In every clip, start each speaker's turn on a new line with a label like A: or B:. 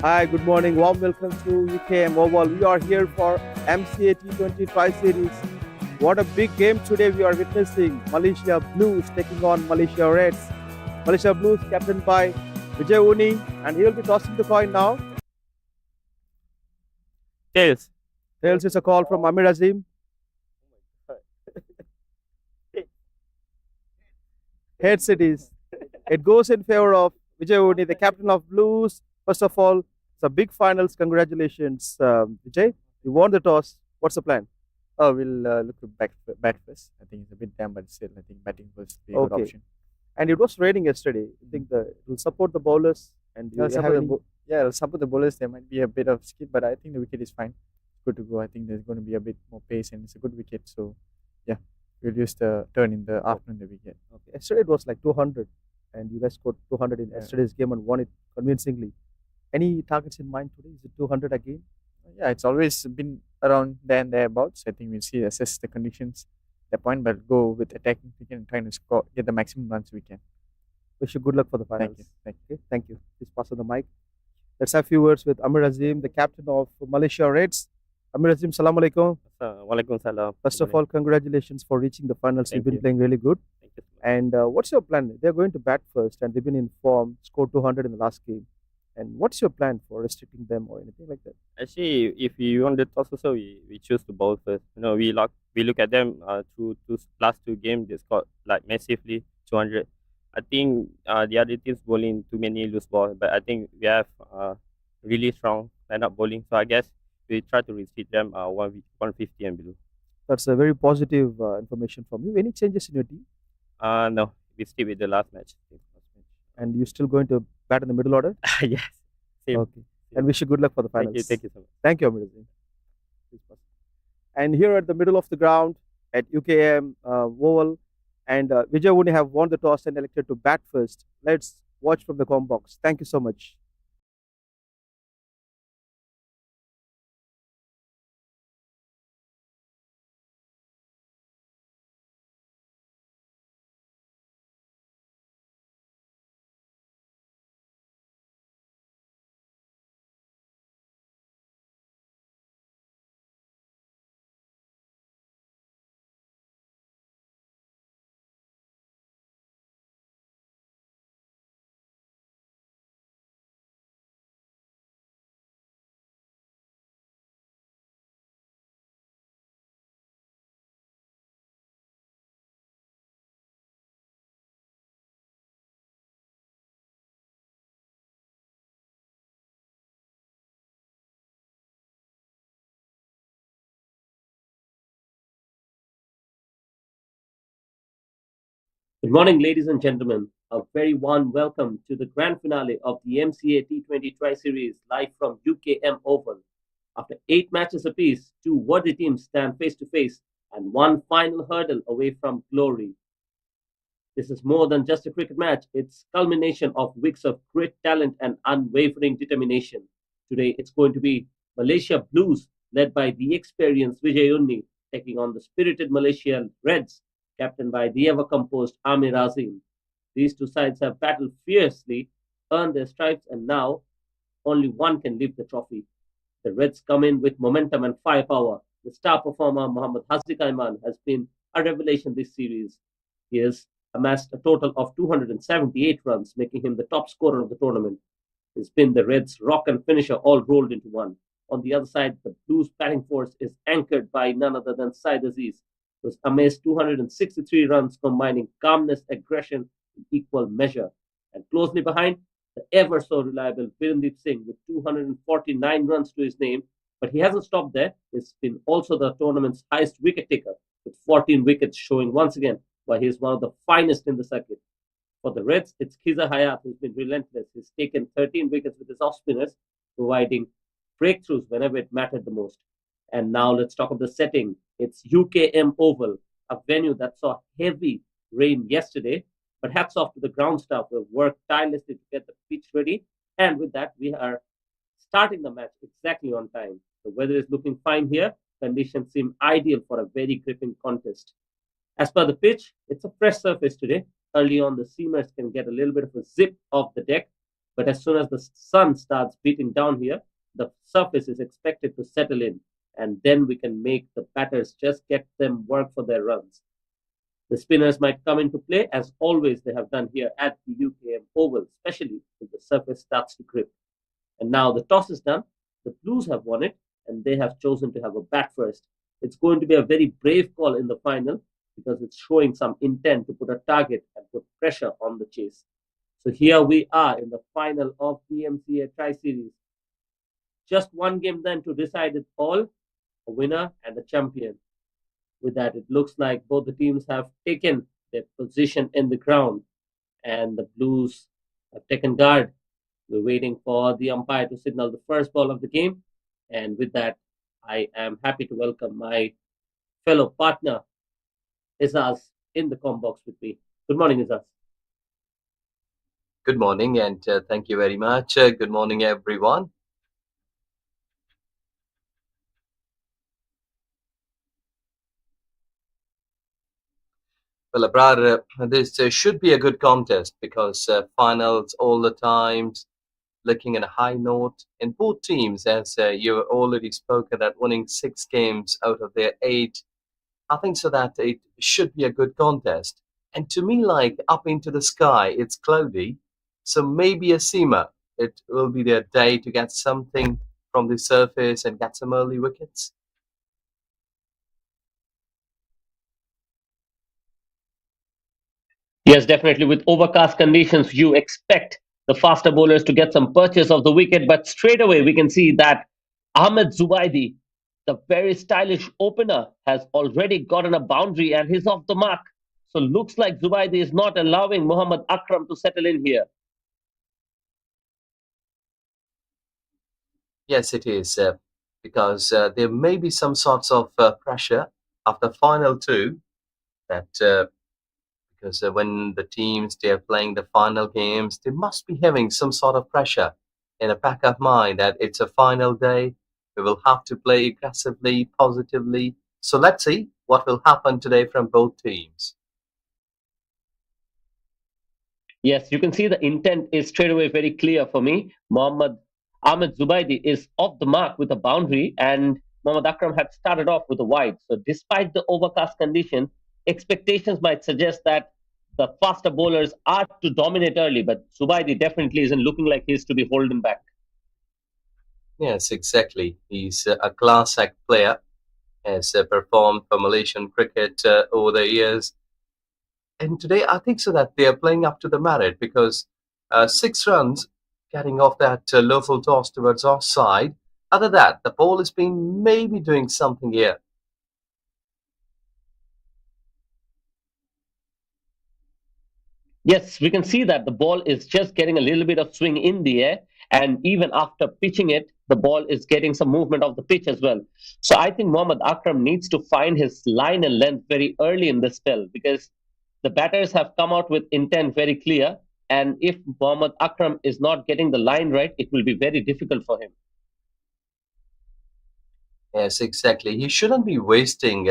A: Hi, good morning. Warm welcome to UKM Oval. We are here for MCA T20 Tri-Series. What a big game today we are witnessing. Malaysia Blues taking on Malaysia Reds. Malaysia Blues captained by Vijay Uni, and he will be tossing the coin now.
B: Tails.
A: Tails is a call from Amir Azim. Heads it is. It goes in favor of Vijay Uni, the captain of Blues. First of all, it's a big finals. Congratulations, Vijay. You won the toss. What's the plan?
B: Oh, we'll look to bat first. I think it's a bit damp, but still, I think batting was be a good
A: Okay.
B: option.
A: And it was raining yesterday. I think it will support the bowlers. And you
B: I'll
A: have
B: support the
A: any?
B: I'll support the bowlers. There might be a bit of skid, but I think the wicket is fine. Good to go. I think there's going to be a bit more pace, and it's a good wicket. So, yeah, we'll use the turn in the afternoon that we get.
A: Okay. Yesterday it was like 200, and you guys scored 200 in
B: Yeah.
A: yesterday's game and won it convincingly. Any targets in mind today? Is it 200 again?
B: Yeah, it's always been around there and thereabouts. I think we'll see, assess the conditions at that point, but go with attacking cricket and trying to score, get the maximum runs we can.
A: Wish you good luck for the finals.
B: Thank you. Thank you.
A: Okay. Thank you. Please pass on the mic. Let's have a few words with Amir Azim, the captain of Malaysia Reds. Amir Azim, salam alaikum.
C: Walaikumsalam.
A: First of all, congratulations for reaching the finals. You've
C: Thank
A: been
C: you.
A: playing really good.
C: Thank you so much.
A: And what's your plan? They're going to bat first, and they've been in form, scored 200 in the last game. And what's your plan for restricting them or anything like that?
C: Actually, if you want the toss also, we choose to bowl first. We look at them through last two games. They scored like massively 200. I think the other teams bowling too many loose balls, but I think we have really strong lineup bowling. So I guess we try to restrict them 150 and below.
A: That's a very positive information from you. Any changes in your team?
C: No, we stick with the last match.
A: And you're still going to bat in the middle order?
C: Yes. Same.
A: Okay. And wish you good luck for the
C: Thank
A: finals.
C: you. Thank you so much.
A: Thank you, Amir Azim. Please pass. And here at the middle of the ground at UKM Oval, and Vijay Uni have won the toss and elected to bat first. Let's watch from the com box. Thank you so much.
D: Good morning, ladies and gentlemen. A very warm welcome to the grand finale of the MCA T20 Tri Series live from UKM Oval. After 8 matches apiece, two worthy teams stand face to face and one final hurdle away from glory. This is more than just a cricket match, it's culmination of weeks of great talent and unwavering determination. Today it's going to be Malaysia Blues led by the experienced Vijay Unni taking on the spirited Malaysian Reds captained by the ever composed Amir Azim. These two sides have battled fiercely, earned their stripes, and now only one can lift the trophy. The Reds come in with momentum and firepower. The star performer Mohammad Haziq Aiman has been a revelation this series. He has amassed a total of 278 runs, making him the top scorer of the tournament. He's been the Reds' rock and finisher all rolled into one. On the other side, the Blues batting force is anchored by none other than Said Aziz, who's amassed 263 runs, combining calmness, aggression in equal measure. And closely behind, the ever so reliable Birendeep Singh with 249 runs to his name. But he hasn't stopped there. He's been also the tournament's highest wicket taker with 14 wickets, showing once again why he is one of the finest in the circuit. For the Reds, it's Khiza Hayat who's been relentless. He's taken 13 wickets with his off spinners, providing breakthroughs whenever it mattered the most. And now let's talk of the setting. It's UKM Oval, a venue that saw heavy rain yesterday. But hats off to the ground staff who have worked tirelessly to get the pitch ready. And with that, we are starting the match exactly on time. The weather is looking fine here. Conditions seem ideal for a very gripping contest. As per the pitch, it's a fresh surface today. Early on, the seamers can get a little bit of a zip off the deck. But as soon as the sun starts beating down here, the surface is expected to settle in, and then we can make the batters just get them work for their runs. The spinners might come into play as always they have done here at the UKM Oval, especially if the surface starts to grip. And now the toss is done. The Blues have won it, and they have chosen to have a bat first. It's going to be a very brave call in the final because it's showing some intent to put a target and put pressure on the chase. So here we are in the final of the MCA Tri Series. Just one game then to decide it all, a winner and a champion. With that, it looks like both the teams have taken their position in the ground, and the Blues have taken guard. We're waiting for the umpire to signal the first ball of the game. And with that, I am happy to welcome my fellow partner, Izaz, in the com box with me. Good morning, Izaz.
E: Good morning, and thank you very much. Good morning, everyone. Well, Abrar, this should be a good contest because finals all the times looking at a high note in both teams, as you already spoken that winning 6 games out of their 8. I think so that it should be a good contest. And to me, like up into the sky, it's cloudy, so maybe a seamer. It will be their day to get something from the surface and get some early wickets.
D: Yes, definitely. With overcast conditions, you expect the faster bowlers to get some purchase of the wicket, but straight away we can see that Ahmed Zubaidi, the very stylish opener, has already gotten a boundary and he's off the mark. So looks like Zubaidi is not allowing Muhammad Akram to settle in here.
E: Yes, it is because there may be some sorts of pressure after final 2 that because when the teams they are playing the final games, they must be having some sort of pressure in the back of mind that it's a final day. We will have to play aggressively, positively. So let's see what will happen today from both teams.
D: Yes, you can see the intent is straight away very clear for me. Mohammad Ahmed Zubaidi is off the mark with a boundary, and Mohammad Akram had started off with a wide. So, despite the overcast condition, expectations might suggest that the faster bowlers are to dominate early, but Zubaidi definitely isn't looking like he's to be holding back.
E: Yes, exactly. He's a class act player, has performed for Malaysian cricket over the years. And today, I think so that they are playing up to the merit because 6 runs getting off that low toss towards offside. Other than that, the ball has been maybe doing something here.
D: Yes, we can see that the ball is just getting a little bit of swing in the air, and even after pitching it, the ball is getting some movement of the pitch as well. So I think Mohammad Akram needs to find his line and length very early in the spell because the batters have come out with intent very clear. And if Mohammad Akram is not getting the line right, it will be very difficult for him.
E: Yes, exactly. He shouldn't be wasting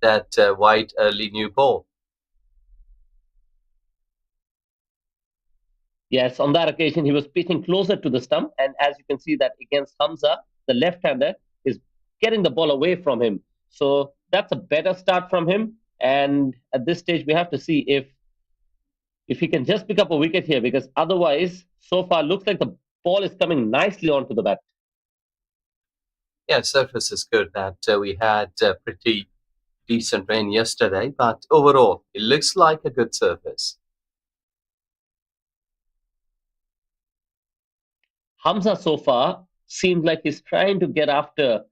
E: that wide early new ball.
D: Yes, on that occasion, he was pitching closer to the stump. And as you can see, that against Hamza, the left hander is getting the ball away from him. So that's a better start from him. And at this stage, we have to see if he can just pick up a wicket here, because otherwise, so far, looks like the ball is coming nicely onto the bat.
E: Yeah, surface is good. That we had pretty decent rain yesterday, but overall, it looks like a good surface.
D: Hamza so far seems like he's trying to get after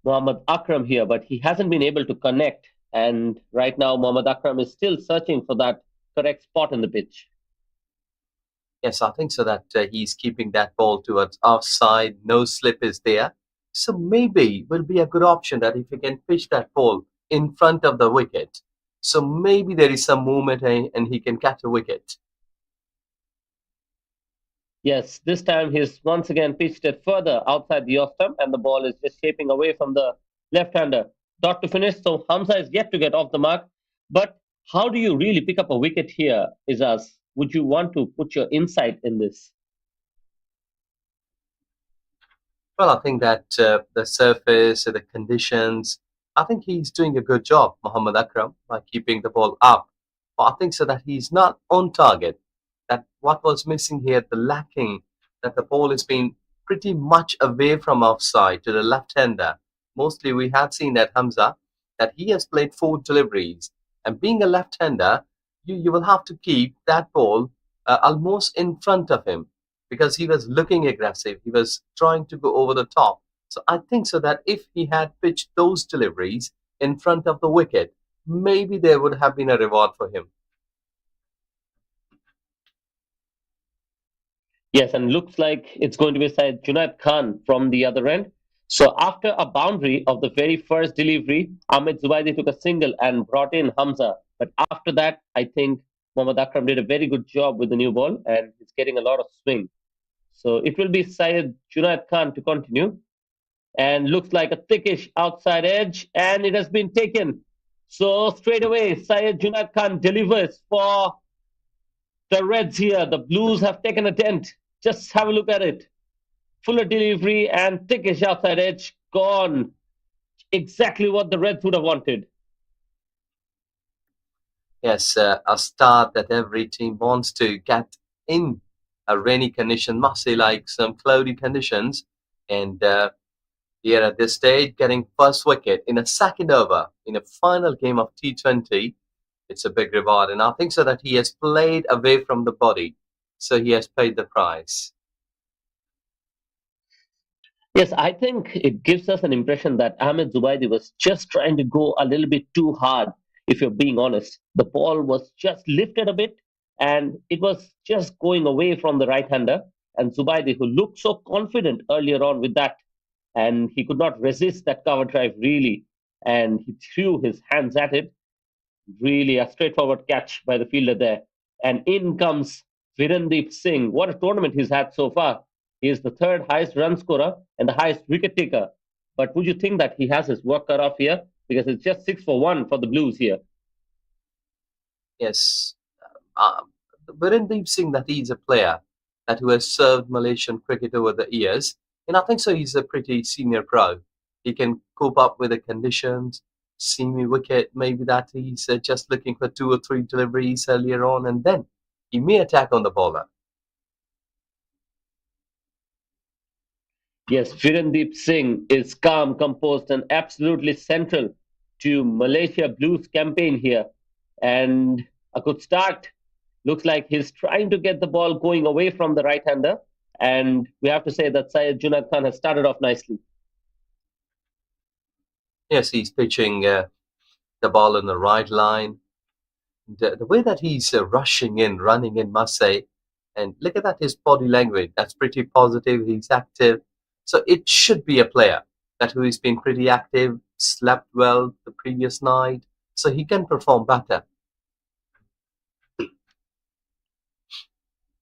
D: Mohammad Akram here, but he hasn't been able to connect. And right now, Mohammad Akram is still searching for that correct spot in the pitch.
E: Yes, I think so that he's keeping that ball towards offside. No slip is there. So maybe will be a good option that if he can pitch that ball in front of the wicket. So maybe there is some movement and he can catch a wicket.
D: Yes, this time he's once again pitched it further outside the off stump, and the ball is just shaping away from the left-hander. Dot to finish, so Hamza is yet to get off the mark. But how do you really pick up a wicket here, Izaz? Would you want to put your insight in this?
E: Well, I think that the surface, the conditions, I think he's doing a good job, Muhammad Akram, by keeping the ball up. But I think so that he's not on target. That what was missing here, the lacking, that the ball has been pretty much away from offside to the left-hander. Mostly we have seen that Hamza, that he has played four deliveries. And being a left-hander, you will have to keep that ball almost in front of him because he was looking aggressive. He was trying to go over the top. So I think so that if he had pitched those deliveries in front of the wicket, maybe there would have been a reward for him.
D: Yes, and looks like it's going to be Syed Junaid Khan from the other end. So after a boundary of the very first delivery, Ahmed Zubaidi took a single and brought in Hamza. But after that, I think Mohammad Akram did a very good job with the new ball and he's getting a lot of swing. So it will be Syed Junaid Khan to continue. And looks like a thickish outside edge, and it has been taken. So straight away, Syed Junaid Khan delivers for the Reds here. The Blues have taken a dent. Just have a look at it. Fuller delivery and thickish outside edge gone. Exactly what the Reds would have wanted.
E: Yes, a start that every team wants to get in a rainy condition, must say like some cloudy conditions. And here at this stage, getting first wicket in a second over in a final game of T20, it's a big reward. And I think so that he has played away from the body, so he has paid the price.
D: Yes, I think it gives us an impression that Ahmed Zubaidi was just trying to go a little bit too hard, if you're being honest. The ball was just lifted a bit and it was just going away from the right hander. And Zubaidi, who looked so confident earlier on with that, and he could not resist that cover drive really, and he threw his hands at it. Really a straightforward catch by the fielder there. And in comes Virendeep Singh. What a tournament he's had so far. He is the third highest run scorer and the highest wicket taker. But would you think that he has his work cut off here? Because it's just 6 for 1 for the Blues here.
E: Yes, um, Virendeep Singh, that he's a player that who has served Malaysian cricket over the years, and I think so. He's a pretty senior pro. He can cope up with the conditions. Seamy wicket, maybe that he's just looking for two or three deliveries earlier on, and then he may attack on the bowler.
D: Yes, Virendeep Singh is calm, composed, and absolutely central to Malaysia Blues campaign here. And a good start. Looks like he's trying to get the ball going away from the right hander. And we have to say that Syed Junaid Khan has started off nicely.
E: Yes, he's pitching the ball in the right line. The way that he's rushing in, running in, must say, and look at that, his body language. That's pretty positive. He's active, so it should be a player that who has been pretty active, slept well the previous night, so he can perform better.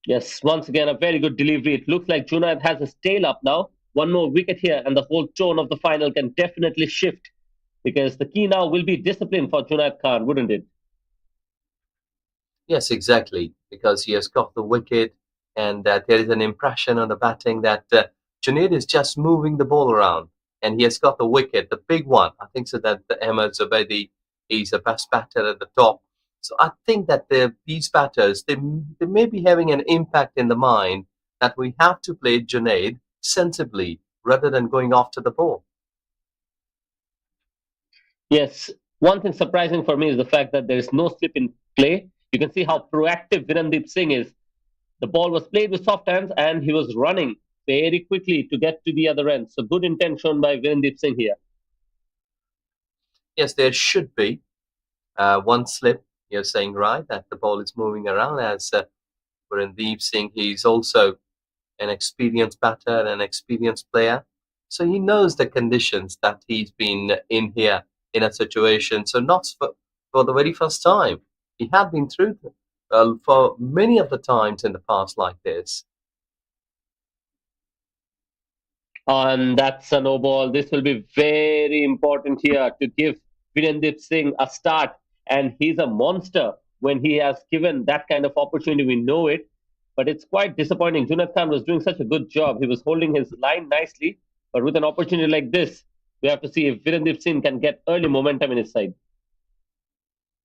D: Yes, once again, a very good delivery. It looks like Junaid has his tail up now. One more wicket here, and the whole tone of the final can definitely shift because the key now will be discipline for Junaid Khan, wouldn't it?
E: Yes, exactly, because he has got the wicket, and there is an impression on the batting that Junaid is just moving the ball around, and he has got the wicket, the big one. I think so that the Ahmed Zubaidi is the best batter at the top. So I think that these batters they may be having an impact in the mind that we have to play Junaid sensibly rather than going after the ball.
D: Yes, one thing surprising for me is the fact that there is no slip in play. You can see how proactive Virendeep Singh is. The ball was played with soft hands and he was running very quickly to get to the other end. So good intent shown by Virendeep Singh here.
E: Yes, there should be one slip. You're saying right that the ball is moving around as Gurundeep Singh. He's also an experienced batter, an experienced player. So he knows the conditions that he's been in here in a situation. So not for the very first time. He had been through for many of the times in the past like this.
D: And that's a no ball. This will be very important here to give Virendip Singh a start. And he's a monster when he has given that kind of opportunity. We know it. But it's quite disappointing. Junad Khan was doing such a good job. He was holding his line nicely. But with an opportunity like this, we have to see if Virendip Singh can get early momentum in his side.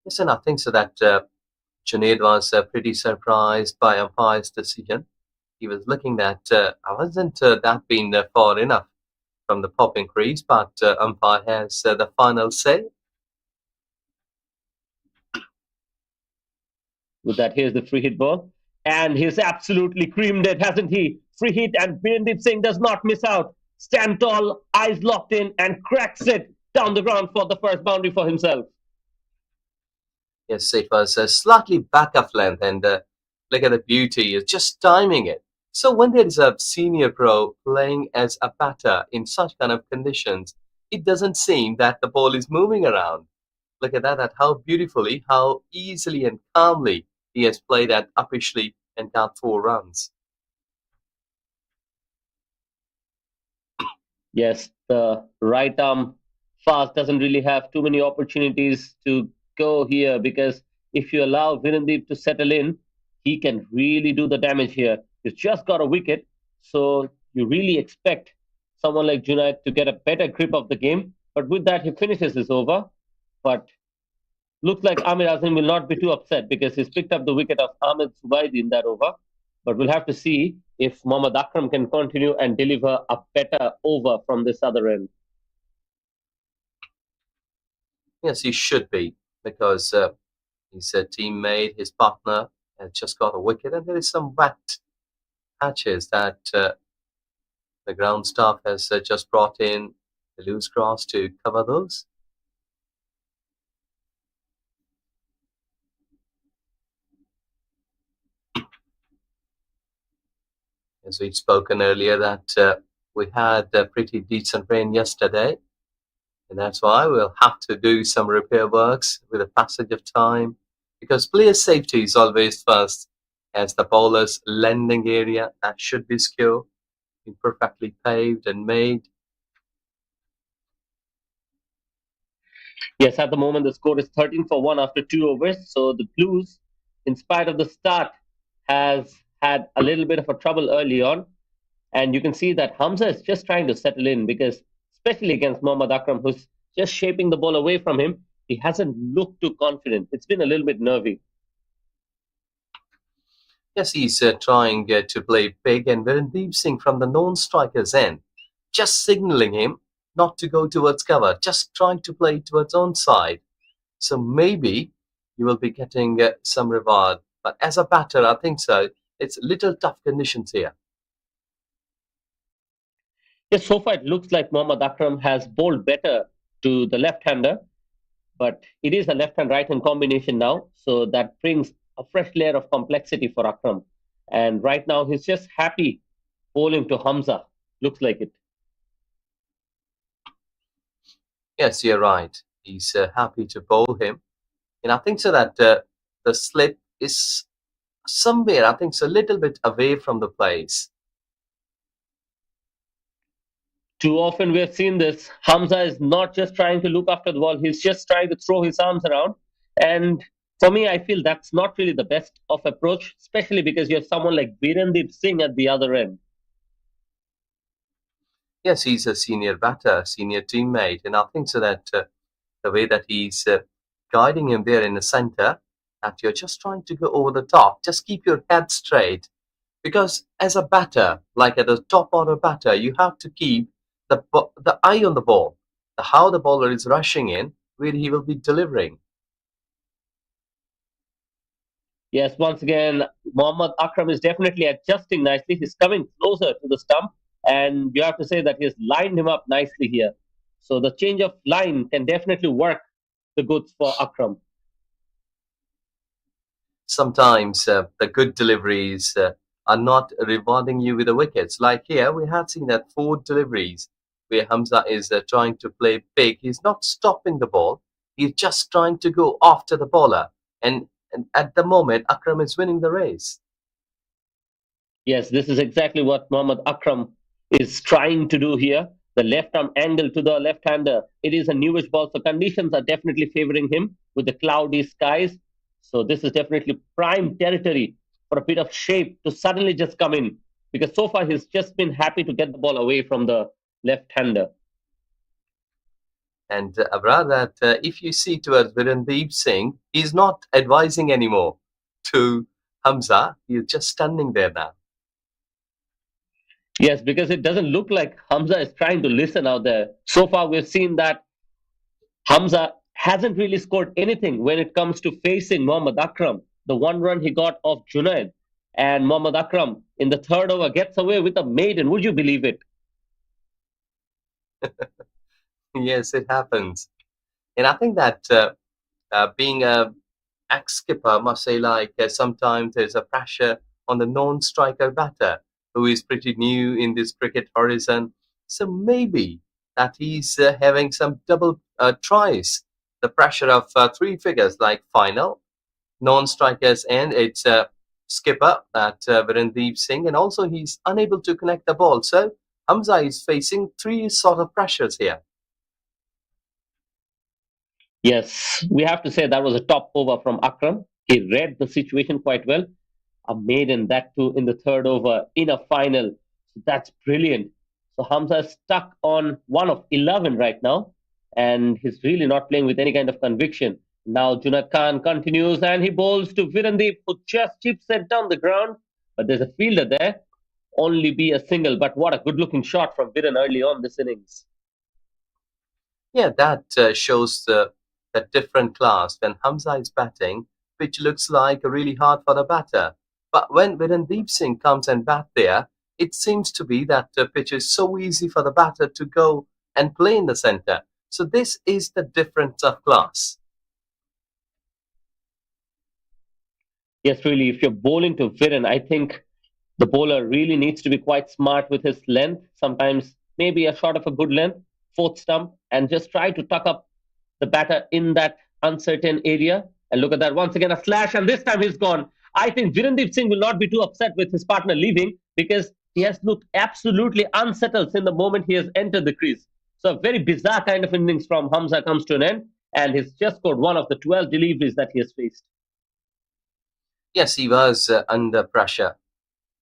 E: Yes, and I think so that Junaid was pretty surprised by umpire's decision. He was looking that I wasn't that been far enough from the popping crease, but umpire has the final say.
D: With that, here's the free hit ball. And he's absolutely creamed it, hasn't he? Free hit, and Virendip Singh does not miss out. Stand tall, eyes locked in, and cracks it down the ground for the first boundary for himself.
E: Yes, it was slightly back of length, and look at the beauty, is just timing it. So when there is a senior pro playing as a batter in such kind of conditions, it doesn't seem that the ball is moving around. Look at that, at how beautifully, how easily and calmly he has played that uppishly and got 4 runs.
D: Yes, the right arm fast doesn't really have too many opportunities to go here because if you allow Virendip to settle in, he can really do the damage here. He's just got a wicket, so you really expect someone like Junaid to get a better grip of the game. But with that, he finishes his over. But looks like Amir Azim will not be too upset because he's picked up the wicket of Ahmed Subaidi in that over. But we'll have to see if Mohammad Akram can continue and deliver a better over from this other end.
E: Yes, he should be, because his teammate, his partner, has just got a wicket, and there is some wet patches that the ground staff has just brought in the loose grass to cover those. As we'd spoken earlier, that we had pretty decent rain yesterday, and that's why we'll have to do some repair works with the passage of time, because player safety is always first, as the bowler's landing area that should be secure, be perfectly paved and made.
D: Yes, at the moment the score is 13 for 1 after 2 overs. So the Blues, in spite of the start, has had a little bit of a trouble early on. And you can see that Hamza is just trying to settle in because, especially against Mohammad Akram, who's just shaping the ball away from him, he hasn't looked too confident. It's been a little bit nervy.
E: Yes, he's trying to play big, and Virendip Singh from the non-striker's end, just signalling him not to go towards cover, just trying to play towards onside. So maybe you will be getting some reward. But as a batter, I think so. It's little tough conditions here.
D: Yes, so far it looks like Mohammad Akram has bowled better to the left-hander, but it is a left-hand right-hand combination now, so that brings a fresh layer of complexity for Akram. And right now he's just happy bowling to Hamza. Looks like it.
E: Yes, you're right. He's happy to bowl him. And I think so that the slip is somewhere, I think so, a little bit away from the place.
D: Too often we have seen this. Hamza is not just trying to look after the ball, he's just trying to throw his arms around. And for me, I feel that's not really the best of approach, especially because you have someone like Virendip Singh at the other end.
E: Yes, he's a senior batter, senior teammate. And I think so that the way that he's guiding him there in the center, that you're just trying to go over the top. Just keep your head straight. Because as a batter, like at a top order batter, you have to keep the eye on the ball, how the bowler is rushing in, where he will be delivering.
D: Yes, once again, Mohammad Akram is definitely adjusting nicely. He's coming closer to the stump, and you have to say that he's lined him up nicely here. So the change of line can definitely work the goods for Akram.
E: Sometimes the good deliveries are not rewarding you with the wickets. Like here, we had seen that 4 deliveries where Hamza is trying to play big. He's not stopping the ball. He's just trying to go after the bowler. And at the moment, Akram is winning the race.
D: Yes, this is exactly what Mohammad Akram is trying to do here. The left arm angle to the left hander. It is a newish ball, so conditions are definitely favoring him with the cloudy skies. So this is definitely prime territory for a bit of shape to suddenly just come in. Because so far he's just been happy to get the ball away from the left-hander.
E: And Abra, that if you see towards Virendeep Singh, he's not advising anymore to Hamza. He's just standing there now.
D: Yes, because it doesn't look like Hamza is trying to listen out there. So far, we've seen that Hamza hasn't really scored anything when it comes to facing Mohammad Akram. The one run he got off Junaid, and Mohammad Akram in the third over gets away with a maiden. Would you believe it?
E: Yes, it happens. And I think that being a ex-skipper, must say, like sometimes there's a pressure on the non-striker batter who is pretty new in this cricket horizon. So maybe that he's having some double tries. The pressure of three figures like final, non-strikers, and it's skipper at Virendeep Singh, and also he's unable to connect the ball. So Hamza is facing three sort of pressures here.
D: Yes, we have to say that was a top over from Akram. He read the situation quite well. A maiden, that too in the third over in a final. So that's brilliant. So Hamza is stuck on one of 11 right now, and he's really not playing with any kind of conviction. Now Junad Khan continues and he bowls to Virandeep, who just chips it down the ground. But there's a fielder there. Only be a single, but what a good looking shot from Viran early on this innings.
E: Yeah, that shows the different class. When Hamza is batting, which looks like really hard for the batter. But when Virendeep Singh comes and bat there, it seems to be that the pitch is so easy for the batter to go and play in the center. So this is the difference of class.
D: Yes, really, if you're bowling to Viran, I think the bowler really needs to be quite smart with his length. Sometimes maybe a shot of a good length, fourth stump, and just try to tuck up the batter in that uncertain area. And look at that, once again a slash, and this time he's gone. I think Virendeep Singh will not be too upset with his partner leaving because he has looked absolutely unsettled since the moment he has entered the crease. So a very bizarre kind of innings from Hamza comes to an end, and he's just scored one of the 12 deliveries that he has faced.
E: Yes, he was under pressure.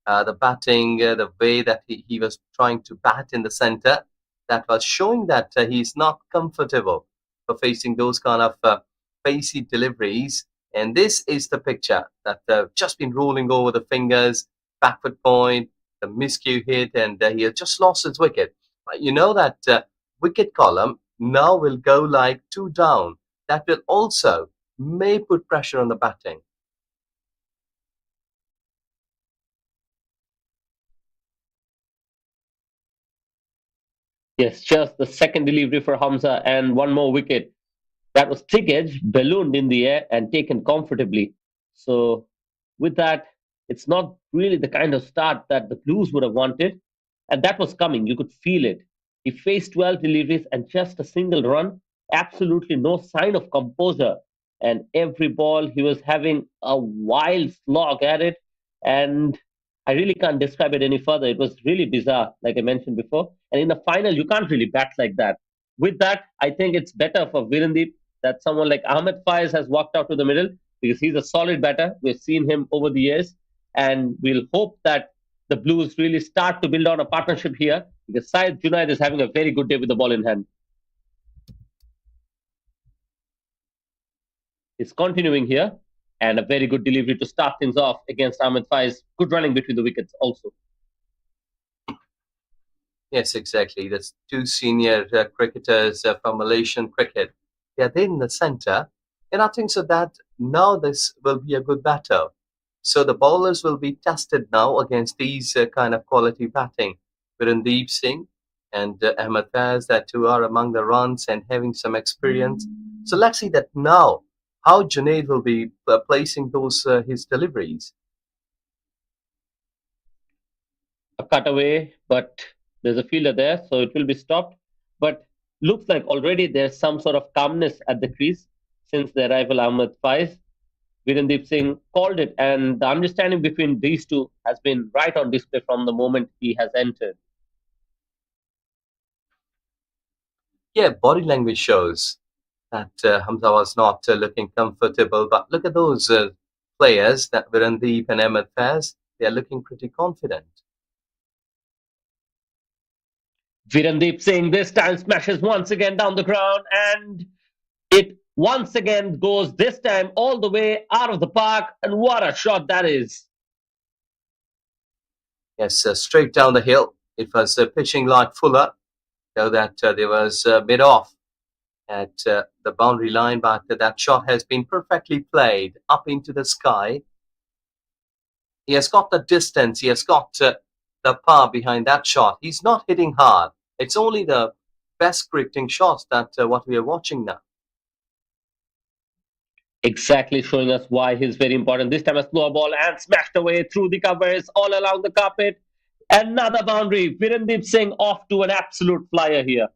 E: The batting, the way that he was trying to bat in the center, that was showing that he's not comfortable for facing those kind of pacey deliveries. And this is the picture that just been rolling over the fingers, backward point, the miscue hit, and he has just lost his wicket. But you know that wicket column now will go like two down. That will also may put pressure on the batting.
D: Yes, just the second delivery for Hamza and one more wicket. That was thick edge, ballooned in the air and taken comfortably. So, with that, it's not really the kind of start that the Blues would have wanted. And that was coming. You could feel it. He faced 12 deliveries and just a single run. Absolutely no sign of composure. And every ball, he was having a wild slog at it. And I really can't describe it any further. It was really bizarre, like I mentioned before. And in the final, you can't really bat like that. With that, I think it's better for Virendeep that someone like Ahmed Faiz has walked out to the middle because he's a solid batter. We've seen him over the years, and we'll hope that the Blues really start to build on a partnership here because Syed Junaid is having a very good day with the ball in hand. He's continuing here, and a very good delivery to start things off against Ahmed Faiz. Good running between the wickets also.
E: Yes, exactly. There's two senior cricketers from Malaysian cricket. Yeah, they're in the center. And I think so that now this will be a good battle. So the bowlers will be tested now against these kind of quality batting. Virendeep Singh and Ahmed Faz, that two are among the runs and having some experience. So let's see that now how Junaid will be placing those his deliveries.
D: A cutaway, but there's a fielder there, so it will be stopped. But looks like already there's some sort of calmness at the crease since the arrival Ahmed Faiz. Virendeep Singh called it, and the understanding between these two has been right on display from the moment he has entered.
E: Yeah, body language shows that Hamza was not looking comfortable. But look at those players, that Virendeep and Ahmed Faz. They are looking pretty confident.
D: Virendeep Singh this time smashes once again down the ground, and it once again goes this time all the way out of the park. And what a shot that is!
E: Yes, straight down the hill. It was pitching like Fuller, though that there was mid off at the boundary line, but that shot has been perfectly played up into the sky. He has got the distance, he has got the power behind that shot. He's not hitting hard. It's only the best cricketing shots that what we are watching now.
D: Exactly showing us why he's very important. This time a slow ball and smashed away through the covers all along the carpet. Another boundary. Virendeep Singh off to an absolute flyer here.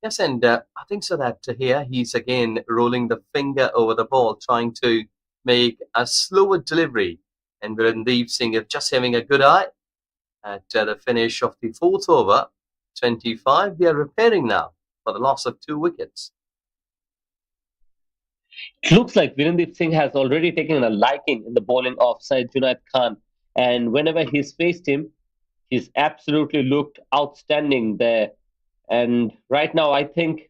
E: Yes, and I think so that here he's again rolling the finger over the ball, trying to make a slower delivery. And Virendeep Singh is just having a good eye at the finish of the fourth over. 25, they are repairing now for the loss of 2 wickets.
D: It looks like Virendeep Singh has already taken a liking in the bowling of Syed Junaid Khan. And whenever he's faced him, he's absolutely looked outstanding there. And right now, I think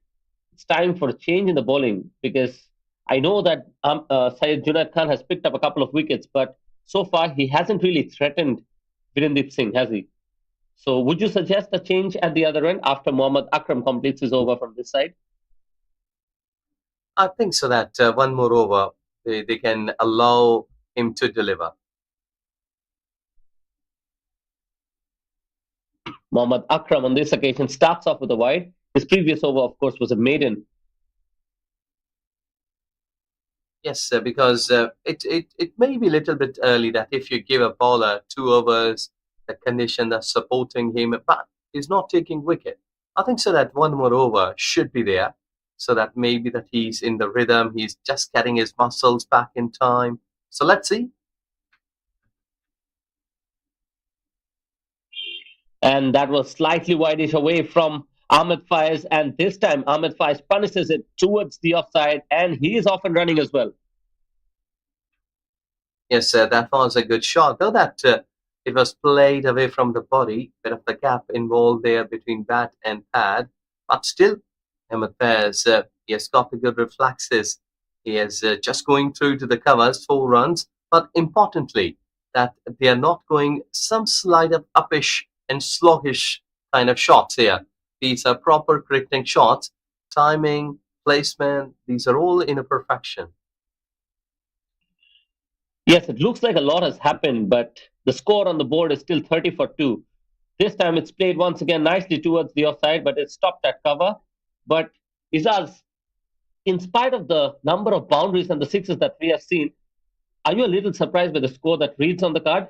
D: it's time for a change in the bowling because I know that Syed Junaid Khan has picked up a couple of wickets, but so far he hasn't really threatened Virendeep Singh, has he? So, would you suggest a change at the other end after Mohammad Akram completes his over from this side?
E: I think so that one more over, they can allow him to deliver.
D: Mohammad Akram on this occasion starts off with a wide. His previous over, of course, was a maiden.
E: Yes, because it may be a little bit early that if you give a bowler 2 overs, the condition that's supporting him, but he's not taking wicket. I think so that one more over should be there, so that maybe that he's in the rhythm, he's just getting his muscles back in time. So let's see.
D: And that was slightly wideish away from Ahmed Faiz. And this time, Ahmed Faiz punishes it towards the offside, and he is off and running as well.
E: Yes, that was a good shot, though that it was played away from the body, bit of the gap involved there between bat and pad, but still, Ahmed Faiz, he has got the good reflexes. He is just going through to the covers, 4 runs, but importantly, that they are not going some slight of uppish and sluggish kind of shots here. These are proper cricketing shots, timing, placement, these are all in a perfection.
D: Yes, it looks like a lot has happened, but the score on the board is still 30 for 2. This time it's played once again nicely towards the offside, but it's stopped at cover. But Izaz, in spite of the number of boundaries and the sixes that we have seen, are you a little surprised by the score that reads on the card?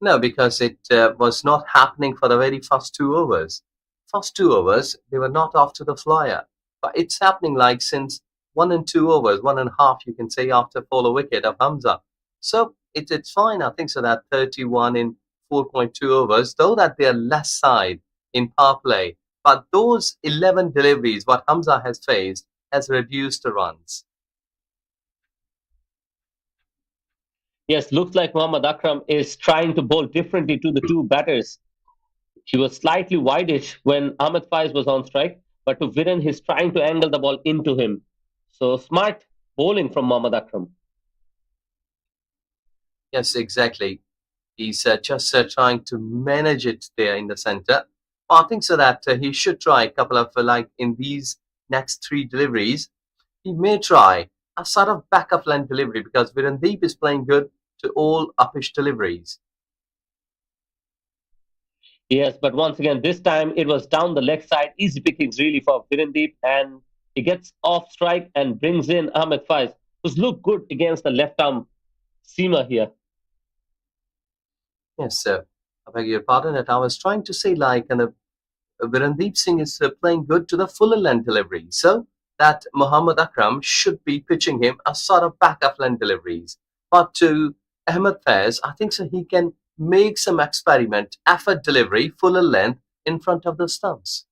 E: No, because it was not happening for the very first 2 overs. First 2 overs, they were not after the flyer. But it's happening like since 1 and 2 overs, 1.5, you can say, after follow wicket of Hamza. So it's fine. I think so that 31 in 4.2 overs, though that they are less side in power play. But those 11 deliveries, what Hamza has faced, has reduced the runs.
D: Yes, looks like Mohammad Akram is trying to bowl differently to the two batters. He was slightly wideish when Ahmed Faiz was on strike, but to Viren, he's trying to angle the ball into him. So smart bowling from Mohammad Akram.
E: Yes, exactly. He's just trying to manage it there in the center. I think so that he should try a couple of, like in these next 3 deliveries, he may try a sort of backup line delivery because Virendeep is playing good to all uppish deliveries.
D: Yes, but once again, this time it was down the leg side. Easy pickings really for Virendeep, and he gets off strike and brings in Ahmed Faiz, who's looked good against the left arm seamer here.
E: Yes, I beg your pardon that I was trying to say like Virendeep Singh is playing good to the fuller length delivery. So that Muhammad Akram should be pitching him a sort of backup length deliveries. But to Ahmed Faiz, I think so he can make some experiment, effort delivery, fuller length in front of the stumps.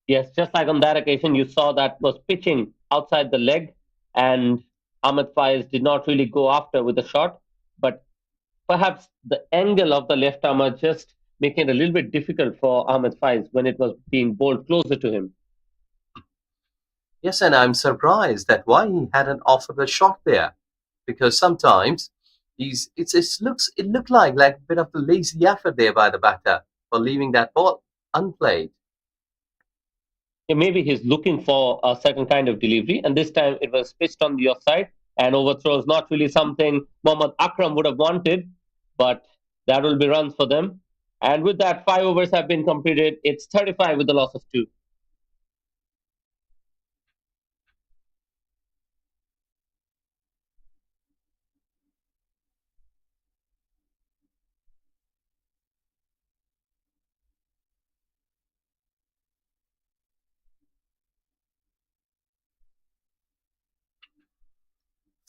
D: Yes, just like on that occasion, you saw that was pitching outside the leg, and Ahmed Faiz did not really go after with the shot. But Perhaps the angle of the left armer just making it a little bit difficult for Ahmed Faiz when it was being bowled closer to him.
E: Yes, and I'm surprised that why he hadn't offered a shot there, because sometimes it looked like a bit of a lazy effort there by the batter for leaving that ball unplayed.
D: Yeah, maybe he's looking for a certain kind of delivery, and this time it was pitched on the offside, and overthrow is not really something Mohammad Akram would have wanted, but that will be runs for them. And with that, 5 overs have been completed. It's 35 with the loss of two.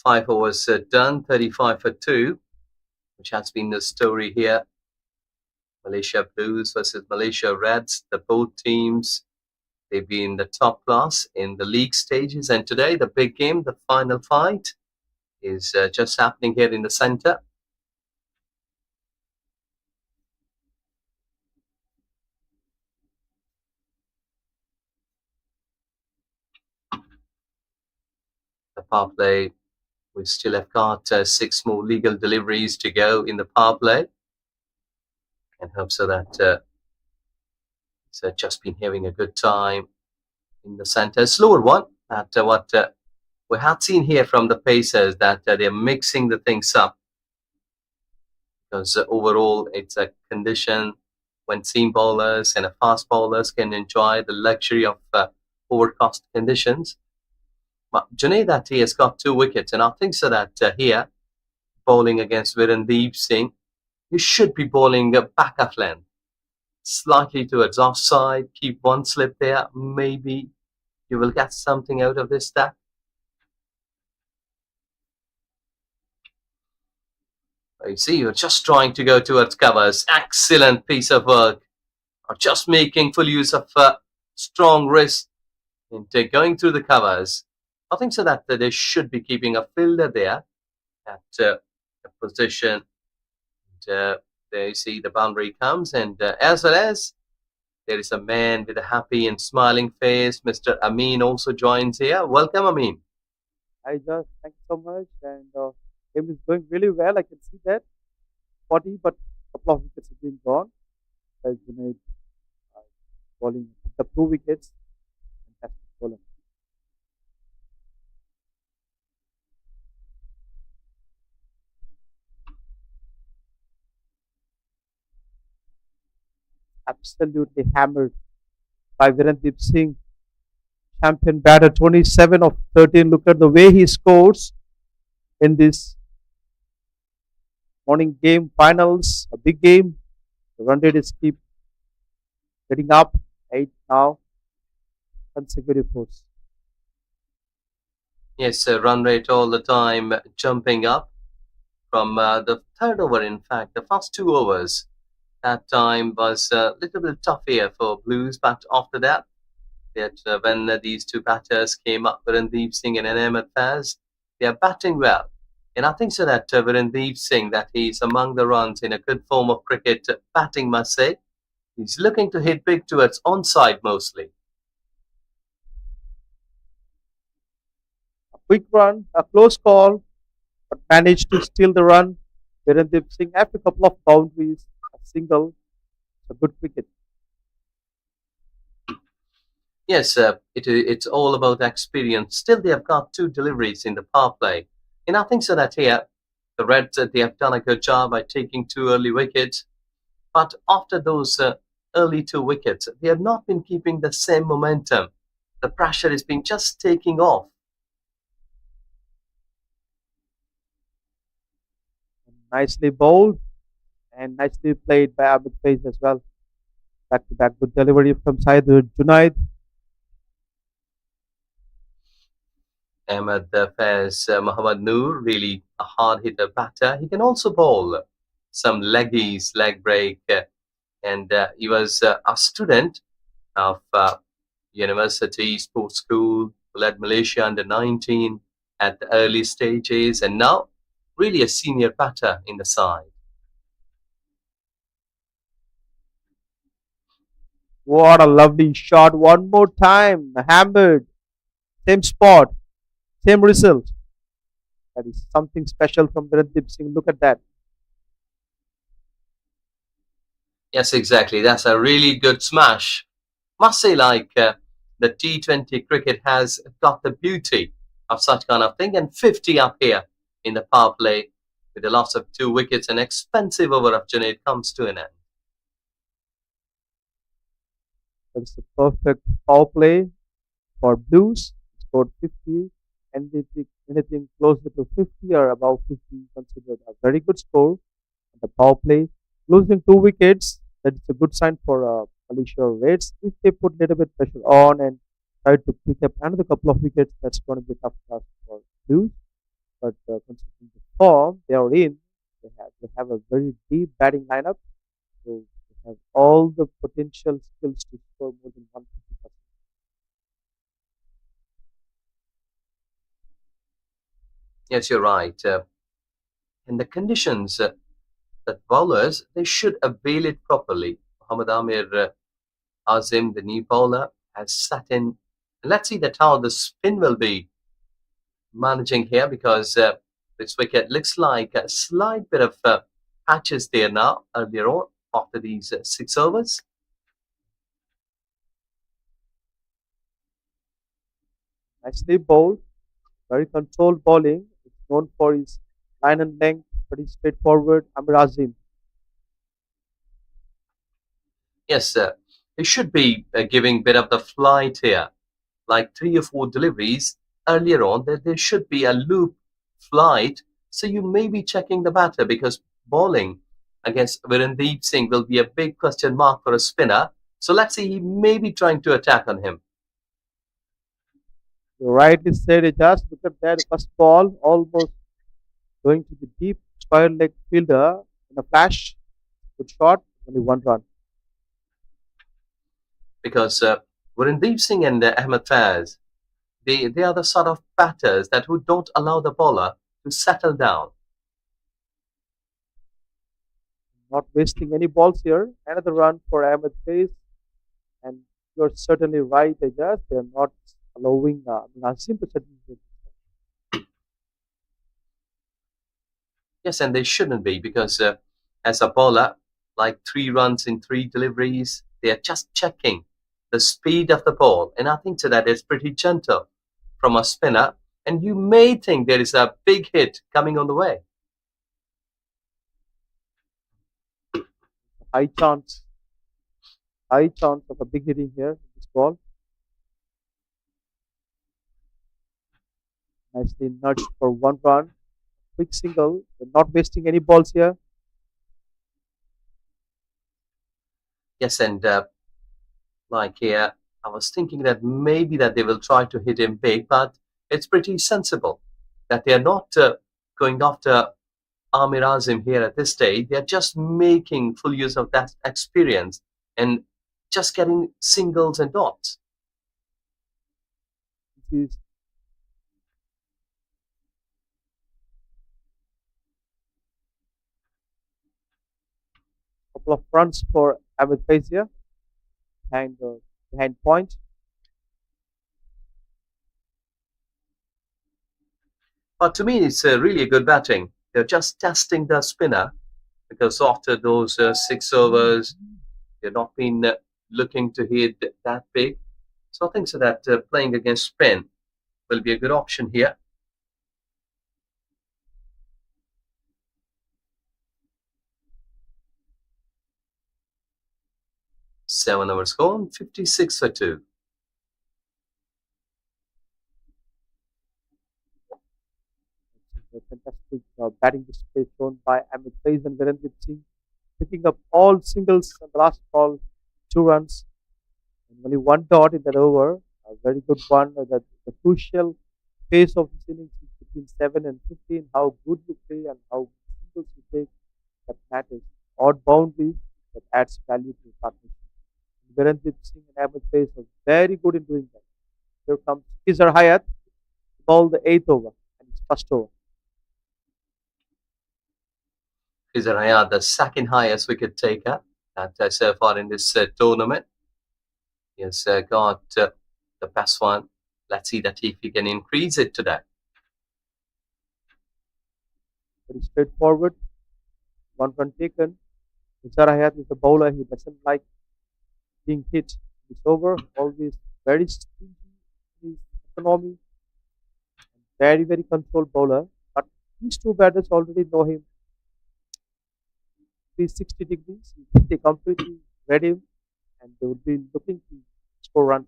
E: Five overs done, 35 for two, which has been the story here. Malaysia Blues versus Malaysia Reds. The both teams, they've been the top class in the league stages. And today, the big game, the final fight, is just happening here in the center. The power play, we still have got six more legal deliveries to go in the power play. And hope so that it's just been having a good time in the center. Slower one at what we had seen here from the Pacers, that they're mixing the things up, because overall it's a condition when seam bowlers and fast bowlers can enjoy the luxury of overcast conditions. But Junaid Ati has got 2 wickets, and I think so that here, bowling against Virendeep Singh, you should be bowling back of length, slightly towards offside, keep one slip there, maybe you will get something out of this stack. You see, you're just trying to go towards covers. Excellent piece of work. Or just making full use of strong wrist into going through the covers. I think so that they should be keeping a fielder there at a position. And, there you see the boundary comes, and as well as there is a man with a happy and smiling face. Mr. Amin also joins here. Welcome, Amin.
A: I just thank you so much, and game is going really well. I can see that 40, but a couple of wickets have been gone. As Junaid uh, bowling the 2 wickets, fantastic bowler. Absolutely hammered by Virendeep Singh, champion batter, 27 of 13. Look at the way he scores in this morning game finals, a big game. The run rate is keep getting up, 8 now, consecutive fours.
E: Yes, run rate all the time jumping up from the third over. In fact, the first 2 overs, that time was a little bit tough here for Blues, but after that, when these two batters came up, Virendeep Singh and Ahmed Faz, they are batting well. And I think so that Virendeep Singh, that he's among the runs in a good form of cricket batting, must say. He's looking to hit big towards onside mostly.
A: A quick run, a close call, but managed to steal the run. Virendeep Singh after a couple of boundaries, a single, a good wicket.
E: Yes, it's all about experience. Still, they have got 2 deliveries in the power play. And I think so that here, the Reds, they have done a good job by taking 2 early wickets. But after those early 2 wickets, they have not been keeping the same momentum. The pressure has been just taking off.
A: Nicely bowled and nicely played by Abid Faiz as well. Back to back good delivery from Syed Junaid.
E: Ahmed Faiz Muhammad Noor, really a hard hitter batter. He can also bowl some leggies, leg break, and he was a student of university, sports school, led Malaysia under 19 at the early stages, and now really a senior batter in the side.
A: What a lovely shot. One more time. Hammered. Same spot. Same result. That is something special from Birendeep Singh. Look at that.
E: Yes, exactly. That's a really good smash. Must say, the T20 cricket has got the beauty of such kind of thing, and 50 up here in the power play with the loss of 2 wickets. An expensive over of Junaid comes to an end.
A: That's a perfect power play for Blues. Scored 50. Anything closer to 50 or above 50 considered a very good score. The power play. Losing 2 wickets, that is a good sign for Malaysia Reds. If they put a little bit pressure on and try to pick up another couple of wickets, that's going to be a tough task for Blues. But considering the form they are in, they have a very deep batting lineup. So they have all the potential skills to score more than 150%.
E: Yes, you're right. In the conditions that bowlers, they should avail it properly. Muhammad Amir Azim, the new bowler, has sat in. Let's see that how the spin will be managing here because this wicket looks like a slight bit of patches there now earlier on after these 6 overs.
A: Nicely bowled, very controlled bowling. It's known for his line and length, pretty straightforward. Amir Azim.
E: Yes, they should be giving bit of the flight here, like 3 or 4 deliveries earlier on. There should be a loop flight, so you may be checking the batter because bowling against Virendeep Singh will be a big question mark for a spinner. So let's see, he may be trying to attack on him.
A: You rightly said it. Just look at that first ball, almost going to the deep square leg fielder in a flash. Good shot, only 1 run.
E: Because Virendeep Singh and Ahmed Faz, they are the sort of batters that who don't allow the bowler to settle down.
A: Not wasting any balls here. Another run for Ahmed Face, and you're certainly right, Ajaz. They're not allowing Nazim to settle in.
E: Yes, and they shouldn't be because as a bowler, like 3 runs in 3 deliveries, they are just checking the speed of the ball. And I think so that is pretty gentle from a spinner. And you may think there is a big hit coming on the way.
A: High chance, high chance of a big hitting here. This ball nicely nudged for 1 run. Quick single. They're not wasting any balls here.
E: Yes, and like here, I was thinking that maybe that they will try to hit him big, but it's pretty sensible that they are not going after Amir Azim here at this stage. They are just making full use of that experience and just getting singles and dots.
A: This is a couple of runs for Ahmed Face here behind point.
E: But to me, it's really a good batting. They're just testing the spinner because after those 6 overs, they've not been looking to hit that big. So I think so that playing against spin will be a good option here. 7 overs gone, 56 for 2.
A: A fantastic batting display shown by Ahmed Face and Virendeep Singh, picking up all singles on the last ball, 2 runs, and only 1 dot in that over. A very good one. The crucial phase of this innings is between 7 and 15. How good you play and how singles you take, that matters. Odd boundaries, that adds value to the partnership. Virendeep Singh and Ahmed Face are very good in doing that. Here comes Kizar Hayat, ball the 8th over, and it's first over.
E: Fizaraya, the second highest wicket taker so far in this tournament. He has got the best one. Let's see that if he can increase it today.
A: Very straightforward. One run taken. Nizar Hayat is a bowler. He doesn't like being hit. It's over. Always very stingy. His economy. Very, very controlled bowler. But these two batters already know him 360 degrees. They completely read him and they would be looking to score runs.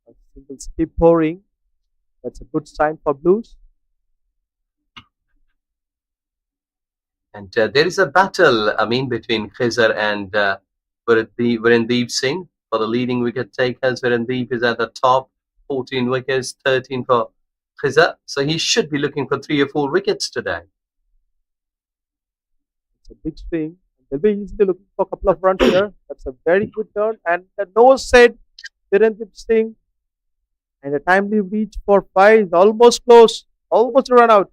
A: A single skip pouring. That's a good sign for Blues.
E: And there is a battle, I mean, between Khizar and Virendeep Singh for the leading wicket takers. Virendeep is at the top, 14 wickets, 13 for Khizar. So he should be looking for 3 or 4 wickets today.
A: It's a big swing. They'll be easily looking for a couple of runs here. That's a very good turn. And the nose said Virendeep Singh. And a timely reach for five is almost close. Almost a run out.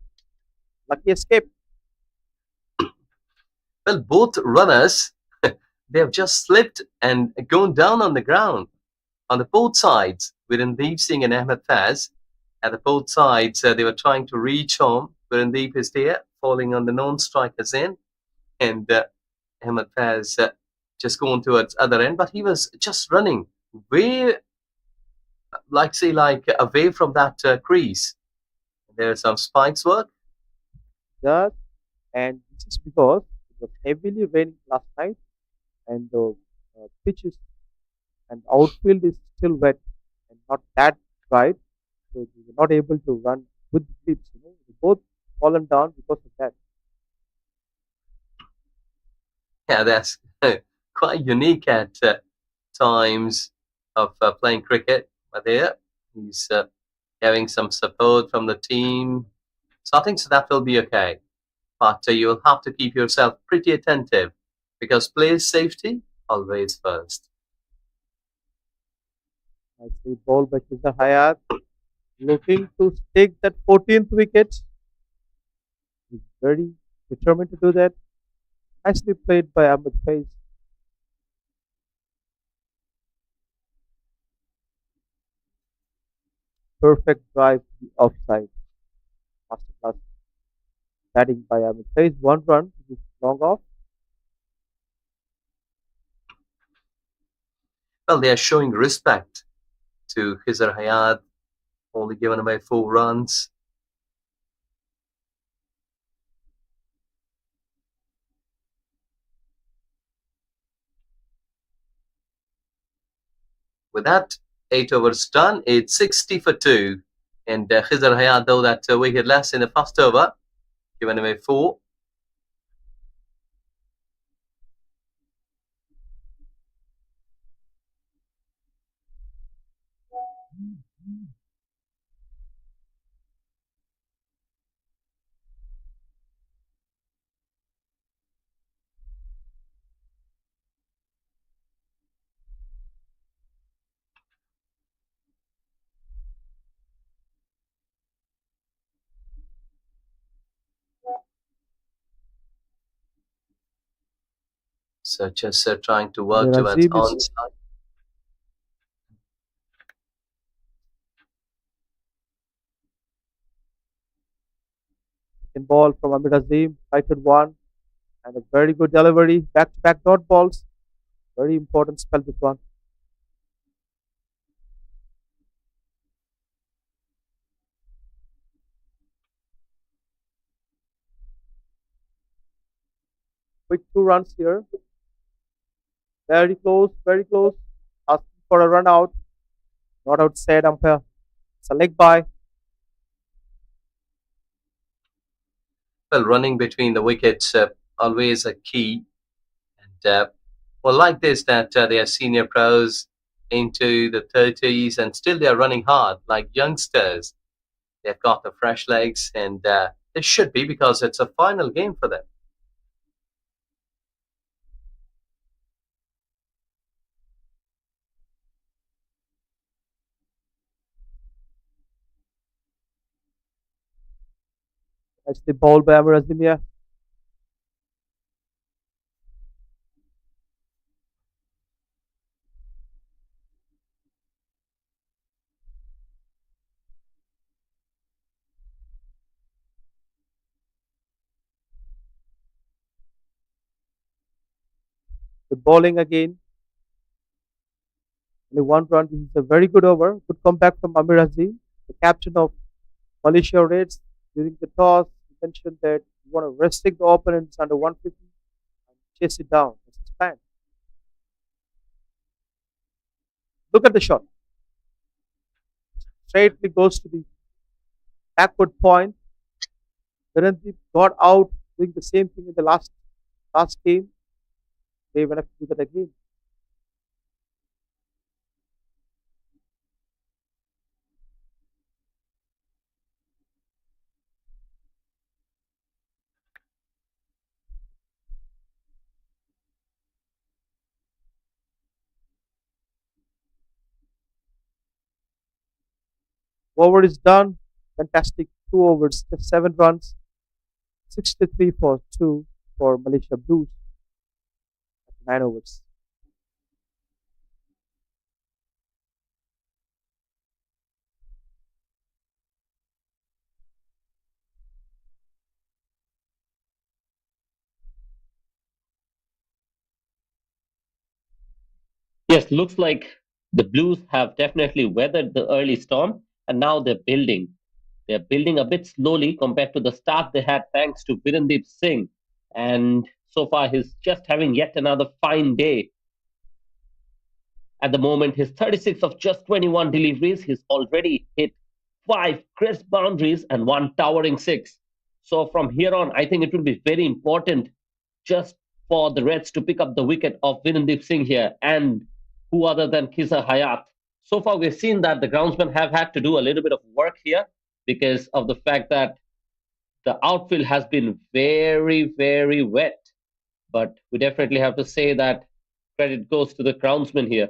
A: Lucky escape.
E: Well, both runners, they have just slipped and gone down on the ground. On the both sides, Virendeep Singh and Ahmed Faz, at the both sides, they were trying to reach home. Virendeep is there, falling on the non-strikers end, and Ahmed Faz just going towards other end, but he was just running way, like say, like away from that crease. There are some spikes work.
A: Yes. And this is because it was heavily raining last night and the pitch is and outfield is still wet and not that dry. So they were not able to run with the clips. They both fallen down because of that.
E: Yeah, that's quite unique at times of playing cricket. But there, he's having some support from the team. So I think so that will be okay. But you will have to keep yourself pretty attentive because player safety always first.
A: Nicely ball by Kizar Hayat, looking to take that 14th wicket. He's very determined to do that. Nicely played by Ahmed Faiz. Perfect drive to the offside. Masterclass batting by Ahmed Faiz. One run, which is long off.
E: Well, they are showing respect to Khizar Hayat, only given away 4 runs. With that, 8 overs done. It's 60 for 2. And Khizar Hayat, though, that wicket less in the first over, given away 4. So just trying to work towards
A: Razim is
E: onside.
A: in ball from Amir Azim, cited one, and a very good delivery. Back to back dot balls. Very important spell this one. Quick 2 runs here. Very close, very close. Asking for a run out. Not outside umpire. It's a leg by.
E: Well, running between the wickets, always a key. And well, like this, that they are senior pros into the 30s and still they are running hard like youngsters. They've got the fresh legs and they should be because it's a final game for them.
A: That's the ball by Amir Azim here. The bowling again, only 1 run. This is a very good over. Good comeback from Amir Azim, the captain of Malaysia Reds. During the toss, he mentioned that you want to restrict the opponents under 150 and chase it down. That's his plan. Look at the shot. Straightly goes to the backward point. Virendeep got out doing the same thing in the last game. They will have to do that again. Over is done. Fantastic. 2 overs, just 7 runs. 63 for 2 for Malaysia Blues. 9 overs.
D: Yes, looks like the Blues have definitely weathered the early storm and now they're building. They're building a bit slowly compared to the start they had thanks to Birendeep Singh. And so far, he's just having yet another fine day. At the moment, his 36 of just 21 deliveries, he's already hit 5 crisp boundaries and 1 towering 6. So from here on, I think it will be very important just for the Reds to pick up the wicket of Virendeep Singh here and who other than Kisa Hayat. So far, we've seen that the groundsmen have had to do a little bit of work here because of the fact that the outfield has been very, very wet. But we definitely have to say that credit goes to the groundsman here.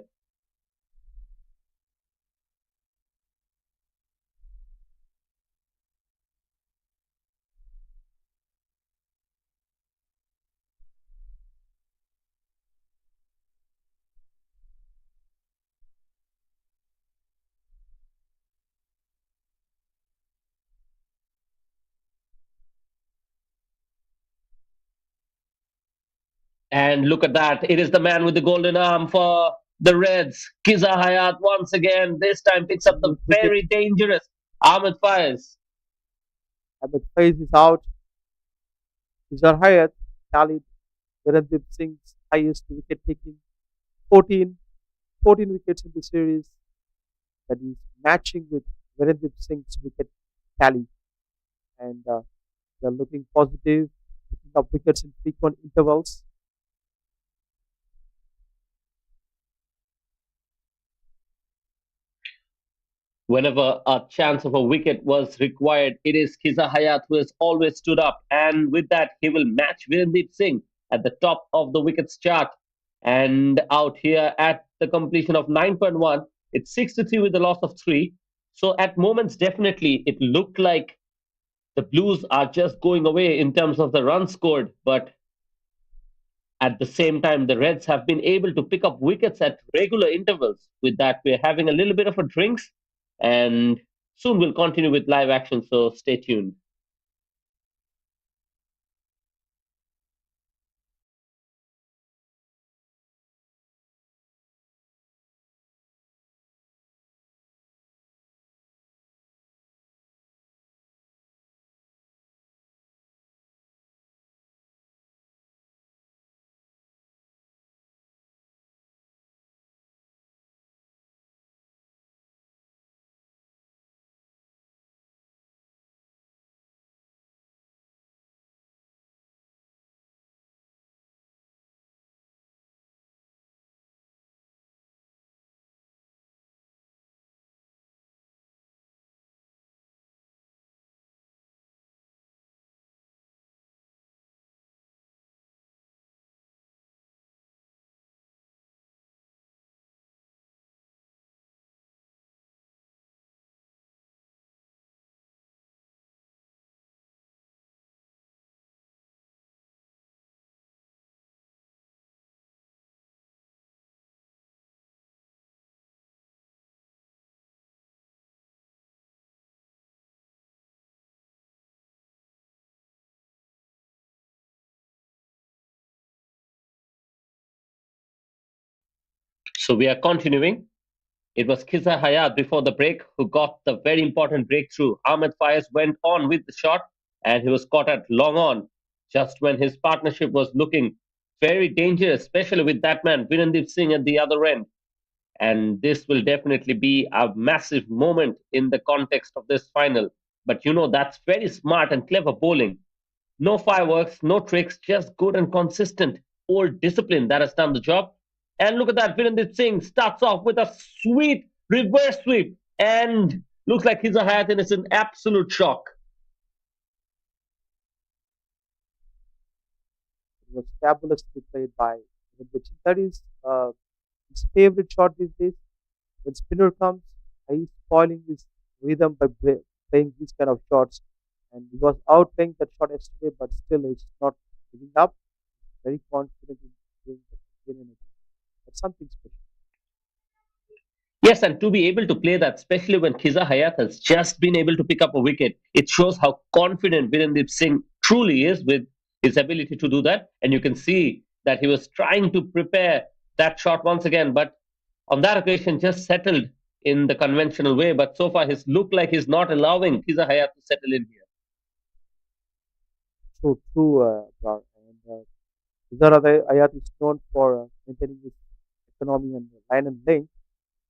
D: And look at that. It is the man with the golden arm for the Reds. Kiza Hayat once again, this time picks up the
A: Wicket.
D: very dangerous Ahmed Faiz.
A: Ahmed Faiz is out. Izar Hayat tallied Virendeep Singh's highest wicket taking 14, 14 wickets in the series. That is matching with Virendeep Singh's wicket tally. And they're looking positive, picking up wickets in frequent intervals.
D: Whenever a chance of a wicket was required, it is Kiza Hayat who has always stood up. And with that, he will match Virendeep Singh at the top of the wickets chart. And out here at the completion of 9.1, it's 6-3 with the loss of 3. So at moments, definitely, it looked like the Blues are just going away in terms of the runs scored. But at the same time, the Reds have been able to pick up wickets at regular intervals. With that, we're having a little bit of a drinks, and soon we'll continue with live action. So stay tuned. So we are continuing. It was Kisa Hayat before the break who got the very important breakthrough. Ahmed Faiz went on with the shot and he was caught at long on just when his partnership was looking very dangerous, especially with that man, Virendeep Singh, at the other end. And this will definitely be a massive moment in the context of this final. But that's very smart and clever bowling. No fireworks, no tricks, just good and consistent old discipline that has done the job. And look at that, Virendra Singh starts off with a sweet reverse sweep and looks like his Hayatin is in absolute shock.
A: It was fabulously played by Virendeep Singh. That is his favorite shot these days. When spinner comes, he's spoiling his rhythm by playing these kind of shots. And he was out playing that shot yesterday, but still he's not giving up. Very confident in doing that again and again. That's something special.
D: Yes, and to be able to play that, especially when Khiza Hayat has just been able to pick up a wicket, it shows how confident Virendip Singh truly is with his ability to do that. And you can see that he was trying to prepare that shot once again, but on that occasion just settled in the conventional way. But so far, he's looked like he's not allowing Khiza Hayat to settle in here.
A: So true, Rar. And Zara Ayat is known for maintaining his economy and line and length,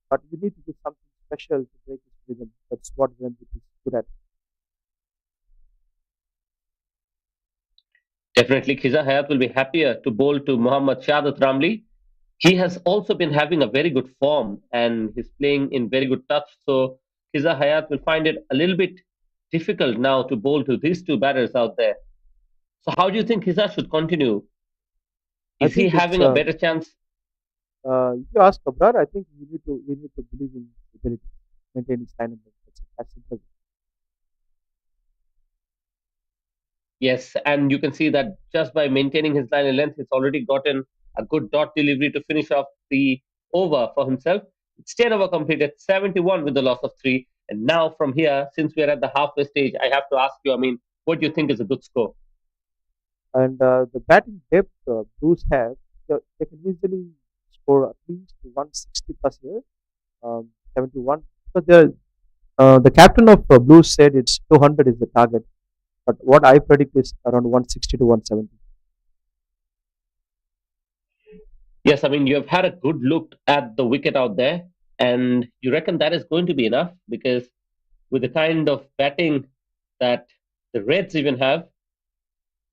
A: but we need to do something special to break his rhythm. That's what Virendeep is good at.
D: Definitely, Khiza Hayat will be happier to bowl to Mohammad Shahadat Ramli. He has also been having a very good form and he's playing in very good touch. So Khiza Hayat will find it a little bit difficult now to bowl to these two batters out there. So how do you think Khiza should continue?
A: I
D: Is he
A: think it's
D: having a better chance?
A: if you ask Abrar, I think we need to believe in his ability to maintain his line and length. That's it. As simple as
D: Yes, and you can see that just by maintaining his line and length, he's already gotten a good dot delivery to finish off the over for himself. It's 10 over completed, 71 with the loss of three. And now from here, since we're at the halfway stage, I have to ask you, I mean, what do you think is a good score?
A: and the batting depth Blues have, they can easily score at least 160 plus here, 71. But the captain of Blues said it's 200 is the target. But what I predict is around 160 to 170.
D: Yes, I mean, you have had a good look at the wicket out there, and you reckon that is going to be enough because with the kind of batting that the Reds even have,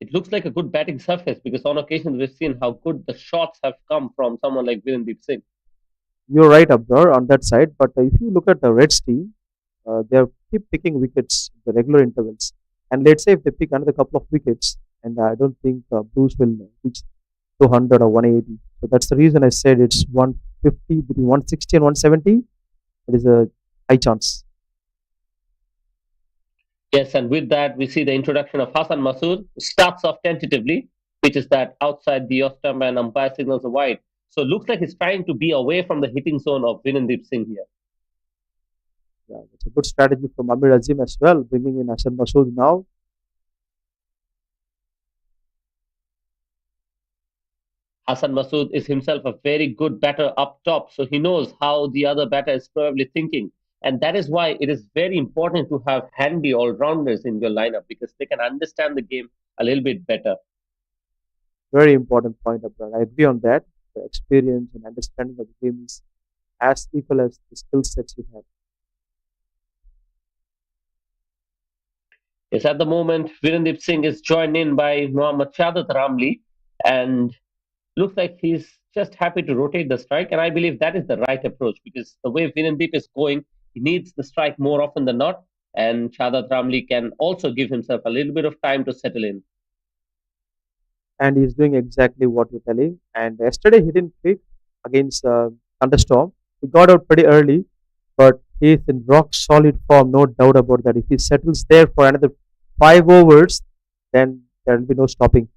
D: it looks like a good batting surface because on occasion we've seen how good the shots have come from someone like Virendeep Singh.
A: You're right, Abdur, on that side. But if you look at the Reds team, they keep picking wickets in the regular intervals. And let's say if they pick another couple of wickets, and I don't think Blues will reach 200 or 180. So that's the reason I said it's 150 between 160 and 170. It is a high chance.
D: Yes, and with that, we see the introduction of Hassan Masood, who starts off tentatively, which is that outside the off stump and umpire signals a wide. So it looks like he's trying to be away from the hitting zone of Vinandeep Singh here.
A: Yeah, it's a good strategy from Amir Azim as well, bringing in Hassan Masood now.
D: Hassan Masood is himself a very good batter up top, so he knows how the other batter is probably thinking. And that is why it is very important to have handy all rounders in your lineup because they can understand the game a little bit better.
A: Very important point, Abrar. I agree on that. The experience and understanding of the game is as equal as the skill sets you have.
D: Yes, at the moment, Virendeep Singh is joined in by Mohammad Shahadat Ramli, and looks like he's just happy to rotate the strike. And I believe that is the right approach because the way Virendeep is going, he needs the strike more often than not. And Shahadat Ramli can also give himself a little bit of time to settle in.
A: And he's doing exactly what you're telling. And yesterday he didn't pick against Thunderstorm. He got out pretty early, but he's in rock solid form, no doubt about that. If he settles there for another 5 overs, then there will be no stopping.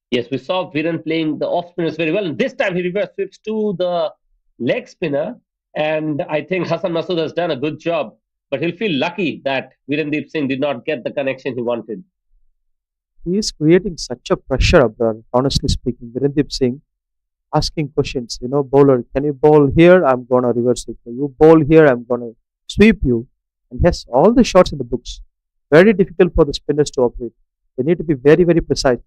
D: Yes, we saw Viren playing the off spinners very well. And this time he reverse sweeps to the leg spinner. And I think Hassan Masood has done a good job. But he'll feel lucky that Virendeep Singh did not get the connection he wanted.
A: He is creating such a pressure up there, honestly speaking. Virendip Singh asking questions, bowler, can you bowl here? I'm going to reverse it. You bowl here, I'm going to sweep you. And yes, all the shots in the books. Very difficult for the spinners to operate. They need to be very, very precise.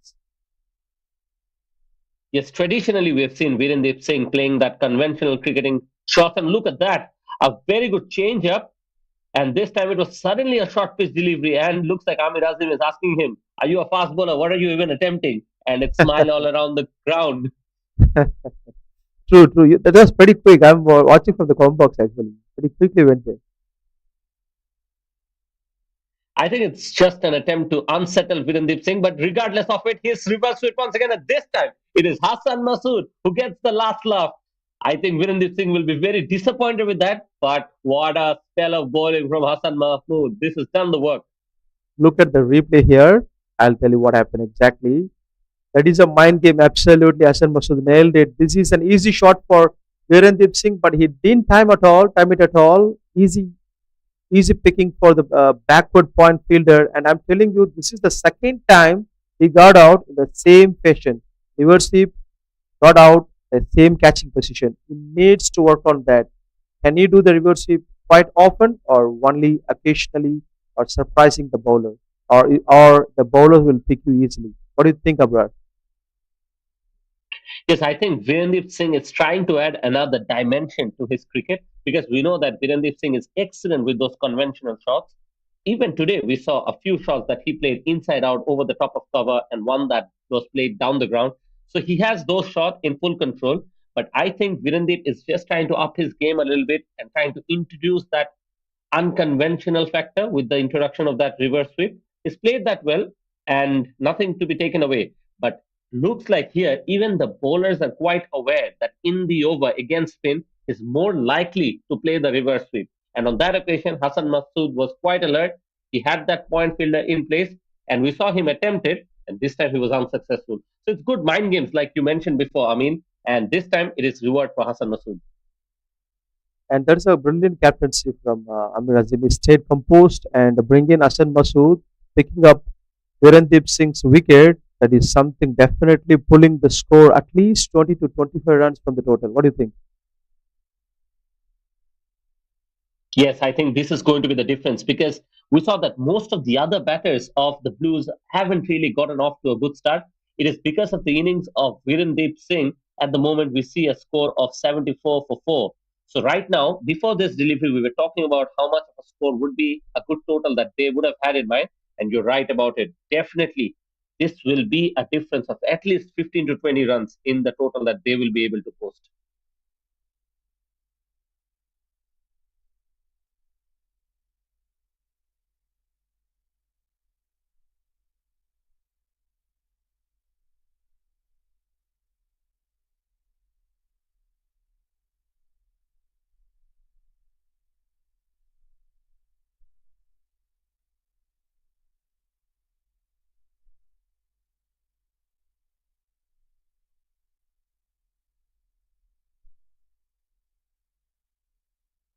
D: Yes, traditionally we have seen Virendip Singh playing that conventional cricketing shot, and look at that, a very good change up. And this time it was suddenly a short pitch delivery, and looks like Amir Azim is asking him, "Are you a fast bowler? What are you even attempting?" And it's smile all around the ground.
A: True, true. That was pretty quick. I'm watching from the comment box actually. Pretty quickly went there.
D: I think it's just an attempt to unsettle Virendip Singh, but regardless of it, he's reverse sweep once again. At this time, it is Hassan Masood who gets the last laugh. I think Virendip Singh will be very disappointed with that, but what a spell of bowling from Hassan Mahmood. This has done the work.
A: Look at the replay here. I'll tell you what happened exactly. That is a mind game. Absolutely. Hassan Masood nailed it. This is an easy shot for Virendip Singh, but he didn't time it at all. Easy picking for the backward point fielder. And I'm telling you, this is the second time he got out in the same fashion. Reverse sweep, got out, the same catching position. He needs to work on that. Can he do the reverse sweep quite often or only occasionally or surprising the bowler? Or the bowler will pick you easily? What do you think, Abrar?
D: Yes, I think Virendip Singh is trying to add another dimension to his cricket because we know that Virendip Singh is excellent with those conventional shots. Even today, we saw a few shots that he played inside out over the top of cover and one that was played down the ground. So he has those shots in full control. But I think Virendip is just trying to up his game a little bit and trying to introduce that unconventional factor with the introduction of that reverse sweep. He's played that well and nothing to be taken away. But looks like here, even the bowlers are quite aware that in the over against spin is more likely to play the reverse sweep. And on that occasion, Hassan Masood was quite alert. He had that point fielder in place, and we saw him attempt it, and this time he was unsuccessful. So it's good mind games, like you mentioned before, Amin. And this time it is reward for Hassan Masood.
A: And that's a brilliant captaincy from Amir Azim. He stayed composed and bring in Hassan Masood, picking up Virendip Singh's wicket. That is something definitely pulling the score at least 20 to 25 runs from the total. What do you think?
D: Yes, I think this is going to be the difference because we saw that most of the other batters of the Blues haven't really gotten off to a good start. It is because of the innings of Virendeep Singh. At the moment, we see a score of 74 for 4. So, right now, before this delivery, we were talking about how much of a score would be a good total that they would have had in mind. And you're right about it. Definitely, this will be a difference of at least 15 to 20 runs in the total that they will be able to post.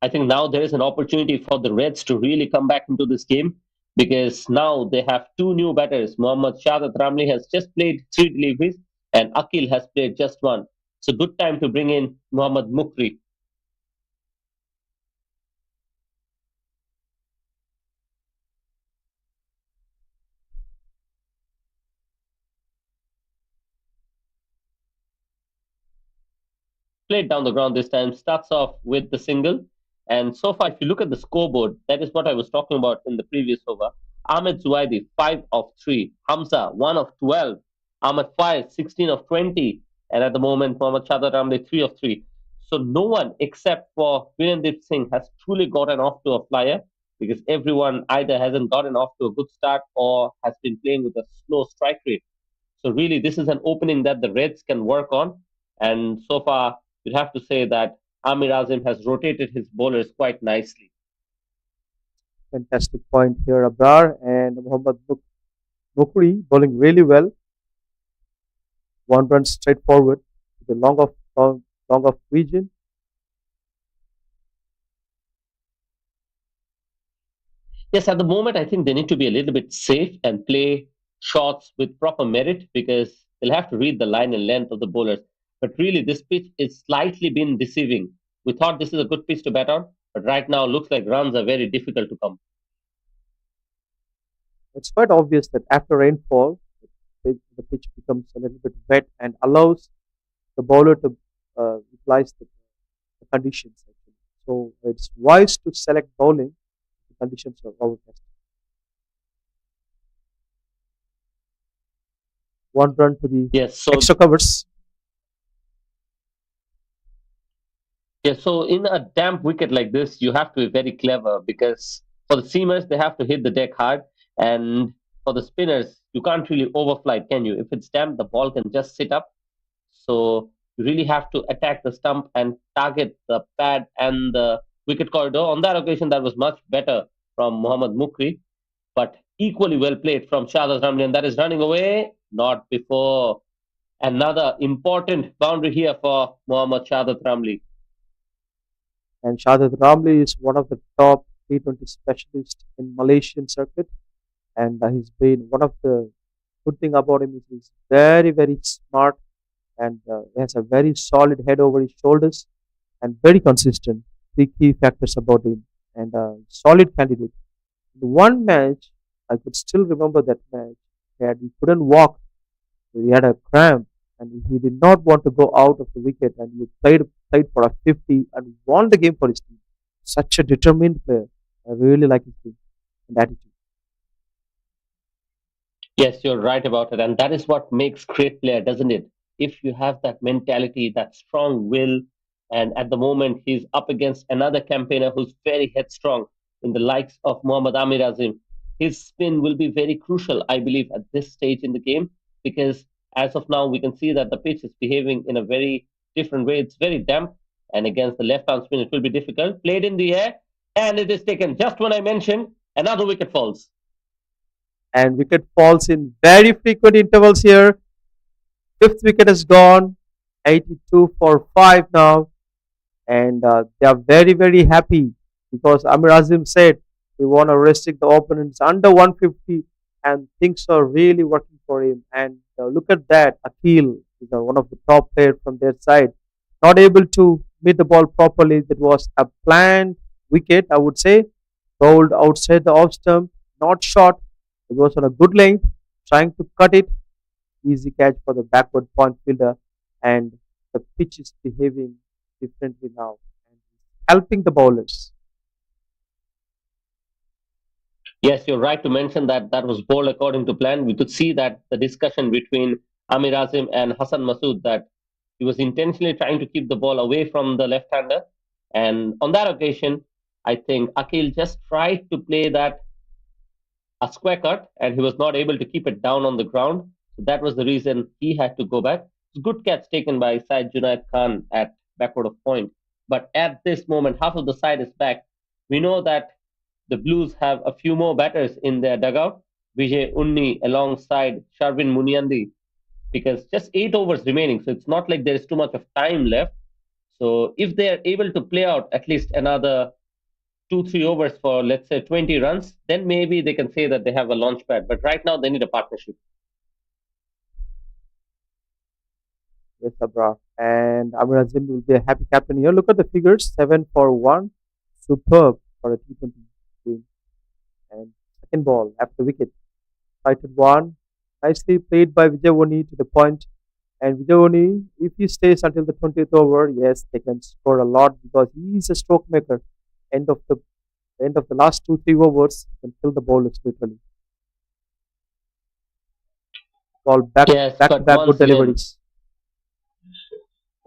D: I think now there is an opportunity for the Reds to really come back into this game because now they have two new batters. Mohammad Shadat Ramli has just played three deliveries and Akil has played just one. It's a good time to bring in Mohammad Mukri. Played down the ground this time, starts off with the single. And so far, if you look at the scoreboard, that is what I was talking about in the previous over. Ahmed Zuaidi, 5 of 3. Hamza, 1 of 12. Ahmed Faiz, 16 of 20. And at the moment, Mohammad Shahid Ramli, 3 of 3. So no one except for Virendip Singh has truly gotten off to a flyer because everyone either hasn't gotten off to a good start or has been playing with a slow strike rate. So really, this is an opening that the Reds can work on. And so far, you'd have to say that Amir Azim has rotated his bowlers quite nicely.
A: Fantastic point here, Abrar and Mukri bowling really well. One run straight forward to the long of region.
D: Yes, at the moment, I think they need to be a little bit safe and play shots with proper merit because they'll have to read the line and length of the bowlers. But really, this pitch is slightly been deceiving. We thought this is a good pitch to bat on, but right now looks like runs are very difficult to come.
A: It's quite obvious that after rainfall, the pitch becomes a little bit wet and allows the bowler to utilize the conditions. Actually. So it's wise to select bowling. The conditions are overcast. One run to the
D: Yes, so
A: extra covers.
D: so in a damp wicket like this, you have to be very clever because for the seamers they have to hit the deck hard, and for the spinners you can't really overfly, can you? If it's damp, the ball can just sit up. So you really have to attack the stump and target the pad and the wicket corridor. On that occasion, that was much better from Mohammad Mukri, but equally well played from Shahzad Ramli, and that is running away. Not before another important boundary here for Mohammad Shahzad Ramli.
A: And Shahzad Ramli is one of the top T20 specialists in Malaysian circuit, and he's been one of the good thing about him is he's very very smart and he has a very solid head over his shoulders and very consistent. Three key factors about him and a solid candidate. In one match, I could still remember that match. He couldn't walk. He had a cramp and he did not want to go out of the wicket and he played for a 50 and won the game for his team. Such a determined player. I really like his team and attitude.
D: Yes, you're right about it. And that is what makes great player, doesn't it? If you have that mentality, that strong will, and at the moment he's up against another campaigner who's very headstrong in the likes of Muhammad Amir Azim. His spin will be very crucial, I believe, at this stage in the game, because as of now, we can see that the pitch is behaving in a very different way. It's very damp, and against the left arm spin, it will be difficult. Played in the air, and it is taken just when I mentioned another wicket falls.
A: And wicket falls in very frequent intervals here. Fifth wicket is gone. 82 for 5 now. And they are very, very happy because Amir Azim said we want to restrict the opponents under 150 and things are really working for him. And look at that. Akil is one of the top players from their side. Not able to meet the ball properly. That was a planned wicket, I would say. Bowled outside the off stump, not short. It was on a good length, trying to cut it. Easy catch for the backward point fielder, and the pitch is behaving differently now and helping the bowlers.
D: Yes, you're right to mention that that was bowled according to plan. We could see that the discussion between Amir Azim and Hassan Masood that he was intentionally trying to keep the ball away from the left-hander. And on that occasion, I think Akil just tried to play that a square cut and he was not able to keep it down on the ground. So that was the reason he had to go back. It's good catch taken by Syed Junaid Khan at backward of point. But at this moment, half of the side is back. We know that the Blues have a few more batters in their dugout. Vijay Unni alongside Sharvin Muniandi because just 8 overs remaining. So it's not like there is too much of time left. So if they are able to play out at least another 2, 3 overs for let's say 20 runs, then maybe they can say that they have a launch pad. But right now they need a partnership.
A: Yes, Abra. And Amir Azim will be a happy captain here. Look at the figures 7 for 1. Superb for a T20 game. And second ball after wicket. Sighted one. Nicely played by Vijayawani to the point. And Vijayawani, if he stays until the 20th over, yes, they can score a lot because he is a stroke maker. End of the end of the last 2, 3 overs, he can kill the bowlers literally. Ball
D: Yes,
A: back to
D: but
A: back good deliveries.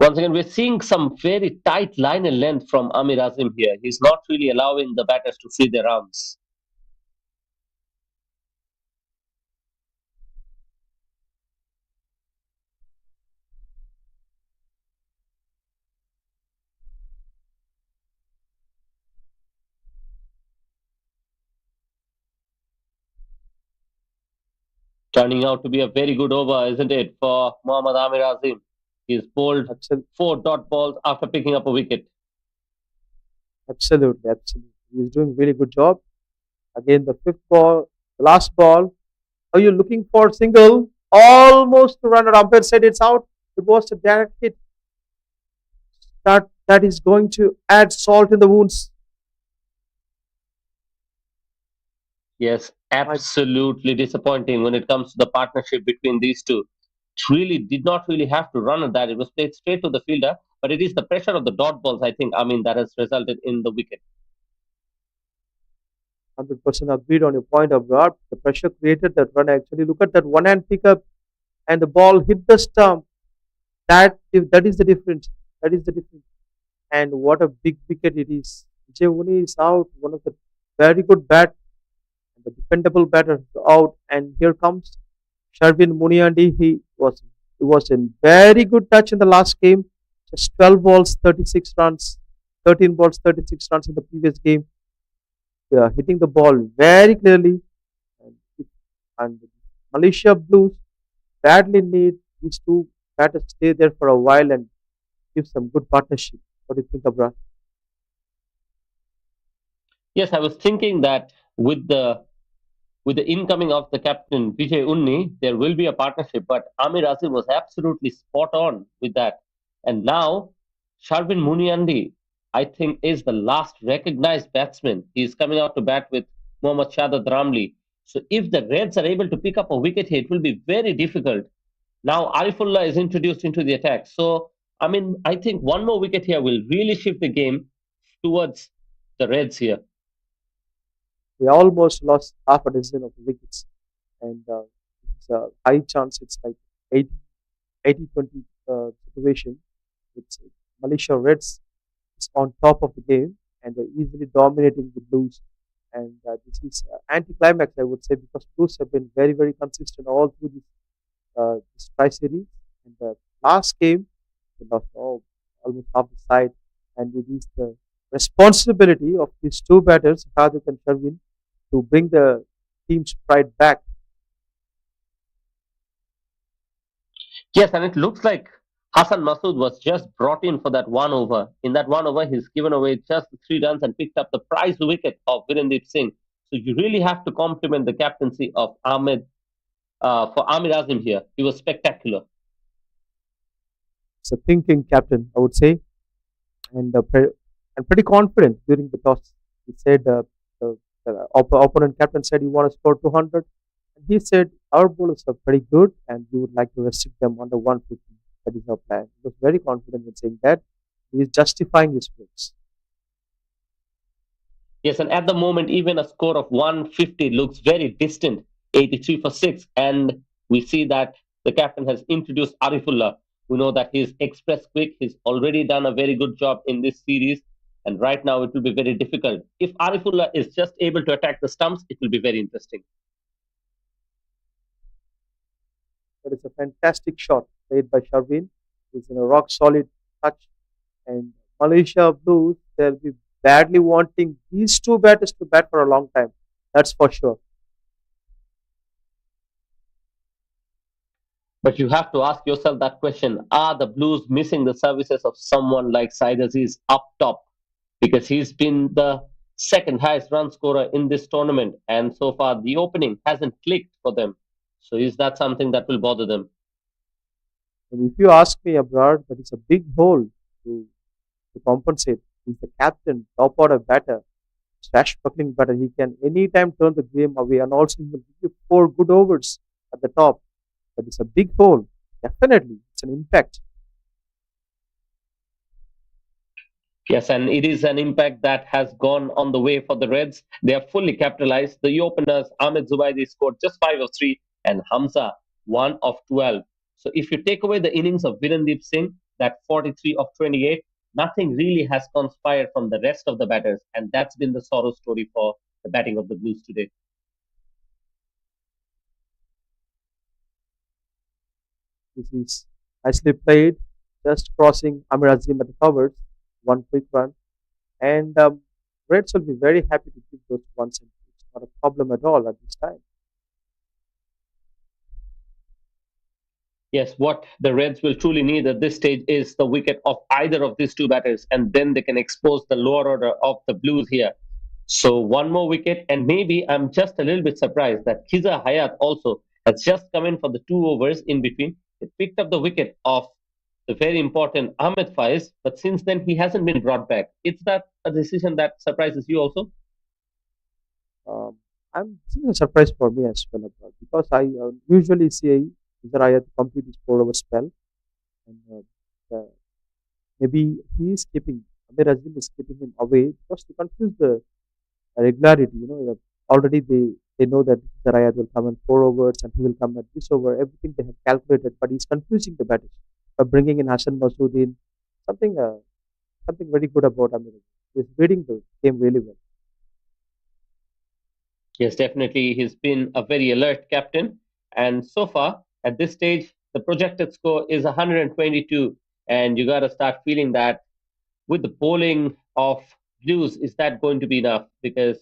D: once again, we're seeing some very tight line and length from Amir Azim here. He's not really allowing the batters to free their arms. Turning out to be a very good over, isn't it, for Mohammad Amir Azim? He's bowled
A: Absolutely,
D: 4 dot balls after picking up a wicket.
A: absolutely. He's doing really good job. Again, the fifth ball, the last ball, Are you looking for single? Almost the runner. Umpire said it's out. It was a direct hit. That is going to add salt in the wounds.
D: Yes,
A: My
D: absolutely disappointing when it comes to the partnership between these two. It really did not really have to run at that. It was played straight to the fielder, but it is the pressure of the dot balls, I think, I mean, that has resulted in the wicket.
A: 100% agreed on your point of guard. The pressure created that run. Actually, look at that one hand pickup and the ball hit the stump. That is the difference. That is the difference. And what a big wicket it is. Jevuni is out. One of the very good bat, the dependable batter out. And here comes Sharvin Muniandi. He was in very good touch in the last game. Just 12 balls, 36 runs. 13 balls, 36 runs in the previous game. Hitting the ball very clearly. And, and Malaysia Blues badly need these two batters stay there for a while and give some good partnership. What do you think, Abra?
D: Yes, I was thinking that with the incoming of the captain Vijay Unni, there will be a partnership. But Amir Azim was absolutely spot on with that. And now Sharvin Muniandi, I think, is the last recognized batsman. He is coming out to bat with Mohammad Shadad Ramli. So if the Reds are able to pick up a wicket here, it will be very difficult. Now Arifullah is introduced into the attack. So I mean, I think one more wicket here will really shift the game towards the Reds here.
A: They almost lost half a dozen of wickets, and it's a high chance it's like 80-20 situation. It's Malaysia Reds is on top of the game and they're easily dominating the Blues. And this is anti-climax, I would say, because Blues have been very, very consistent all through this tri-series. And the last game, they lost almost half the side, and it is the responsibility of these two batters, Hardik and Sharvin, to bring the team's pride back.
D: Yes, and it looks like Hassan Masood was just brought in for that one over. In that one over, he's given away just 3 runs and picked up the prize wicket of Virendeep Singh. So you really have to compliment the captaincy of Ahmed for Amir Azim here. He was spectacular.
A: It's a thinking captain, I would say, and and pretty confident during the toss. He said the opponent captain said you want to score 200, and he said our bowlers are pretty good, and we would like to restrict them under 150. That is our plan. He was very confident in saying that. He is justifying his words.
D: Yes, and at the moment, even a score of 150 looks very distant, 83 for 6. And we see that the captain has introduced Arifullah. We know that he's express quick. He's already done a very good job in this series. And right now, it will be very difficult. If Arifullah is just able to attack the stumps, it will be very interesting.
A: That is a fantastic shot played by Sharvin. It's in a rock solid touch. And Malaysia Blues, they'll be badly wanting these two batters to bat for a long time. That's for sure.
D: But you have to ask yourself that question. Are the Blues missing the services of someone like Said Aziz up top? Because he's been the second highest run scorer in this tournament. And so far, the opening hasn't clicked for them. So is that something that will bother them?
A: And if you ask me, abroad, that is a big hole to, to compensate. He's the captain, top order batter, swashbuckling batter. He can anytime turn the game away, and also he will give you 4 good overs at the top. But it's a big hole. Definitely, it's an impact.
D: Yes, and it is an impact that has gone on the way for the Reds. They are fully capitalized. The openers, Ahmed Zubaidi scored just 5 of 3 and Hamza 1 of 12. So if you take away the innings of Virendeep Singh, that 43 of 28, nothing really has conspired from the rest of the batters. And that's been the sorrow story for the batting of the Blues today.
A: This is nicely played, just crossing Amir Azim at the covers, one quick run. And Reds will be very happy to give those ones and twos. Not a problem at all at this time.
D: Yes, what the Reds will truly need at this stage is the wicket of either of these two batters, and then they can expose the lower order of the Blues here. So one more wicket, and maybe I'm just a little bit surprised that Khiza Hayat also has just come in for the 2 overs in between. He picked up the wicket of the very important Ahmed Faiz, but since then he hasn't been brought back. Is that a decision that surprises you also?
A: Um, this is a surprise for me as well, Abrar, because I usually see Zaraya to complete his 4 over spell, and maybe he is keeping Amir Azim is keeping him away because to confuse the regularity. Already they know that Zaraya will come in 4 overs and he will come at this over. Everything they have calculated, but he's confusing the batters by bringing in Hassan Masudin. Something something very good about Amir Azim. He's reading the game really well.
D: Yes, definitely. He's been a very alert captain. And so far, at this stage, the projected score is 122. And you got to start feeling that with the bowling of Blues, is that going to be enough? Because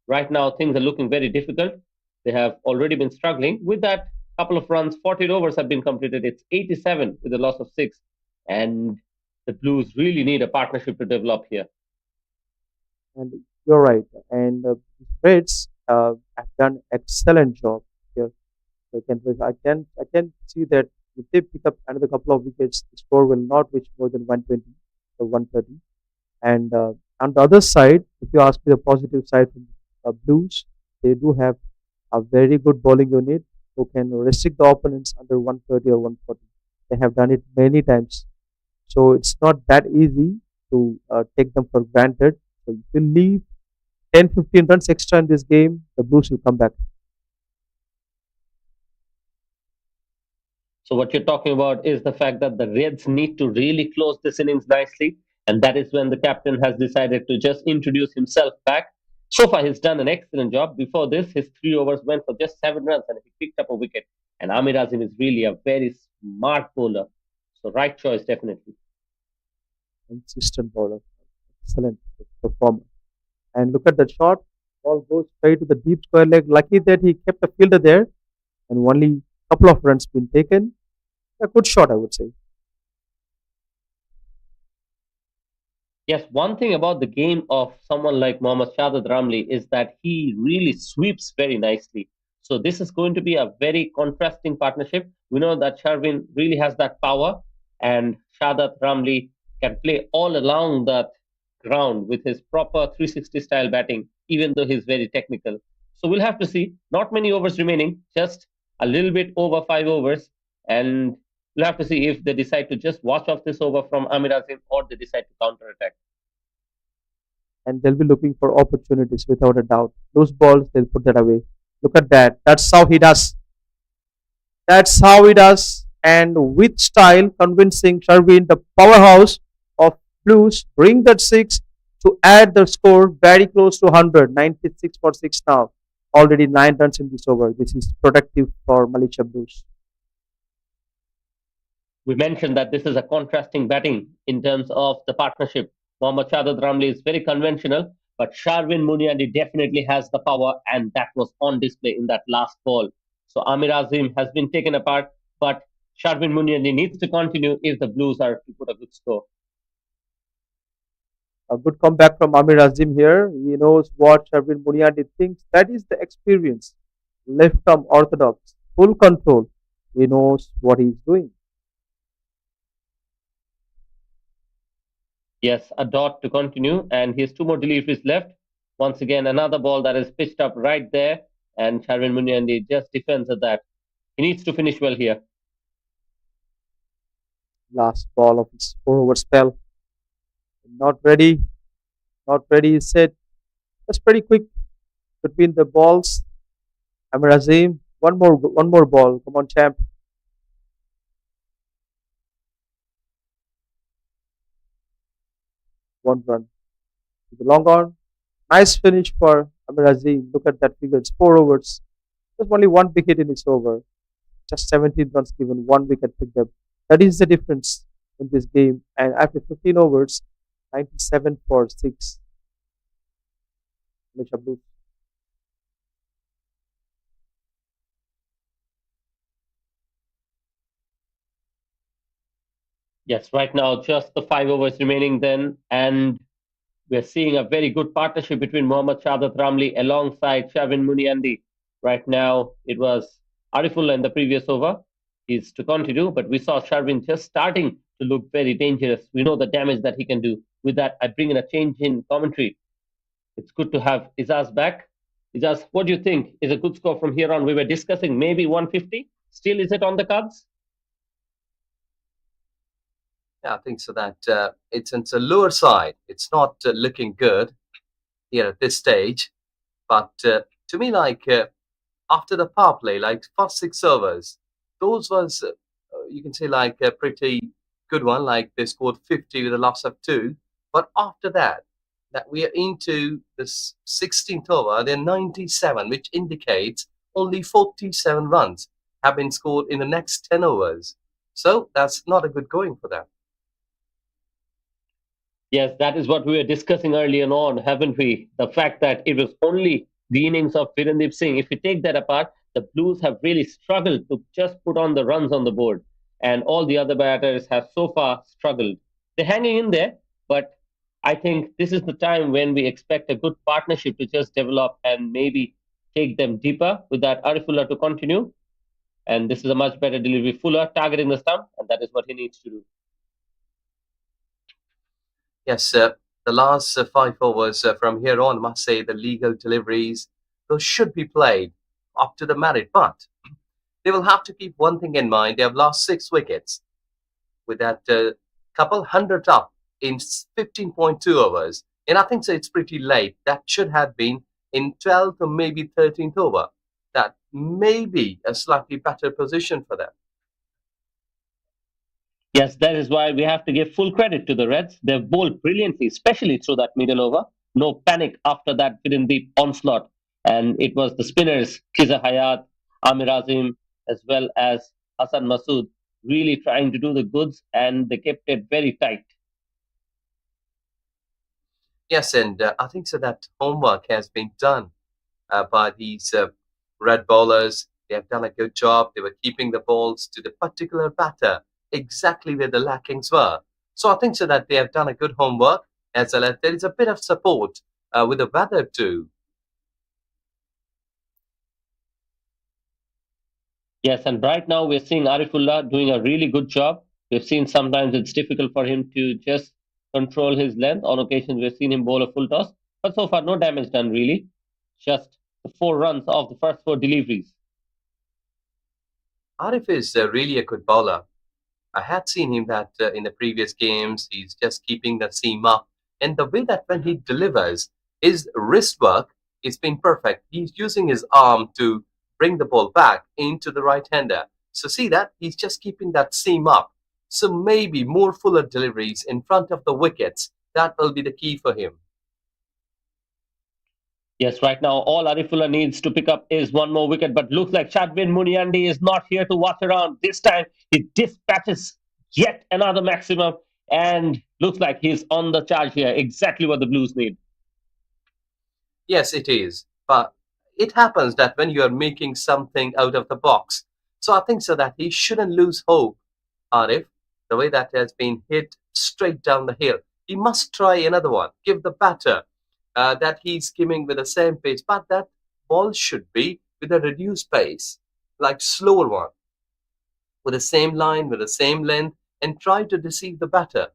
D: right now, things are looking very difficult. They have already been struggling. With that couple of runs, 40 overs have been completed. It's 87 with a loss of 6. And the Blues really need a partnership to develop here.
A: And you're right. And Reds have done excellent job here. I can see that if they pick up another couple of wickets, the score will not reach more than 120 or 130. And on the other side, if you ask me the positive side from Blues, they do have a very good bowling unit who can restrict the opponents under 130 or 140. They have done it many times. So it's not that easy to take them for granted. So if you leave 10-15 runs extra in this game, the Blues will come back.
D: So what you're talking about is the fact that the Reds need to really close this innings nicely, and that is when the captain has decided to just introduce himself back. So far, he's done an excellent job. Before this, his 3 overs went for just 7 runs, and he picked up a wicket. And Amir Azim is really a very smart bowler. So right choice, definitely.
A: Consistent bowler, excellent performer. And look at that shot. Ball goes straight to the deep square leg. Lucky that he kept a fielder there, and only a couple of runs been taken. A good shot, I would say.
D: Yes, one thing about the game of someone like Mohammad Shahid Ramli is that he really sweeps very nicely. So this is going to be a very contrasting partnership. We know that Sharvin really has that power, and Shahid Ramli can play all along that ground with his proper 360 style batting, even though he's very technical. So we'll have to see. Not many overs remaining, just a little bit over 5 overs, and we'll have to see if they decide to just watch off this over from Amir Azim or they decide to counter attack.
A: And they'll be looking for opportunities without a doubt. Those balls, they'll put that away. Look at that. That's how he does. That's how he does. And with style, convincing Sharvin, the powerhouse of Blues, bring that six to add the score very close to 100. 96 for 6 now. Already 9 runs in this over. This is productive for Malaysia Blues.
D: We mentioned that this is a contrasting batting in terms of the partnership. Mohammad Shahid Ramli is very conventional, but Sharvin Muniandi definitely has the power, and that was on display in that last ball. So Amir Azim has been taken apart, but Sharvin Muniandi needs to continue if the Blues are to put a good score.
A: A good comeback from Amir Azim here. He knows what Sharvin Muniandi thinks. That is the experience. Left arm orthodox, full control. He knows what he's doing.
D: Yes, a dot to continue, and he has 2 more deliveries left. Once again, another ball that is pitched up right there, and Sharvin Muniandi just defends at that. He needs to finish well here.
A: Last ball of his 4 over spell. Not ready. Not ready, he said. That's pretty quick between the balls. Amir Azim. One more ball. Come on, champ. 1 run. With the long on. Nice finish for Amir Azim. Look at that figure. It's 4 overs. There's only 1 wicket in his over. Just 17 runs given, 1 wicket picked up. That is the difference in this game. And after 15 overs, 97 for 6. Malaysia Blues.
D: Yes, right now just the 5 overs remaining then, and we're seeing a very good partnership between Mohammad Shahid Ramli alongside Shavin Muniandi. Right now, it was Arifullah in the previous over is to continue, but we saw Sharvin just starting to look very dangerous. We know the damage that he can do. With that, I bring in a change in commentary. It's good to have Izaz back. Izaz, what do you think is a good score from here on? We were discussing maybe 150. Still, is it on the cards?
E: Yeah, I think so that it's a lower side. It's not looking good here at this stage. But to me, like after the power play, like first six overs, those was you can say like a pretty good one. Like they scored 50 with a loss of two. But after that, that we are into this 16th over, they're 97, which indicates only 47 runs have been scored in the next 10 overs. So that's not a good going for them.
D: Yes, that is what we were discussing earlier on, haven't we? The fact that it was only the innings of Virendeep Singh. If you take that apart, the Blues have really struggled to just put on the runs on the board, and all the other batters have so far struggled. They're hanging in there, but I think this is the time when we expect a good partnership to just develop and maybe take them deeper with that Arifullah to continue. And this is a much better delivery. Fuller targeting the stump, and that is what he needs to do.
E: Yes, the last five overs from here on, must say the legal deliveries, those should be played up to the merit. But they will have to keep one thing in mind. They have lost six wickets with that couple hundred up in 15.2 overs. And I think so it's pretty late. That should have been in 12th or maybe 13th over. That may be a slightly better position for them.
D: Yes, that is why we have to give full credit to the Reds. They've bowled brilliantly, especially through that middle over. No panic after that Virendeep onslaught. And it was the spinners, Kiza Hayat, Amir Azim, as well as Hassan Masood, really trying to do the goods, and they kept it very tight.
E: Yes, and I think so that homework has been done by these red bowlers. They have done a good job. They were keeping the balls to the particular batter exactly where the lackings were. So I think so that they have done a good homework, as well as there is a bit of support with the weather too.
D: Yes, and right now we're seeing Arifullah doing a really good job. We've seen sometimes it's difficult for him to just control his length. On occasions, we've seen him bowl a full toss, but so far, no damage done really. Just the 4 runs of the first 4 deliveries.
E: Arif is really a good bowler. I had seen him that in the previous games, he's just keeping the seam up. And the way that when he delivers, his wrist work is been perfect. He's using his arm to bring the ball back into the right hander. So see that? He's just keeping that seam up. So maybe more fuller deliveries in front of the wickets. That will be the key for him.
D: Yes, right now all Arifullah needs to pick up is one more wicket, but looks like Chadwin Muniandi is not here to watch around. This time he dispatches yet another maximum and looks like he's on the charge here. Exactly what the Blues need.
E: Yes, it is. But it happens that when you are making something out of the box. So I think so that he shouldn't lose hope, Arif, the way that has been hit straight down the hill. He must try another one. Give the batter that he's skimming with the same pace, but that ball should be with a reduced pace, like slower one, with the same line, with the same length, and try to deceive the batter.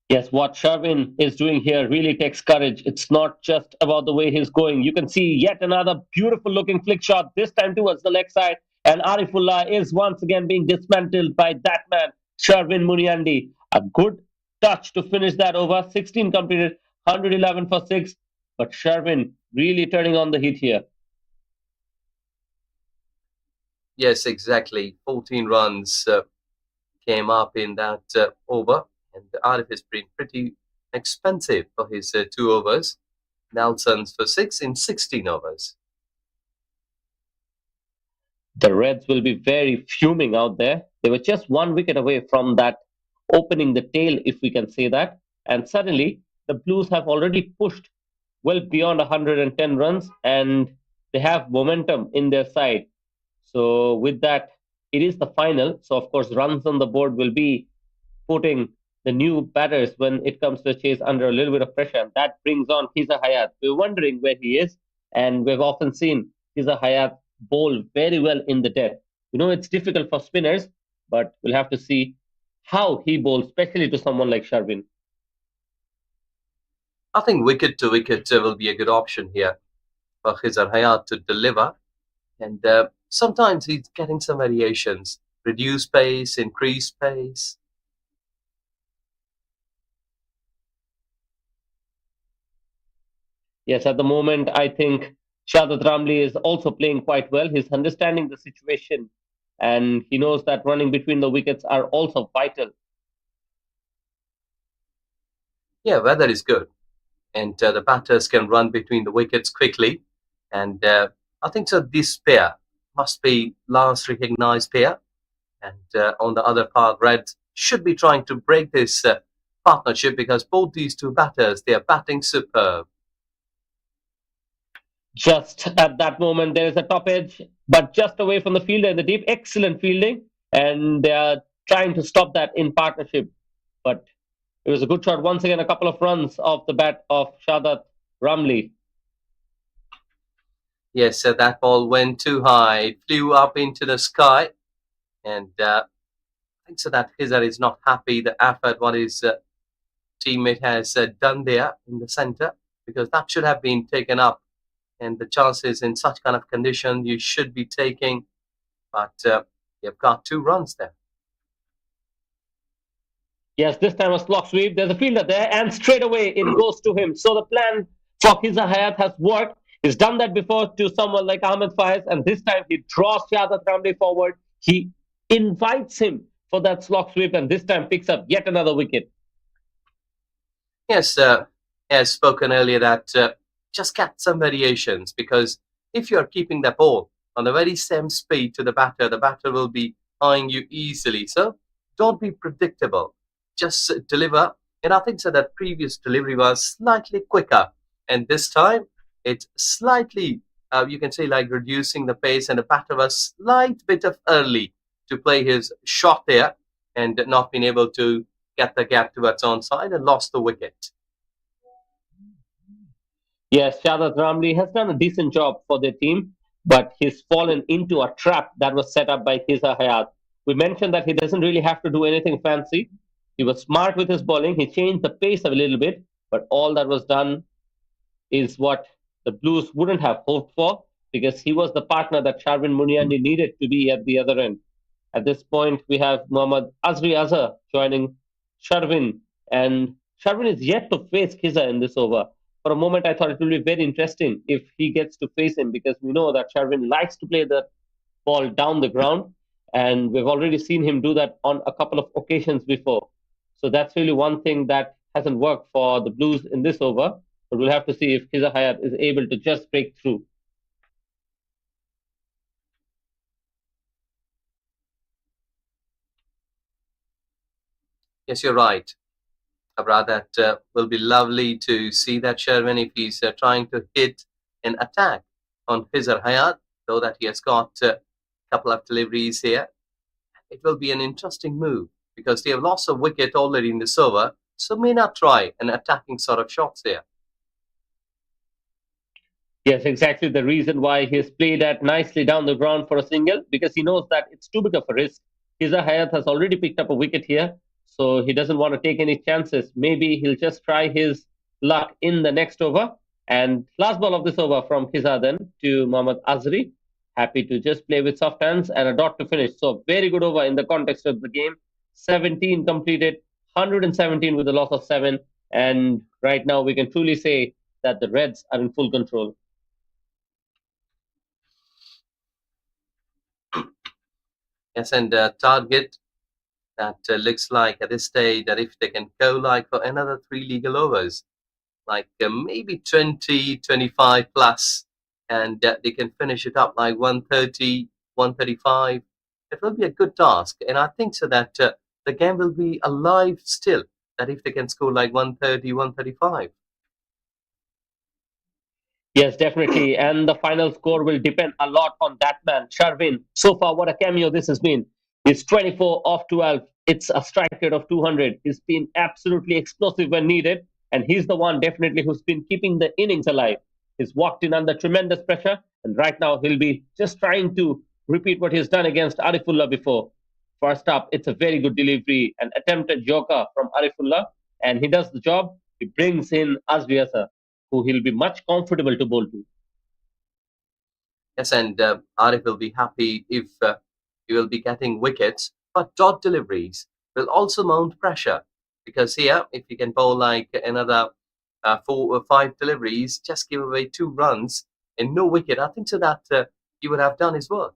D: Yes, what Sherwin is doing here really takes courage. It's not just about the way he's going. You can see yet another beautiful looking flick shot, this time towards the leg side. And Arifullah is once again being dismantled by that man, Sherwin Muniandi. A good touch to finish that over. 16 completed, 111 for 6. But Sherwin really turning on the heat here.
E: Yes, exactly. 14 runs came up in that over, and Arif has been pretty expensive for his 2 overs. Nelson's for six in 16 overs.
D: The Reds will be very fuming out there. They were just 1 wicket away from that opening the tail, if we can say that. And suddenly, the Blues have already pushed well beyond 110 runs and they have momentum in their side. So, with that, it is the final. So, of course, runs on the board will be putting the new batters when it comes to the chase under a little bit of pressure. And that brings on Fiza Hayat. We're wondering where he is. And we've often seen Kiza Hayat bowl very well in the death. We know it's difficult for spinners, but we'll have to see how he bowls, especially to someone like Sharvin.
E: I think wicket to wicket will be a good option here for Khizar Hayat to deliver. And sometimes he's getting some variations, reduce pace, increase pace.
D: Yes, at the moment, I think Shadad Ramli is also playing quite well. He's understanding the situation and he knows that running between the wickets are also vital.
E: Yeah, weather is good, and the batters can run between the wickets quickly. And I think so. This pair must be last recognized pair. And on the other part, Reds should be trying to break this partnership because both these two batters they are batting superb.
D: Just at that moment, there is a top edge, but just away from the fielder in the deep. Excellent fielding, and they are trying to stop that in partnership. But it was a good shot. Once again, a couple of runs off the bat of Shadat Ramli.
E: Yes, that ball went too high. It flew up into the sky, and I think so that Khizar is not happy the effort what his teammate has done there in the center because that should have been taken up. And the chances in such kind of condition you should be taking, but you've got 2 runs there.
D: Yes, this time a slog sweep. There's a fielder there, and straight away it goes to him. So the plan for Kiza Hayat has worked. He's done that before to someone like Ahmed Faiz, and this time he draws Shadat Ramli forward. He invites him for that slog sweep, and this time picks up yet another wicket.
E: Yes, as spoken earlier, that just get some variations because if you are keeping the ball on the very same speed to the batter will be eyeing you easily. So don't be predictable. Just deliver. And I think so that previous delivery was slightly quicker, and this time it's slightly, you can say, like reducing the pace, and the batter was slight bit of early to play his shot there, and not being able to get the gap towards onside and lost the wicket.
D: Yes, Shadat Ramli has done a decent job for their team, but he's fallen into a trap that was set up by Kiza Hayat. We mentioned that he doesn't really have to do anything fancy. He was smart with his bowling. He changed the pace a little bit, but all that was done is what the Blues wouldn't have hoped for because he was the partner that Sharvin Muniani needed to be at the other end. At this point, we have Mohammad Azri Azhar joining Sharvin, and Sharvin is yet to face Khiza in this over. For a moment, I thought it would be very interesting if he gets to face him because we know that Sharvin likes to play the ball down the ground, and we've already seen him do that on a couple of occasions before. So that's really one thing that hasn't worked for the Blues in this over. But we'll have to see if Khiza Hayat is able to just break through.
E: Yes, you're right. Abra, that will be lovely to see that Sherwin if he's trying to hit an attack on Khizar Hayat, though that he has got a couple of deliveries here. It will be an interesting move because they have lost a wicket already in this over, so may not try an attacking sort of shots here.
D: Yes, exactly the reason why he's played that nicely down the ground for a single because he knows that it's too big of a risk. Khiza Hayat has already picked up a wicket here, so he doesn't want to take any chances. Maybe he'll just try his luck in the next over. And last ball of this over from Khiza then to Mohammad Azri. Happy to just play with soft hands and a dot to finish. So very good over in the context of the game. 17 completed, 117 with a loss of 7. And right now we can truly say that the Reds are in full control.
E: Yes, and target that looks like at this stage that if they can go like for another 3 legal overs, like maybe 20, 25 plus, and they can finish it up like 130, 135. It will be a good task. And I think so that the game will be alive still, that if they can score like 130, 135.
D: Yes, definitely. And the final score will depend a lot on that man, Sharvin. So far, what a cameo this has been. He's 24 off 12. It's a strike rate of 200. He's been absolutely explosive when needed. And he's the one definitely who's been keeping the innings alive. He's walked in under tremendous pressure And right now, he'll be just trying to repeat what he's done against Arifullah before. First up, it's a very good delivery, an attempted joker from Arifullah, and he does the job. He brings in Azriasa, who he'll be much comfortable to bowl to.
E: Yes, and Arif will be happy if he will be getting wickets, but dot deliveries will also mount pressure because here, if he can bowl like another 4 or 5 deliveries, just give away 2 runs and no wicket, I think so that he would have done his work.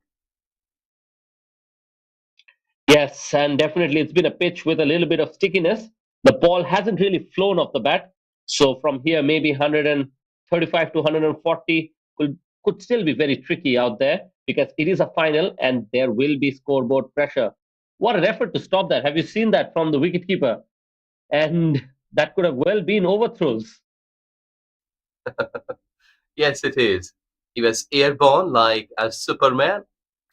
D: Yes, and definitely it's been a pitch with a little bit of stickiness. The ball hasn't really flown off the bat. So from here, maybe 135 to 140 could still be very tricky out there because it is a final and there will be scoreboard pressure. What an effort to stop that. Have you seen that from the wicketkeeper? And that could have well been overthrows.
E: Yes, it is. He was airborne like a Superman,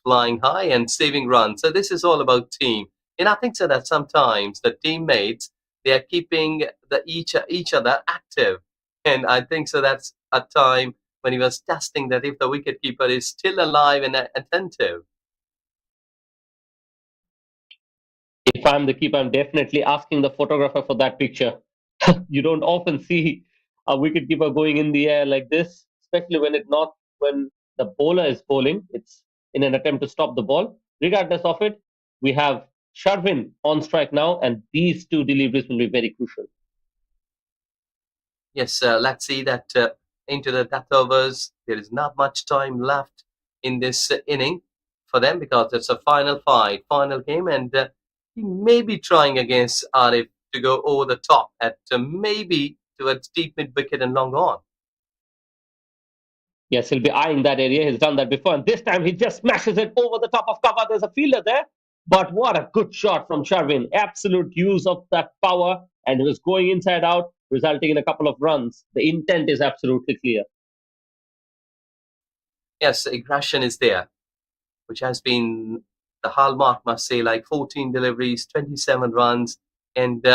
E: flying high and saving runs. So this is all about team. And I think so that sometimes the teammates they are keeping each other active. And I think so that's a time when he was testing that if the wicketkeeper is still alive and attentive.
D: If I'm the keeper, I'm definitely asking the photographer for that picture. You don't often see a wicketkeeper going in the air like this, especially when the bowler is bowling. It's in an attempt to stop the ball. Regardless of it, we have Sharvin on strike now, and these two deliveries will be very crucial.
E: Yes, let's see that into the death overs. There is not much time left in this inning for them because it's a final fight, final game, and he may be trying against Arif to go over the top at maybe towards deep mid wicket and long on.
D: Yes, he'll be eyeing that area. He's done that before, and this time he just smashes it over the top of cover. There's a fielder there, but what a good shot from Sharvin. Absolute use of that power, and he was going inside out, resulting in a couple of runs. The intent is absolutely clear.
E: Yes, aggression is there, which has been the hallmark, must say, like 14 deliveries, 27 runs, and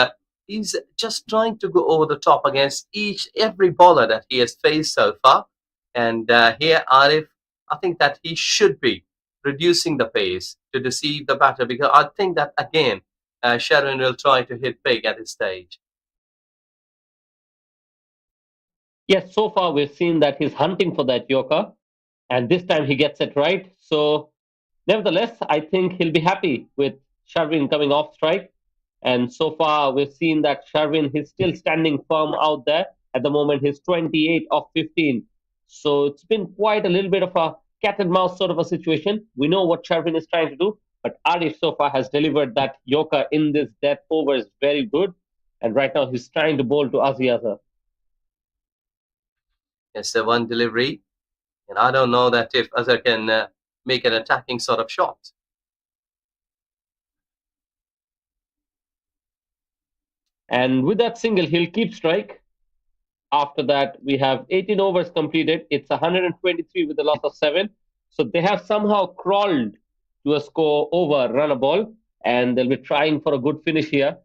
E: he's just trying to go over the top against every bowler that he has faced so far. And here, Arif, I think that he should be reducing the pace to deceive the batter because I think that again, Sharon will try to hit big at this stage.
D: Yes, so far we've seen that he's hunting for that Yorker, and this time he gets it right. So, nevertheless, I think he'll be happy with Sharvin coming off strike. And so far, we've seen that Sharvin is still standing firm out there. At the moment, he's 28 of 15. So it's been quite a little bit of a cat and mouse sort of a situation. We know what Sharvin is trying to do, but Arif so far has delivered that Yorker in this death over is very good. And right now, he's trying to bowl to Aziaza.
E: Yes, one delivery, and I don't know that if Azhar can make an attacking sort of shot.
D: And with that single, he'll keep strike. After that, we have 18 overs completed. It's 123 with a loss of 7. So they have somehow crawled to a score over run a ball, and they'll be trying for a good finish here.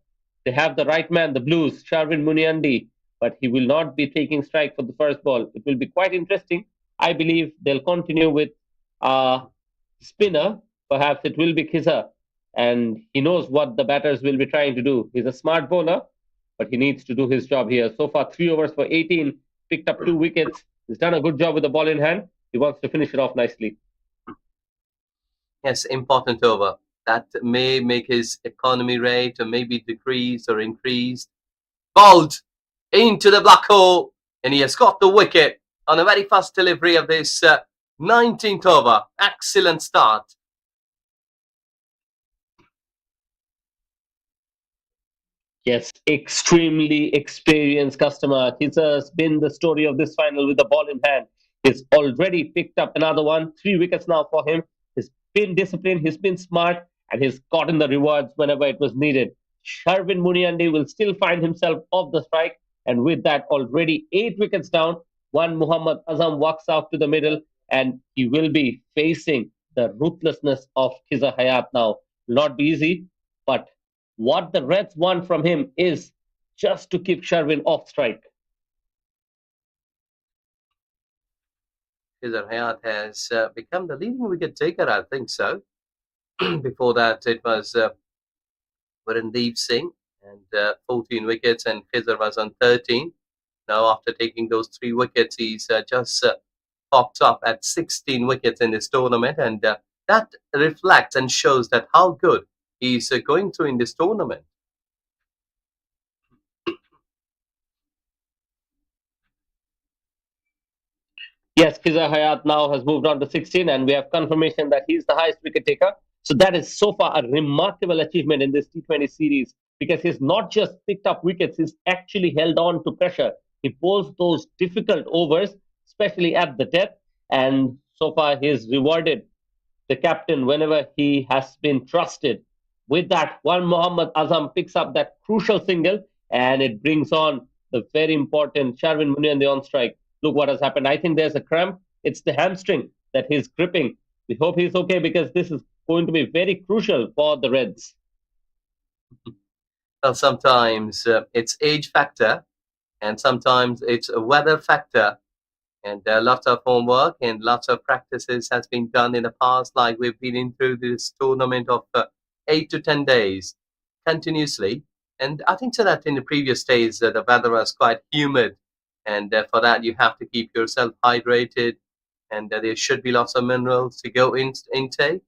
D: They have the right man, the Blues, Sharvin Muniandi, but he will not be taking strike for the first ball. It will be quite interesting. I believe they'll continue with spinner. Perhaps it will be Kisa, and he knows what the batters will be trying to do. He's a smart bowler, but he needs to do his job here. So far, 3 overs for 18, picked up 2 wickets. He's done a good job with the ball in hand. He wants to finish it off nicely.
E: Yes, important over. That may make his economy rate or maybe decrease or increase. Bowled into the black hole, and he has got the wicket on the very first delivery of this 19th over. Excellent start.
D: Yes, extremely experienced customer. He's been the story of this final with the ball in hand. He's already picked up another one, 3 wickets now for him. He's been disciplined, he's been smart, and he's gotten the rewards whenever it was needed. Sharvin Muniandi will still find himself off the strike, and with that, already 8 wickets down. One Muhammad Azam walks out to the middle, and he will be facing the ruthlessness of Khiza Hayat now. Will not be easy, but what the Reds want from him is just to keep Sharvin off strike.
E: Khizar Hayat has become the leading wicket taker, I think so. Before that, it was Varandeep Singh and 14 wickets, and Khizar was on 13. Now, after taking those 3 wickets, he's just popped up at 16 wickets in this tournament, and that reflects and shows that how good he's going through in this tournament.
D: Yes, Kiza Hayat now has moved on to 16, and we have confirmation that he's the highest wicket taker. So that is so far a remarkable achievement in this T20 series because he's not just picked up wickets, he's actually held on to pressure. He bowls those difficult overs, especially at the death, and so far he's rewarded the captain whenever he has been trusted. With that, one Mohammad Azam picks up that crucial single and it brings on the very important Sharvin Munian on strike. Look what has happened. I think there's a cramp. It's the hamstring that he's gripping. We hope he's okay because this is going to be very crucial for the Reds.
E: Well, sometimes it's age factor, and sometimes it's a weather factor, and lots of homework and lots of practices has been done in the past. Like we've been in through this tournament of 8 to 10 days continuously, and I think so that in the previous days the weather was quite humid, and for that you have to keep yourself hydrated, and there should be lots of minerals to go intake.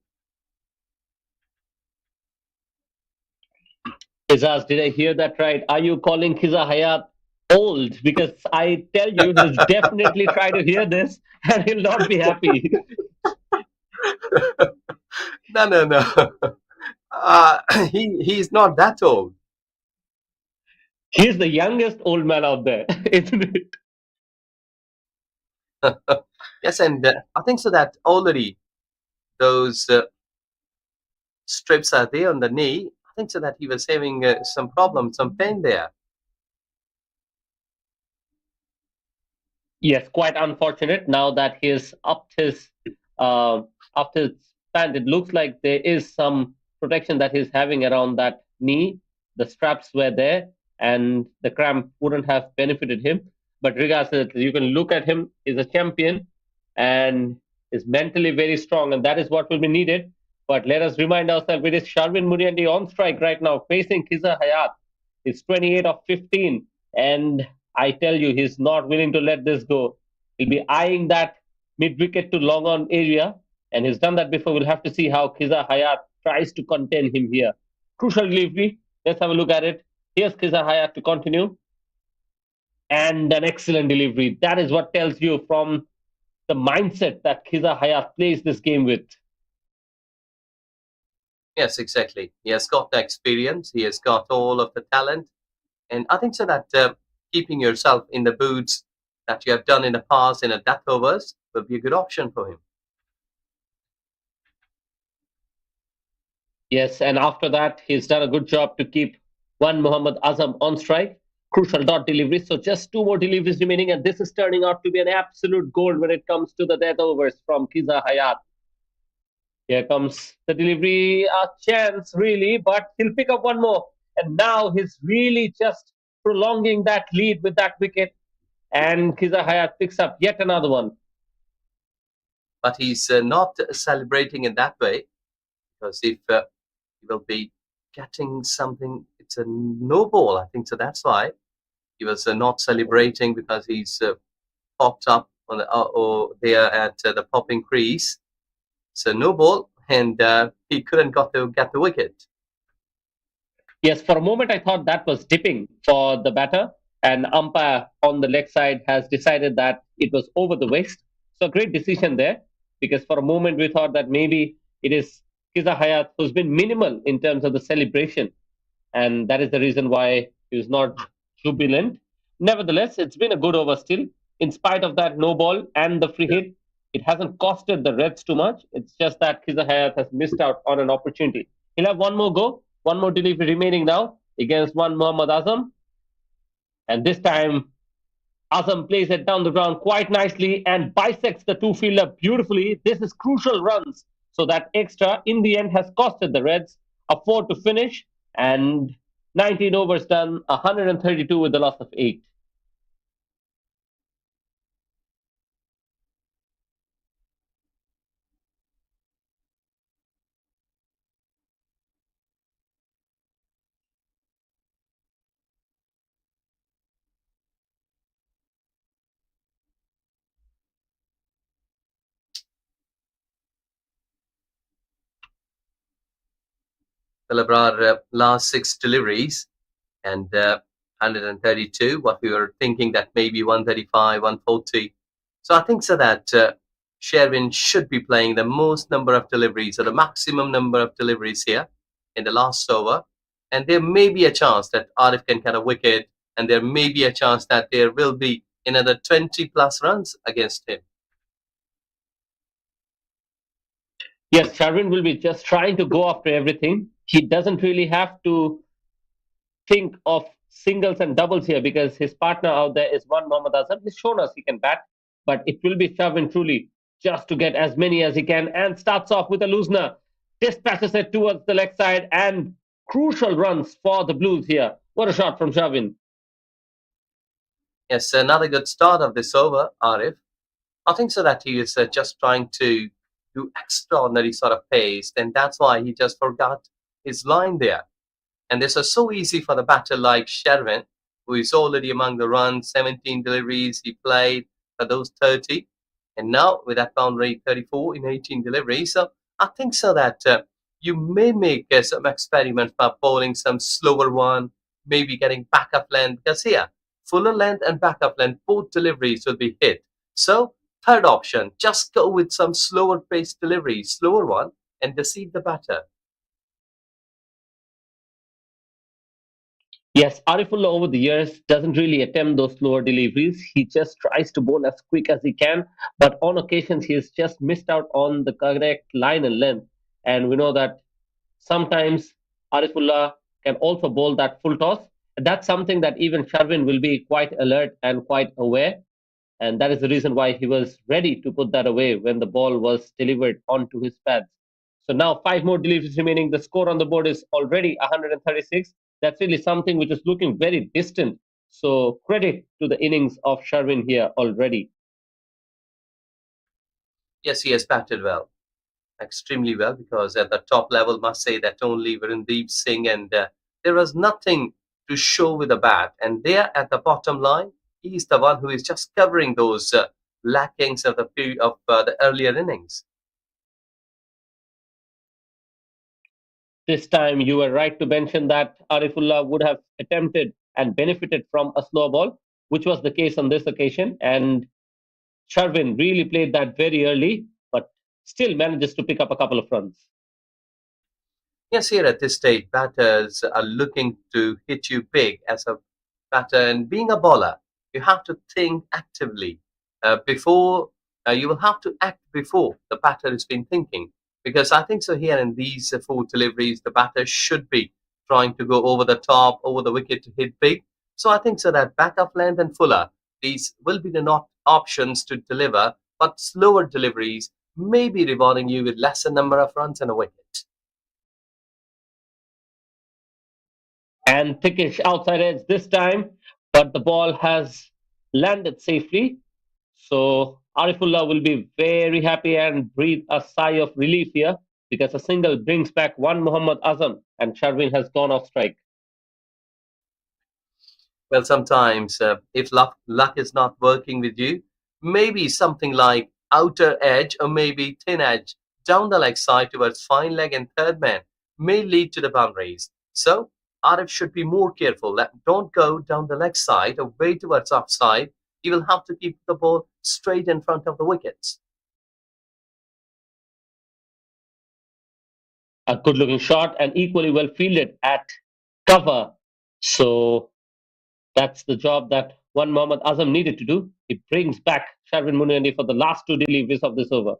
D: Izaz, did I hear that right? Are you calling Khiza Hayat old? Because I tell you, he'll definitely try to hear this and he'll not be happy.
E: No, no, no. He's not that old.
D: He's the youngest old man out there, isn't it?
E: Yes, and I think so that already those strips are there on the knee. I think so that he was having some problem, some pain there.
D: Yes, quite unfortunate. Now that he's uh, upped his pant, it looks like there is some protection that he's having around that knee. The straps were there, and the cramp wouldn't have benefited him. But regardless, you can look at him. He's a champion, and is mentally very strong, and that is what will be needed. But let us remind ourselves, it is Sharvin Muriandi on strike right now, facing Khiza Hayat. He's 28 of 15, and I tell you, he's not willing to let this go. He'll be eyeing that mid wicket to long on area, and he's done that before. We'll have to see how Khiza Hayat tries to contain him here. Crucial delivery. Let's have a look at it. Here's Khiza Hayat to continue, and an excellent delivery. That is what tells you from the mindset that Khiza Hayat plays this game with.
E: Yes, exactly. He has got the experience. He has got all of the talent, and I think so that keeping yourself in the boots that you have done in the past in a death overs will be a good option for him.
D: Yes, and after that, he's done a good job to keep one Muhammad Azam on strike. Crucial dot delivery. So just 2 more deliveries remaining, and this is turning out to be an absolute gold when it comes to the death overs from Khiza Hayat. Here comes the delivery, a chance really, but he'll pick up one more. And now he's really just prolonging that lead with that wicket. And Khiza Hayat picks up yet another one.
E: But he's not celebrating in that way, because if he will be getting something, it's a no ball. I think so. That's why he was not celebrating, because he's popped up on the, or there at the popping crease. So no ball, and he couldn't get the wicket.
D: Yes, for a moment I thought that was dipping for the batter, and umpire on the leg side has decided that it was over the waist. So great decision there, because for a moment we thought that maybe it is Kiza Hayat who's been minimal in terms of the celebration, and that is the reason why he was not jubilant. Nevertheless, it's been a good over still. In spite of that no ball and the free hit, it hasn't costed the Reds too much. It's just that Kiza Hayat has missed out on an opportunity. He'll have one more go, one more delivery remaining now against one Muhammad Azam. And this time, Azam plays it down the ground quite nicely and bisects the two fielder beautifully. This is crucial runs. So that extra in the end has costed the Reds a 4 to finish, and 19 overs done, 132 with the loss of 8.
E: Well, about last six deliveries and 132, what we were thinking that maybe 135, 140. So I think so that Sherwin should be playing the most number of deliveries or the maximum number of deliveries here in the last over. And there may be a chance that Arif can get a wicket, and there may be a chance that there will be another 20 plus runs against him.
D: Yes, Sharvin will be just trying to go after everything. He doesn't really have to think of singles and doubles here because his partner out there is one Mohammad Azhar. He's shown us he can bat, but it will be Sharvin truly just to get as many as he can and starts off with a loosener. Dispatches it towards the leg side and crucial runs for the Blues here. What a shot from Sharvin.
E: Yes, another good start of this over, Arif. I think so that he is just trying to do extraordinary sort of pace, and that's why he just forgot his line there. And this is so easy for the batter like Sherwin, who is already among the runs, 17 deliveries he played for those 30. And now with that boundary 34 in 18 deliveries. So I think so that you may make some experiments by bowling some slower one, maybe getting backup length, because here, fuller length and backup length, both deliveries will be hit. So third option, just go with some slower paced delivery, slower one, and deceive the batter.
D: Yes, Arifullah over the years doesn't really attempt those slower deliveries. He just tries to bowl as quick as he can, but on occasions he has just missed out on the correct line and length. And we know that sometimes Arifullah can also bowl that full toss. That's something that even Sharvin will be quite alert and quite aware. And that is the reason why he was ready to put that away when the ball was delivered onto his pads. So now five more deliveries remaining. The score on the board is already 136. That's really something which is looking very distant. So credit to the innings of Sharvin here already.
E: Yes, he has batted well, extremely well, because at the top level, must say that only Virendeep Singh, and there was nothing to show with the bat. And there at the bottom line, he's the one who is just covering those lackings of the earlier innings.
D: This time you were right to mention that Arifullah would have attempted and benefited from a slow ball, which was the case on this occasion. And Sharvin really played that very early, but still manages to pick up a couple of runs.
E: Yes, here at this stage, batters are looking to hit you big as a batter, and being a bowler, you have to think actively before you will have to act before the batter has been thinking. Because I think so here in these four deliveries, the batter should be trying to go over the top, over the wicket to hit big. So I think so that backup length and fuller, these will be the not options to deliver, but slower deliveries may be rewarding you with lesser number of runs and a wicket.
D: And thickish outside edge this time, but the ball has landed safely. So Arifullah will be very happy and breathe a sigh of relief here because a single brings back one Muhammad Azam and Sharvin has gone off strike.
E: Well, sometimes if luck is not working with you, maybe something like outer edge or maybe thin edge down the leg side towards fine leg and third man may lead to the boundaries. So Arif should be more careful. Don't go down the leg side or way towards offside. You will have to keep the ball straight in front of the wickets.
D: A good looking shot and equally well fielded at cover. So that's the job that one Mohammad Azam needed to do. He brings back Sharvin Munandi for the last two deliveries of this over.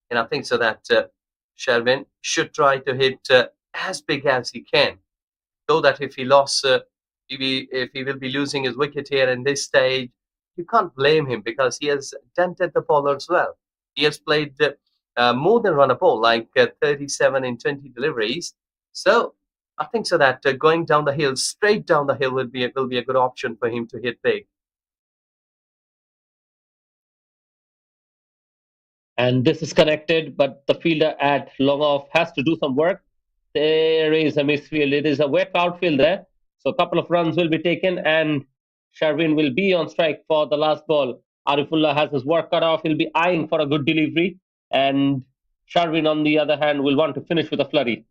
E: And I think so that Sherwin should try to hit as big as he can. Though that if he lost, if he will be losing his wicket here in this stage, you can't blame him because he has dented the bowlers well. He has played more than run a ball, like 37 in 20 deliveries. So I think so that going down the hill, straight down the hill, will be a good option for him to hit big.
D: And this is connected, but the fielder at long off has to do some work. There is a misfield. It is a wet outfield there. So a couple of runs will be taken, and Sharvin will be on strike for the last ball. Arifullah has his work cut off. He'll be eyeing for a good delivery, and Sharvin, on the other hand, will want to finish with a flurry.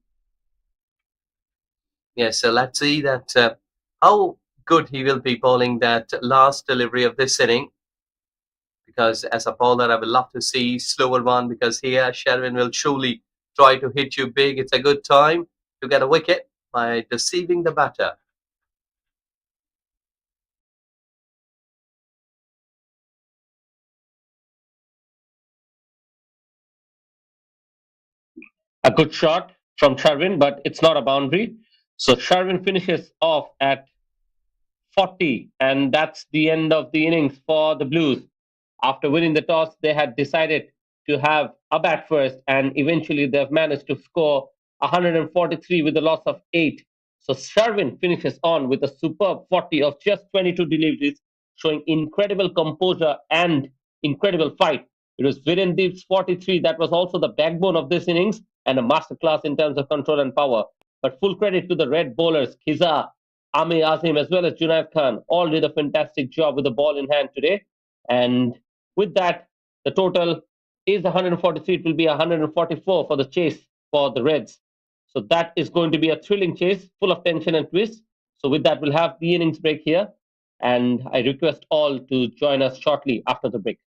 E: Yeah, so let's see that how good he will be bowling that last delivery of this inning. Because as a bowler, I would love to see slower one because here Sherwin will surely try to hit you big. It's a good time to get a wicket by deceiving the batter.
D: A good shot from Sharvin, but it's not a boundary. So Sharvin finishes off at 40, and that's the end of the innings for the Blues. After winning the toss, they had decided to have a bat first, and eventually they've managed to score 143 with a loss of 8. So Sharvin finishes on with a superb 40 of just 22 deliveries, showing incredible composure and incredible fight. It was Virendeep's 43 that was also the backbone of this innings and a masterclass in terms of control and power. But full credit to the red bowlers, Khiza, Ame Azim, as well as Junaid Khan, all did a fantastic job with the ball in hand today. And with that, the total is 143. It will be 144 for the chase for the Reds. So that is going to be a thrilling chase, full of tension and twist. So with that, we'll have the innings break here. And I request all to join us shortly after the break.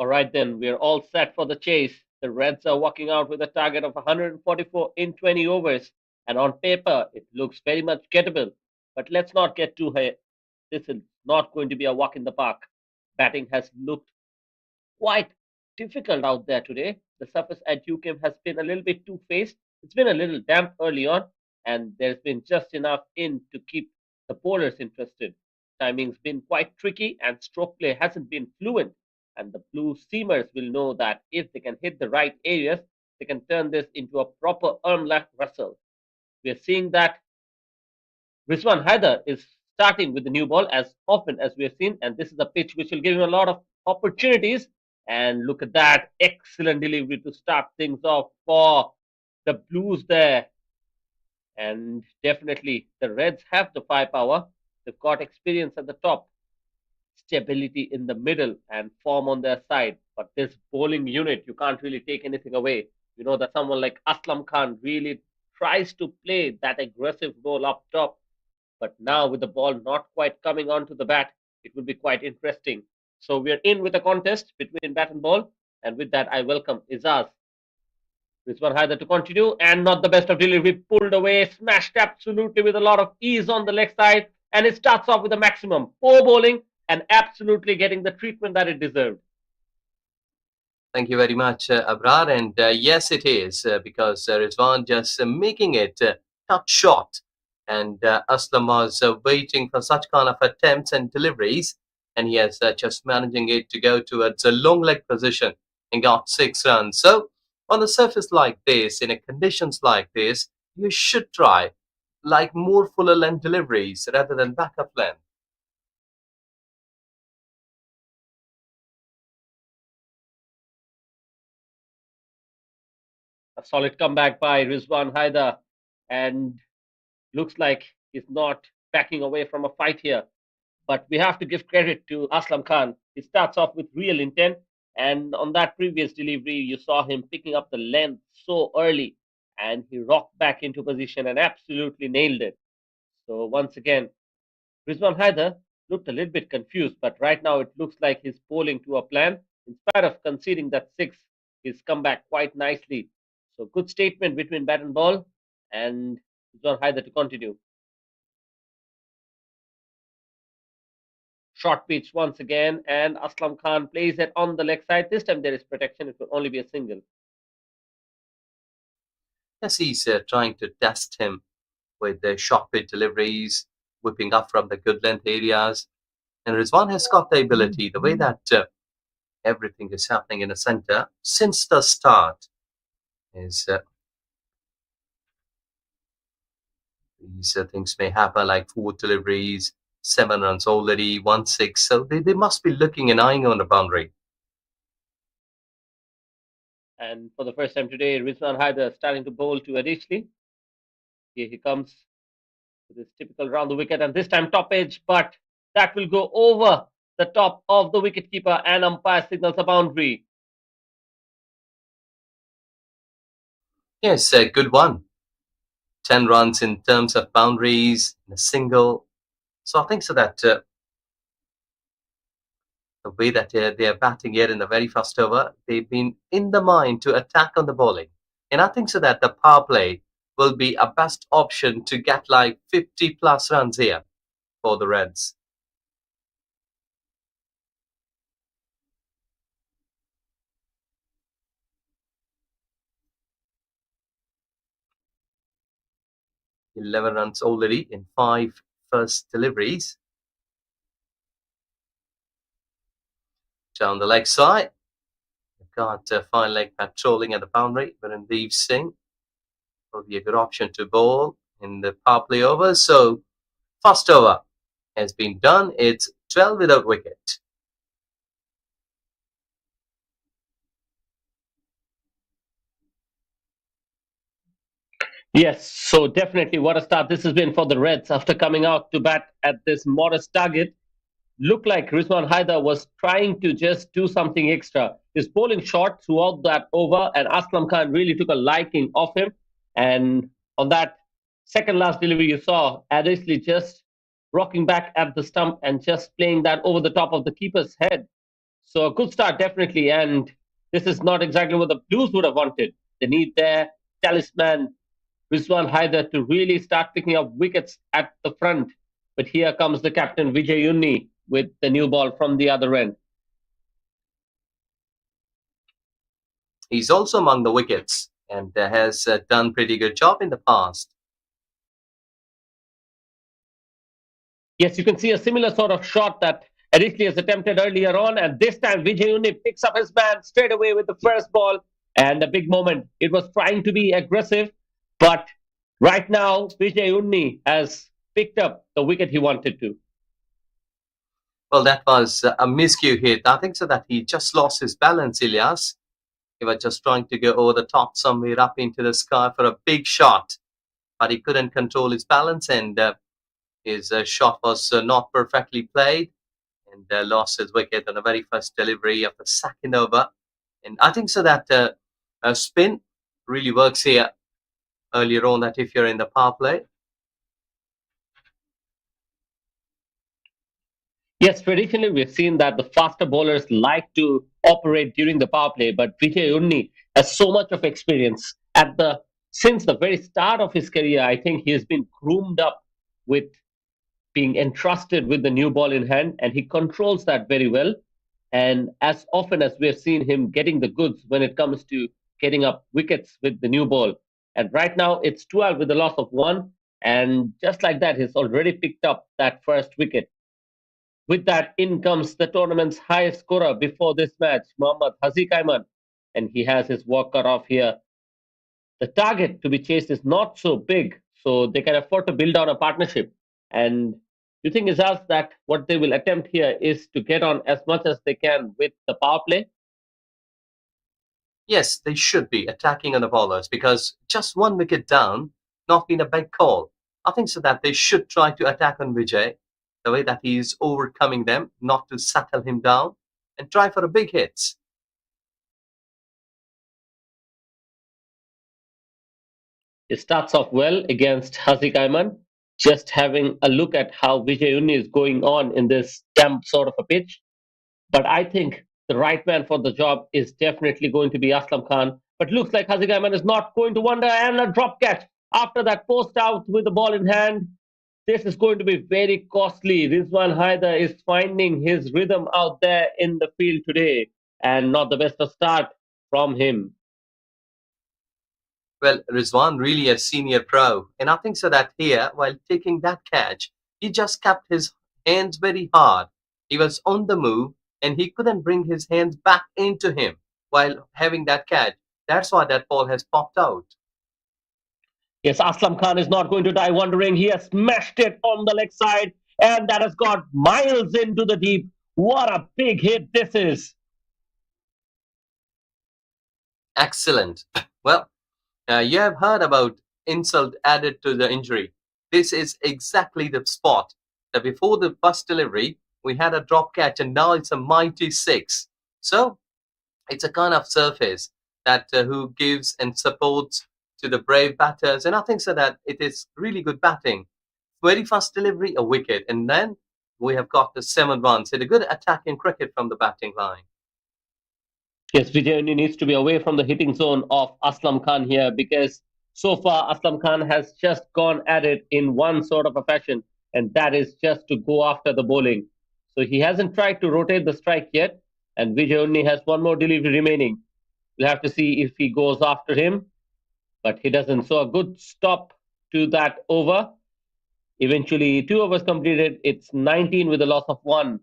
D: All right, then, we're all set for the chase. The Reds are walking out with a target of 144 in 20 overs, and on paper, it looks very much gettable. But let's not get too high. This is not going to be a walk in the park. Batting has looked quite difficult out there today. The surface at UCAM has been a little bit two-faced. It's been a little damp early on, and there's been just enough in to keep the bowlers interested. Timing's been quite tricky, and stroke play hasn't been fluent. And the blue seamers will know that if they can hit the right areas, they can turn this into a proper left Russell. We are seeing that Rizwan Haider is starting with the new ball as often as we have seen, and this is a pitch which will give him a lot of opportunities. And look at that excellent delivery to start things off for the Blues there. And definitely the Reds have the firepower. They've got experience at the top, stability in the middle, and form on their side. But this bowling unit, you can't really take anything away. You know that someone like Aslam Khan really tries to play that aggressive role up top. But now with the ball not quite coming onto the bat, it will be quite interesting. So we're in with a contest between bat and ball. And with that, I welcome Izaz. Rizwan Haider to continue, and not the best of delivery. Pulled away, smashed absolutely with a lot of ease on the leg side. And it starts off with a maximum. Poor bowling and absolutely getting the treatment that it deserved.
E: Thank you very much, Abrar. And yes, it is because Rizwan just making it touch short. And Aslam was waiting for such kind of attempts and deliveries. And he is just managing it to go towards a long leg position and got 6 runs. So, on a surface like this, in a conditions like this, you should try like more fuller length deliveries rather than backup length.
D: A solid comeback by Rizwan Haider, and looks like he's not backing away from a fight here. But we have to give credit to Aslam Khan. He starts off with real intent, and on that previous delivery, you saw him picking up the length so early, and he rocked back into position and absolutely nailed it. So once again, Rizwan Haider looked a little bit confused, but right now it looks like he's bowling to a plan. In spite of conceding that six, he's come back quite nicely. So good statement between bat and ball, and Rizwan Haider to continue. Short pitch once again, and Aslam Khan plays it on the leg side. This time there is protection. It will only be a single.
E: Yes, he's trying to test him with the short pitch deliveries, whipping up from the good length areas. And Rizwan has got the ability, the way that everything is happening in the center since the start is these things may happen like 4 deliveries, 7 runs already, 1 6. So they must be looking and eyeing on the boundary.
D: And for the first time today, Rizwan Haider starting to bowl to Adishli. Here he comes with his typical round the wicket, and this time top edge, but that will go over the top of the wicketkeeper, and umpire signals a boundary.
E: Yes, a good one. 10 runs in terms of boundaries, a single. So I think so that the way that they are batting here in the very first over, they've been in the mind to attack on the bowling. And I think so that the power play will be a best option to get like 50 plus runs here for the Reds. Eleven runs already in 5 first deliveries. Down the leg side, we've got fine leg patrolling at the boundary, but Indeed Singh will be a good option to bowl in the power play over. So first over has been done. It's 12 without wicket.
D: Yes, so definitely what a start this has been for the Reds after coming out to bat at this modest target. Looked like Rizwan Haider was trying to just do something extra. He's bowling short throughout that over, and Aslam Khan really took a liking of him. And on that second last delivery, you saw Adesli just rocking back at the stump and just playing that over the top of the keeper's head. So a good start, definitely. And this is not exactly what the Blues would have wanted. They need their talisman, Rizwan Haider, to really start picking up wickets at the front. But here comes the captain, Vijay Unni, with the new ball from the other end.
E: He's also among the wickets and has done pretty good job in the past.
D: Yes, you can see a similar sort of shot that Aditya has attempted earlier on, and this time Vijay Unni picks up his man straight away with the first ball, and a big moment. It was trying to be aggressive, but right now Vijay Unni has picked up the wicket he wanted to.
E: Well, that was a miscue hit. I think so that he just lost his balance, Ilyas. He was just trying to go over the top somewhere up into the sky for a big shot, but he couldn't control his balance and his shot was not perfectly played and lost his wicket on the very first delivery of the second over. And I think so that spin really works here earlier on, that if you're in the power play.
D: Yes, traditionally we've seen that the faster bowlers like to operate during the power play, but Vijay Unni has so much of experience at the since the very start of his career. I think he has been groomed up with being entrusted with the new ball in hand, and he controls that very well. And as often as we have seen him getting the goods when it comes to getting up wickets with the new ball. And right now it's 12 with the loss of one. And just like that, he's already picked up that first wicket. With that, in comes the tournament's highest scorer before this match, Mohammad Haziq Ayman. And he has his work cut off here. The target to be chased is not so big, so they can afford to build on a partnership. And you think is us that what they will attempt here is to get on as much as they can with the power play?
E: Yes, they should be attacking on the bowlers because just one wicket down, not been a big call. I think so that they should try to attack on Vijay, the way that he is overcoming them, not to settle him down and try for a big hits.
D: It starts off well against Haziq Ayman. Just having a look at how Vijay Unni is going on in this damp sort of a pitch. But I think the right man for the job is definitely going to be Aslam Khan. But looks like Haziq Ayman is not going to wonder, and a drop catch after that post out with the ball in hand. This is going to be very costly. Rizwan Haider is finding his rhythm out there in the field today, and not the best of start from him.
E: Well, Rizwan really a senior pro, and I think so that here, while taking that catch, he just kept his hands very hard. He was on the move, and he couldn't bring his hands back into him while having that catch. That's why that ball has popped out.
D: Yes, Aslam Khan is not going to die wondering. He has smashed it on the leg side, and that has got miles into the deep. What a big hit this is!
E: Excellent. Well, you have heard about insult added to the injury. This is exactly the spot that before the first delivery, we had a drop catch and now it's a mighty six. So it's a kind of surface that who gives and supports to the brave batters. And I think so that it is really good batting. Very fast delivery, a wicket. And then we have got the 7 runs. It's a good attack in cricket from the batting line.
D: Yes, Vijay needs to be away from the hitting zone of Aslam Khan here because so far Aslam Khan has just gone at it in one sort of a fashion, and that is just to go after the bowling. So he hasn't tried to rotate the strike yet, and Vijay only has one more delivery remaining. We'll have to see if he goes after him, but he doesn't. So a good stop to that over. Eventually, 2 overs completed. It's 19 with a loss of one.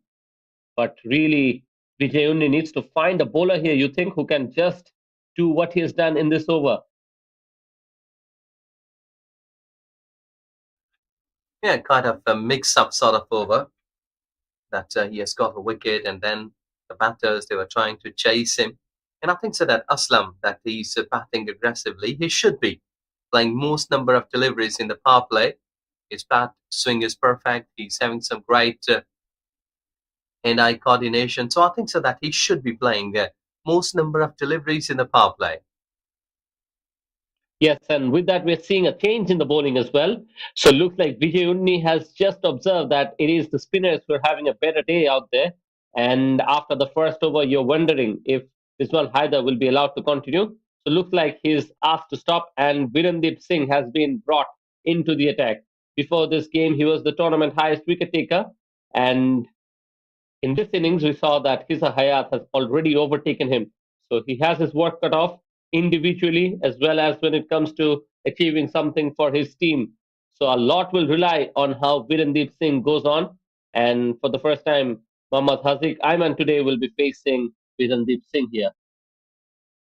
D: But really, Vijay only needs to find a bowler here, you think, who can just do what he has done in this over.
E: Yeah, kind of a mix-up sort of over that he has got a wicket and then the batters, they were trying to chase him. And I think so that Aslam, that he's batting aggressively, he should be playing most number of deliveries in the power play. His bat swing is perfect. He's having some great hand-eye coordination. So I think so that he should be playing most number of deliveries in the power play.
D: Yes, and with that, we're seeing a change in the bowling as well. So looks like Vijay Unni has just observed that it is the spinners who are having a better day out there. And after the first over, you're wondering if Rizwan Haider will be allowed to continue. So looks like he's asked to stop, and Virendeep Singh has been brought into the attack. Before this game, he was the tournament highest wicket taker, and in this innings, we saw that Hisa Hayat has already overtaken him. So he has his work cut off individually as well as when it comes to achieving something for his team. So a lot will rely on how Virendeep Singh goes on. And for the first time, Mohammad Haziq Ayman today will be facing Virendeep Singh here.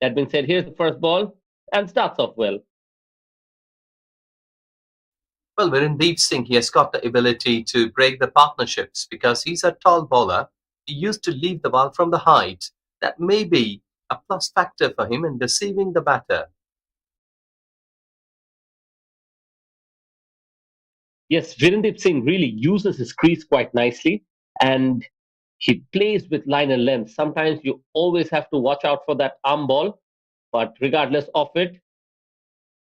D: That being said, here's the first ball and starts off well.
E: Well, Virendeep Singh, he has got the ability to break the partnerships because he's a tall bowler. He used to leave the ball from the height. That may be a plus factor for him in deceiving the batter.
D: Yes, Virendeep Singh really uses his crease quite nicely, and he plays with line and length. Sometimes you always have to watch out for that arm ball, but regardless of it,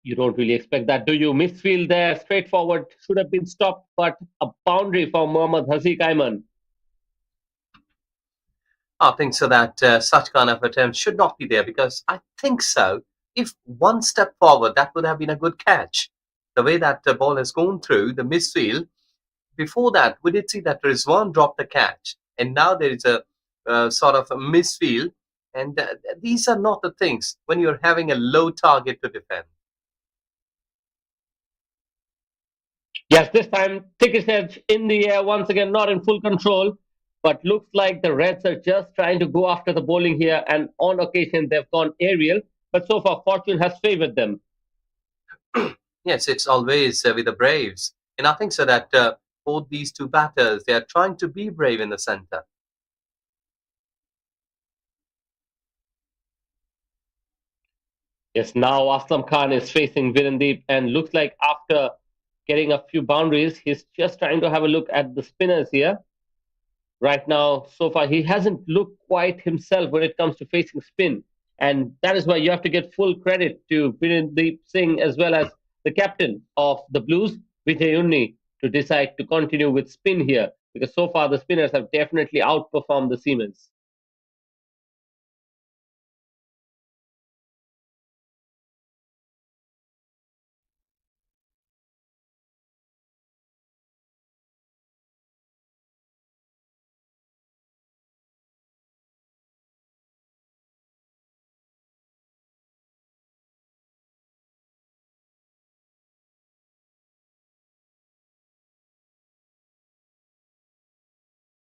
D: you don't really expect that, do you? Misfield there, straightforward, should have been stopped, but a boundary for Mohammad Haziq Ayman.
E: I think so that such kind of attempts should not be there because I think so. If one step forward, that would have been a good catch. The way that the ball has gone through the midfield, before that, we did see that Rizwan dropped the catch, and now there is a sort of a misfield, and these are not the things when you're having a low target to defend.
D: Yes, this time Thickest Edge in the air once again, not in full control, but looks like the Reds are just trying to go after the bowling here, and on occasion they've gone aerial, but so far fortune has favored them.
E: Yes, it's always with the Braves, and I think so that both these two batters they are trying to be brave in the center.
D: Yes, now Aslam Khan is facing Virendeep, and looks like after getting a few boundaries, he's just trying to have a look at the spinners here. Right now, so far, he hasn't looked quite himself when it comes to facing spin. And that is why you have to get full credit to Virendeep Singh as well as the captain of the Blues, Vijay Unni, to decide to continue with spin here. Because so far, the spinners have definitely outperformed the seamers.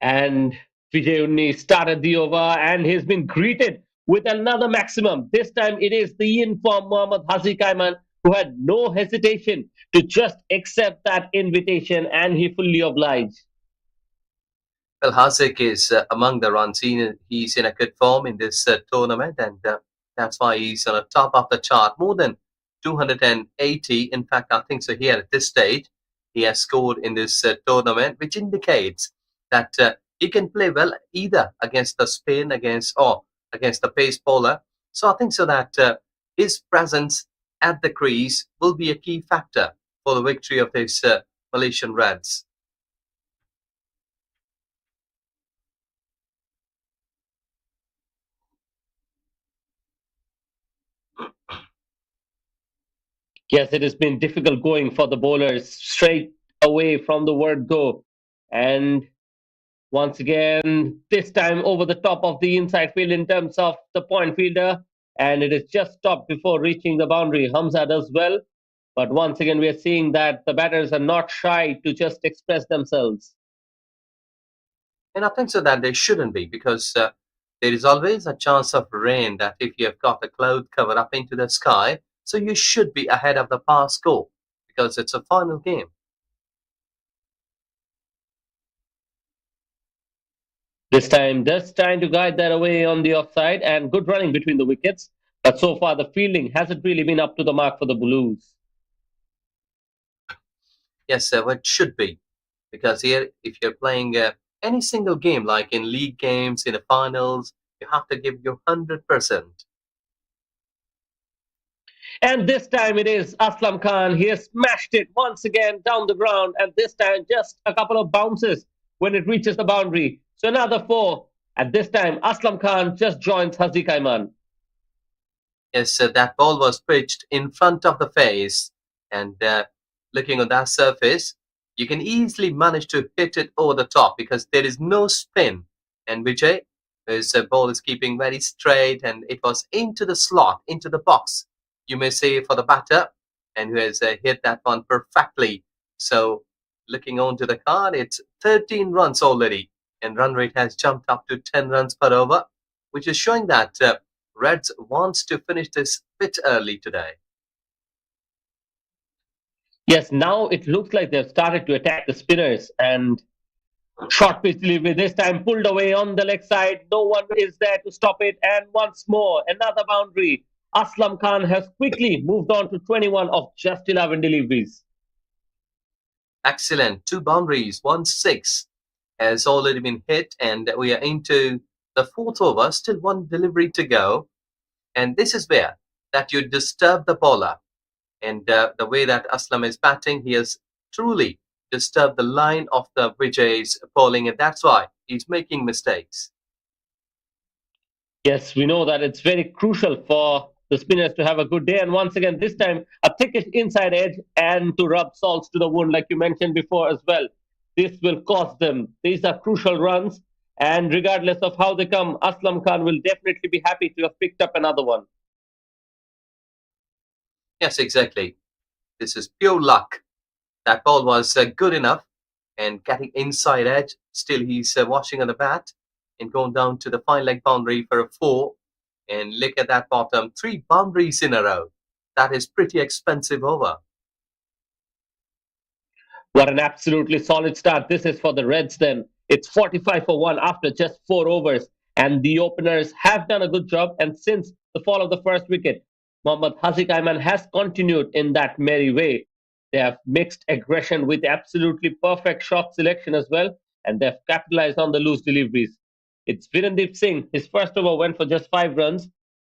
D: And Vijay Unni started the over, and he's been greeted with another maximum. This time it is the in-form Mohammad Haziq Ayman who had no hesitation to just accept that invitation, and he fully obliged.
E: Well, Hasek is among the runs. He's in a good form in this tournament, and that's why he's on the top of the chart. More than 280. In fact, I think so. Here at this stage, he has scored in this tournament, which indicates that he can play well either against the spin, against the pace bowler. So I think so that his presence at the crease will be a key factor for the victory of his Malaysian Reds.
D: Yes, it has been difficult going for the bowlers straight away from the word go. And once again, this time over the top of the inside field in terms of the point fielder. And it is just stopped before reaching the boundary. Hamza does well. But once again, we are seeing that the batters are not shy to just express themselves.
E: And I think so that they shouldn't be because there is always a chance of rain that if you have got a cloud cover up into the sky, so you should be ahead of the past score because it's a final game.
D: This time, just trying to guide that away on the offside, and good running between the wickets. But so far, the fielding hasn't really been up to the mark for the Blues.
E: Yes, it should be because here, if you're playing any single game, like in league games, in the finals, you have to give your 100%.
D: And this time it is Aslam Khan. He has smashed it once again down the ground, and this time just a couple of bounces when it reaches the boundary. So another 4. At this time, Aslam Khan just joins Haziq Aiman.
E: Yes, that ball was pitched in front of the face, and looking on that surface, you can easily manage to hit it over the top because there is no spin. And Vijay, his ball is keeping very straight, and it was into the slot, into the box, you may say, for the batter, and who has hit that one perfectly. So, looking onto the card, it's 13 runs already, and run rate has jumped up to 10 runs per over, which is showing that Reds wants to finish this bit early today.
D: Yes, now it looks like they've started to attack the spinners, and short pitch delivery this time pulled away on the leg side. No one is there to stop it, and once more another boundary. Aslam Khan has quickly moved on to 21 of just 11 deliveries.
E: Excellent. 2 boundaries, 1 6 has already been hit, and we are into the 4th over, still 1 delivery to go. And this is where that you disturb the bowler. And the way that Aslam is batting, he has truly disturbed the line of the Vijay's bowling, and that's why he's making mistakes.
D: Yes, we know that it's very crucial for the spinners to have a good day. And once again, this time, a thickish inside edge and to rub salts to the wound, like you mentioned before as well. This will cost them. These are crucial runs. And regardless of how they come, Aslam Khan will definitely be happy to have picked up another one.
E: Yes, exactly. This is pure luck. That ball was good enough and getting inside edge. Still, he's watching on the bat and going down to the fine leg boundary for a 4. And look at that bottom, 3 boundaries in a row. That is pretty expensive over.
D: What an absolutely solid start this is for the Reds then. It's 45 for 1 after just 4 overs. And the openers have done a good job. And since the fall of the first wicket, Mohammad Haziq Aiman has continued in that merry way. They have mixed aggression with absolutely perfect shot selection as well. And they've capitalized on the loose deliveries. It's Virendeep Singh. His first over went for just 5 runs.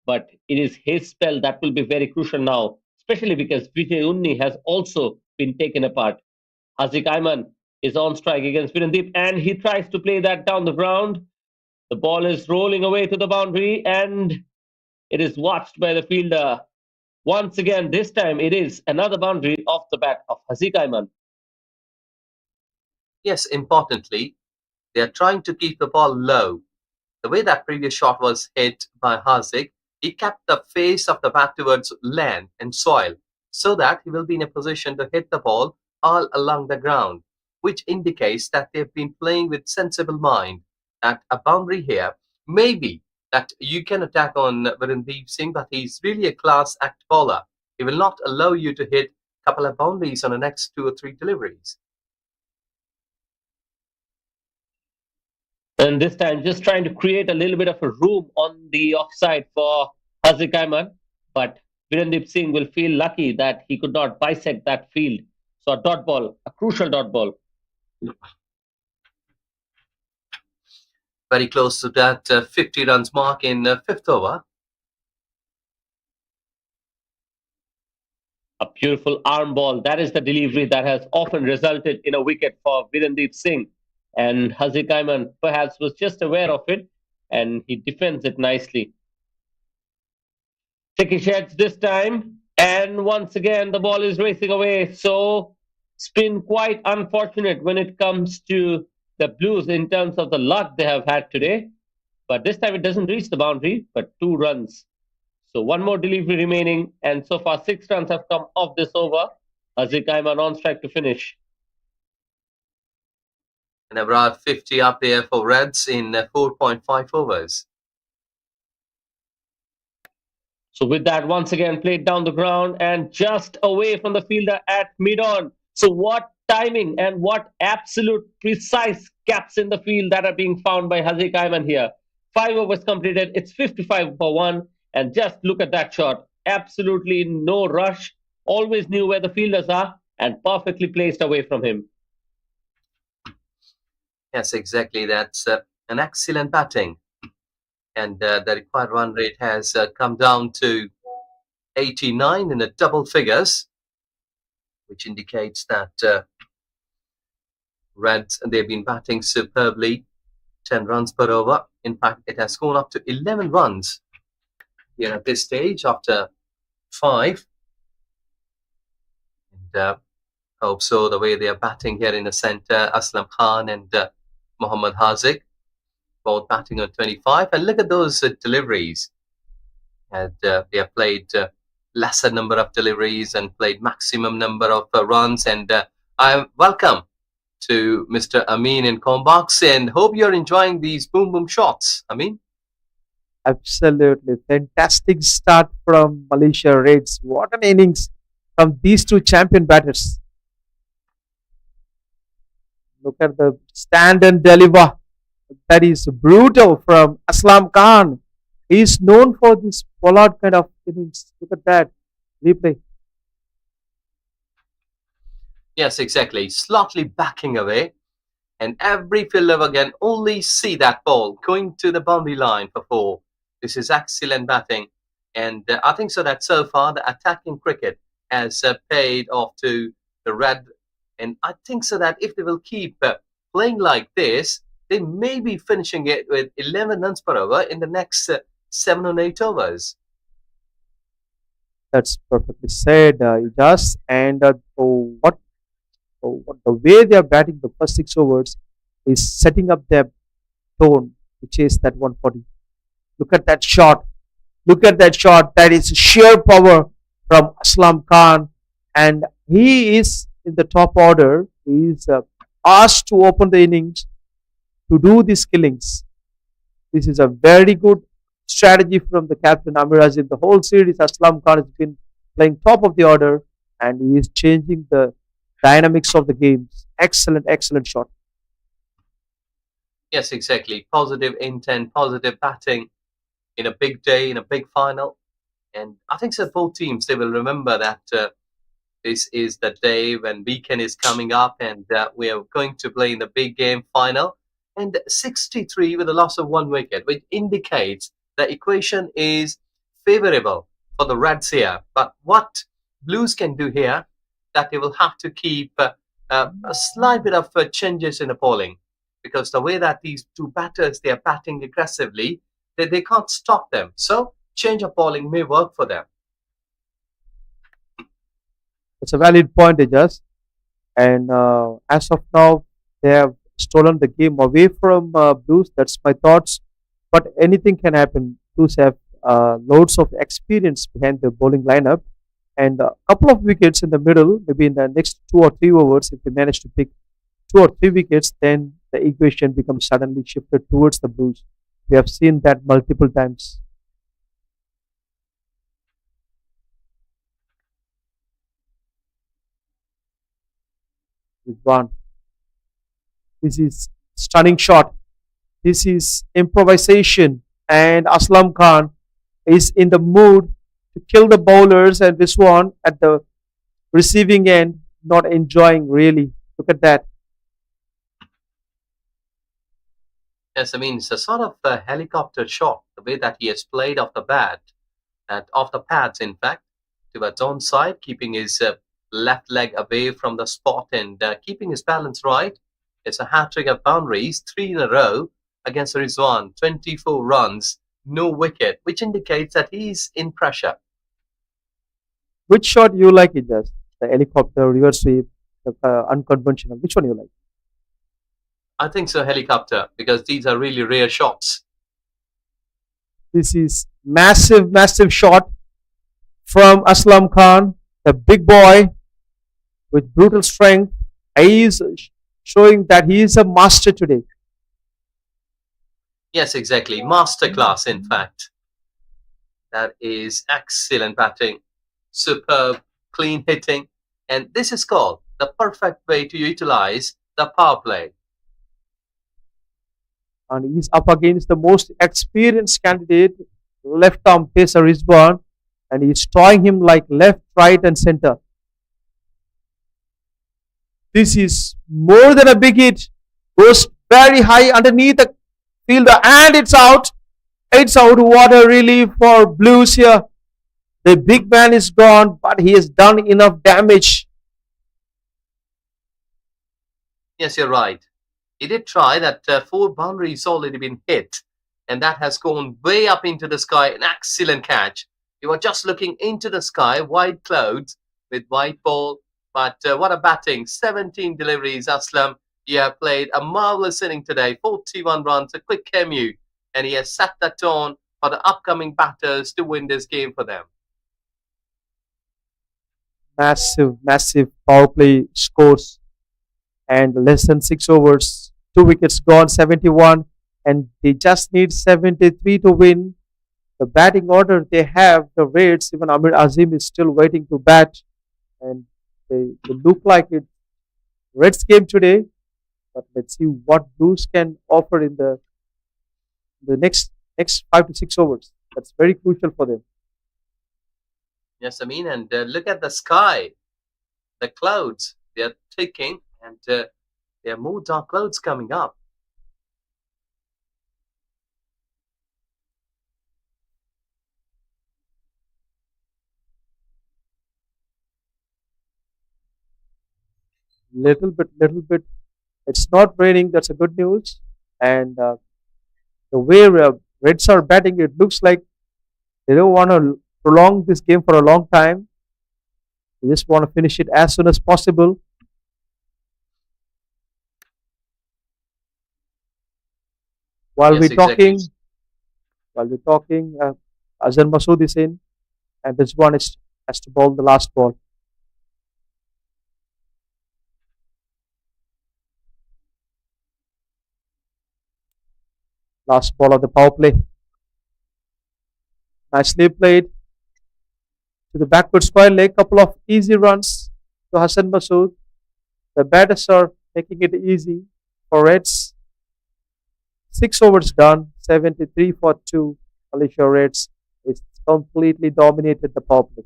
D: But it is his spell that will be very crucial now, especially because Vijay Unni has also been taken apart. Haziq Aiman is on strike against Virendeep, and he tries to play that down the ground. The ball is rolling away to the boundary, and it is watched by the fielder. Once again, this time it is another boundary off the bat of Haziq Aiman.
E: Yes, importantly, they are trying to keep the ball low. The way that previous shot was hit by Haziq, he kept the face of the bat towards land and soil so that he will be in a position to hit the ball all along the ground, which indicates that they've been playing with sensible mind. That a boundary here may be that you can attack on Virendeep Singh, but he's really a class act bowler. He will not allow you to hit a couple of boundaries on the next 2 or 3 deliveries.
D: And this time, just trying to create a little bit of a room on the offside for Haziq Aiman. But Virendeep Singh will feel lucky that he could not bisect that field. So a dot ball, a crucial dot ball.
E: Very close to that 50 runs mark in 5th over.
D: A beautiful arm ball. That is the delivery that has often resulted in a wicket for Virendeep Singh. And Haziq Aiman perhaps was just aware of it, and he defends it nicely. Tricky sheds this time, and once again the ball is racing away. So it's been quite unfortunate when it comes to the Blues in terms of the luck they have had today. But this time it doesn't reach the boundary, but 2 runs. So 1 more delivery remaining, and so far 6 runs have come off this over. Haziq Aiman on strike to finish.
E: And about 50 up there for Reds in 4.5 overs.
D: So with that, once again, played down the ground and just away from the fielder at mid-on. So what timing and what absolute precise gaps in the field that are being found by Haziq Aiman here. 5 overs completed. It's 55 for 1. And just look at that shot. Absolutely no rush. Always knew where the fielders are and perfectly placed away from him.
E: Yes, exactly. That's an excellent batting. And the required run rate has come down to 89 in the double figures, which indicates that Reds, they've been batting superbly 10 runs per over. In fact, it has gone up to 11 runs here at this stage after 5. And hope so. The way they are batting here in the centre, Aslam Khan and Mohammad Haziq, both batting on 25. And look at those deliveries. And they have played lesser number of deliveries and played maximum number of runs. And I welcome to Mr. Amin in Combox and hope you're enjoying these boom boom shots. Amin?
A: Absolutely. Fantastic start from Malaysia Reds. What an innings from these two champion batters. Look at the stand and deliver. That is brutal from Aslam Khan. He is known for this pollard kind of innings. Look at that. Replay.
E: Yes, exactly. Slightly backing away. And every fielder can only see that ball going to the boundary line for 4. This is excellent batting. And I think so that so far the attacking cricket has paid off to the red. And I think so that if they will keep playing like this, they may be finishing it with 11 runs per over in the next 7 or 8 overs.
A: That's perfectly said, Ijas. And what the way they are batting the first 6 overs is setting up their tone to chase that 140. Look at that shot. Look at that shot. That is sheer power from Aslam Khan. And he is in the top order. He is asked to open the innings to do these killings. This is a very good strategy from the captain Amir Azim. The whole series, Aslam Khan has been playing top of the order and he is changing the dynamics of the games. Excellent, excellent shot.
E: Yes, exactly. Positive intent, positive batting in a big day, in a big final. And I think so both teams, they will remember that this is the day when weekend is coming up and we are going to play in the big game final. And 63 with a loss of 1 wicket, which indicates the equation is favorable for the Reds here. But what Blues can do here, that they will have to keep a slight bit of changes in the bowling. Because the way that these two batters, they are batting aggressively, they can't stop them. So change of bowling may work for them.
A: It's a valid point, Ijas. And as of now, they have stolen the game away from Blues. That's my thoughts. But anything can happen. Blues have loads of experience behind the bowling lineup. And a couple of wickets in the middle, maybe in the next 2 or 3 overs, if they manage to pick 2 or 3 wickets, then the equation becomes suddenly shifted towards the Blues. We have seen that multiple times. With one, this is stunning shot. This is improvisation, and Aslam Khan is in the mood to kill the bowlers, and this one at the receiving end, not enjoying really. Look at that.
E: Yes, I mean, it's a sort of a helicopter shot, the way that he has played off the bat, and off the pads, in fact, towards onside, keeping his left leg away from the spot and keeping his balance right. It's a hat trick of boundaries, 3 in a row against Rizwan, 24 runs, no wicket, which indicates that he's in pressure.
A: Which shot you like it does? The helicopter, reverse sweep, the unconventional. Which one you like?
E: I think so, helicopter, because these are really rare shots.
A: This is massive, massive shot from Aslam Khan, the big boy with brutal strength. He is showing that he is a master today.
E: Yes, exactly. Masterclass, in fact. That is excellent batting, superb, clean hitting, and this is called the perfect way to utilize the power play.
A: And he's up against the most experienced candidate, left arm pacer Rizwan, and he's throwing him like left, right, and center. This is more than a big hit. Goes very high underneath the fielder, and it's out. It's out. What a relief for Blues here. The big man is gone, but he has done enough damage.
E: Yes, you're right. He did try that. Four boundaries already been hit, and that has gone way up into the sky. An excellent catch. You were just looking into the sky, white clouds with white ball. But what a batting! 17 deliveries, Aslam. You have played a marvelous inning today. 41 runs, a quick cameo, and he has set the tone for the upcoming batters to win this game for them.
A: Massive power play scores and less than 6 overs. 2 wickets gone, 71, and they just need 73 to win. The batting order they have, the Reds, even Amir Azim is still waiting to bat, and they look like it. Reds game today, but let's see what Blues can offer in the next 5 to 6 overs. That's very crucial for them.
E: Yes, I mean, and look at the sky. The clouds, they're ticking, and there are more dark clouds coming up.
A: Little bit. It's not raining. That's a good news. And the way Reds are batting, it looks like they don't want to prolong this game for a long time. They just want to finish it as soon as possible. While we're
E: Yes, exactly.
A: talking, while we're talking, Azhar Masood is in, and this one is has to bowl the last ball. Last ball of the power play. Nicely played to the backward square leg. Couple of easy runs to Hassan Masood. The batters are making it easy for Reds. 6 overs done. 73 for two. Malaysia Reds is completely dominated the power play.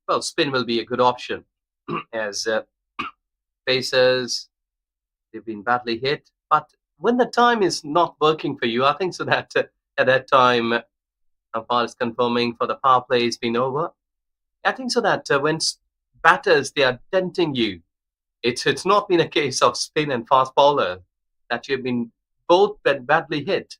E: Well, spin will be a good option as pacers, they've been badly hit. But when the time is not working for you, I think so that at that time, umpire is confirming for the power play has been over. I think so that when batters they are denting you, it's not been a case of spin and fast bowler that you've been both badly hit.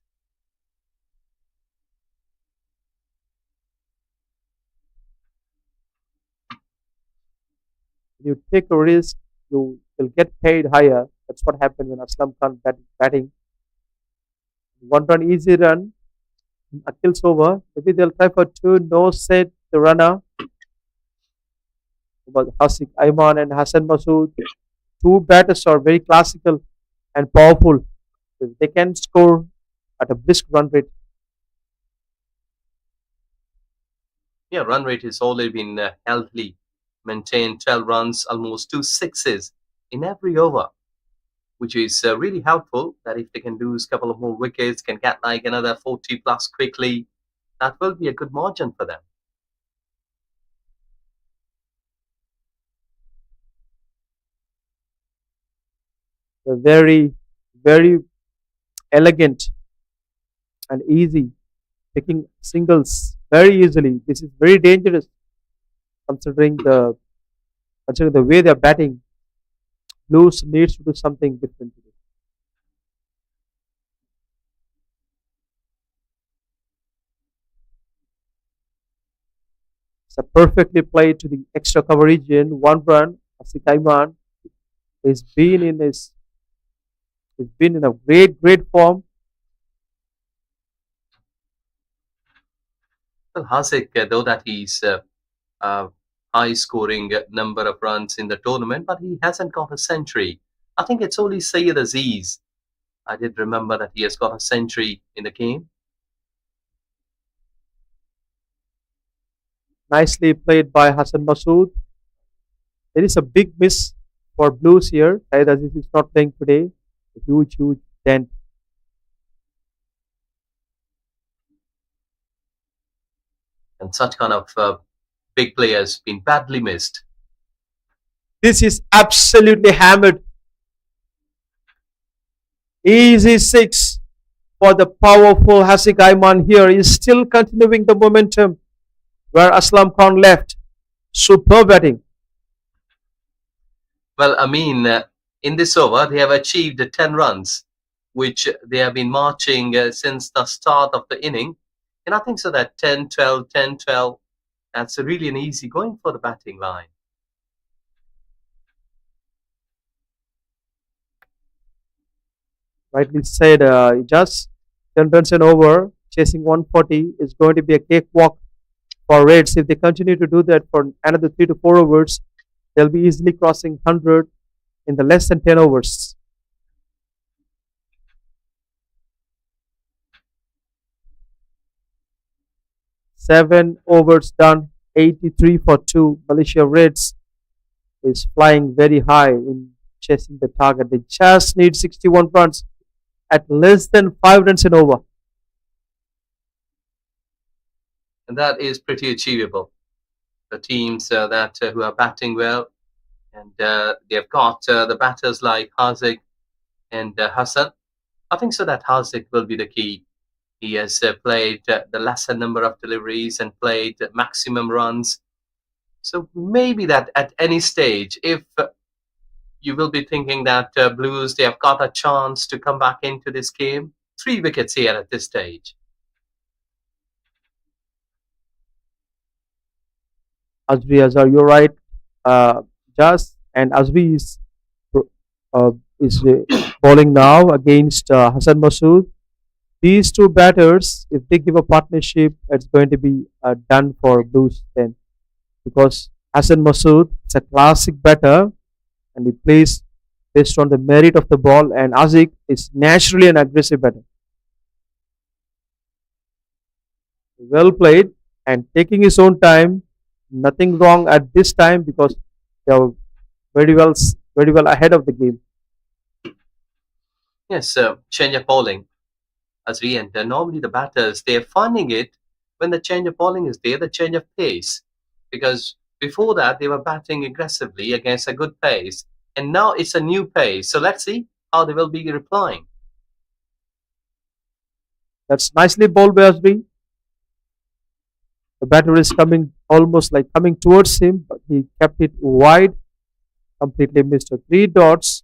A: You take a risk, you will get paid higher. That's what happened when Aslam Khan batting. 1 run, easy run. Akil's over. Maybe they'll try for two. No set. The runner. But Hasik Ayman and Hassan Masood. Two batters are very classical and powerful. They can score at a brisk run rate.
E: Yeah, run rate has already been healthily maintained. 12 runs, almost two sixes in every over, which is really helpful. That if they can lose a couple of more wickets, can get like another 40 plus quickly, that will be a good margin for them.
A: They're very elegant and easy, taking singles very easily. This is very dangerous considering the way they're batting. Blues needs to do something different today. It's a perfectly played to the extra cover region. 1 run. Asik Aiman has been in his has been in a great form.
E: Well, Hasek, though that he's a high scoring number of runs in the tournament, but he hasn't got a century. I think it's only Sayyid Aziz. I did remember that he has got a century in the game.
A: Nicely played by Hassan Masood. There is a big miss for Blues here. Syed Aziz is not playing today. A huge dent.
E: And such kind of big players been badly missed.
A: This is absolutely hammered. Easy six for the powerful Hasik Aiman here. He's still continuing the momentum where Aslam Khan left. Superb batting.
E: Well, I mean, in this over, they have achieved 10 runs, which they have been marching since the start of the inning. And I think so that 10, 12, 10, 12, that's really an easy going for the batting line.
A: Rightly said, just 10 runs and over, chasing 140 is going to be a cakewalk for Reds. If they continue to do that for another 3 to 4 overs, they'll be easily crossing 100 in the less than 10 overs. Seven overs done, 83 for two. Malaysia Reds is flying very high in chasing the target. They just need 61 runs at less than 5 runs and over.
E: And that is pretty achievable. The teams that who are batting well, and they've got the batters like Haziq and Hassan. I think so that Haziq will be the key. He has played the lesser number of deliveries and played maximum runs. So maybe that at any stage, if you will be thinking that Blues, they have got a chance to come back into this game. 3 wickets here at this stage.
A: Azri Azhar, you're right. Just and Azri is bowling now against Hassan Masood. These two batters, if they give a partnership, it's going to be done for Blues then because Hassan Masood is a classic batter and he plays based on the merit of the ball, and Azik is naturally an aggressive batter. Well played and taking his own time. Nothing wrong at this time because they are very well ahead of the game.
E: Yes, change of bowling as we enter. Normally, the batters they are finding it when the change of bowling is there, the change of pace, because before that they were batting aggressively against a good pace, and now it's a new pace. So let's see how they will be replying.
A: That's nicely bowled by Azri. The batter is coming almost like coming towards him, but he kept it wide, completely missed it. Three dots,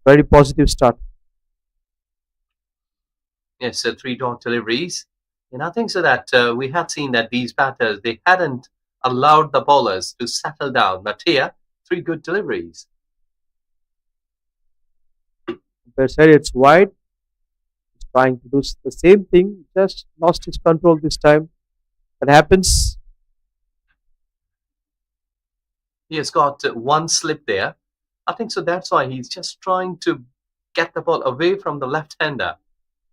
A: very positive start.
E: Yes, 3 dot deliveries, and I think so that we had seen that these batters they hadn't allowed the bowlers to settle down, but here 3 good deliveries.
A: Umpire said it's wide. He's trying to do the same thing, just lost his control this time. That happens.
E: He has got one slip there. I think so. That's why he's just trying to get the ball away from the left-hander.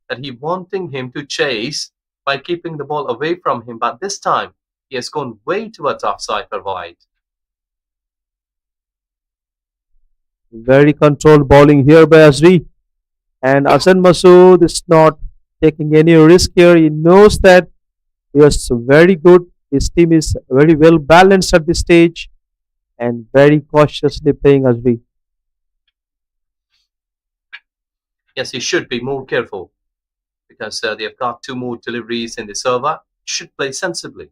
E: That he wanting him to chase by keeping the ball away from him. But this time he has gone way towards offside or wide.
A: Very controlled bowling here by Azri. And Hassan Masood is not taking any risk here. He knows that he is very good. His team is very well balanced at this stage and very cautiously playing Azri.
E: Yes, he should be more careful because they have got 2 more deliveries in the server. Should play sensibly.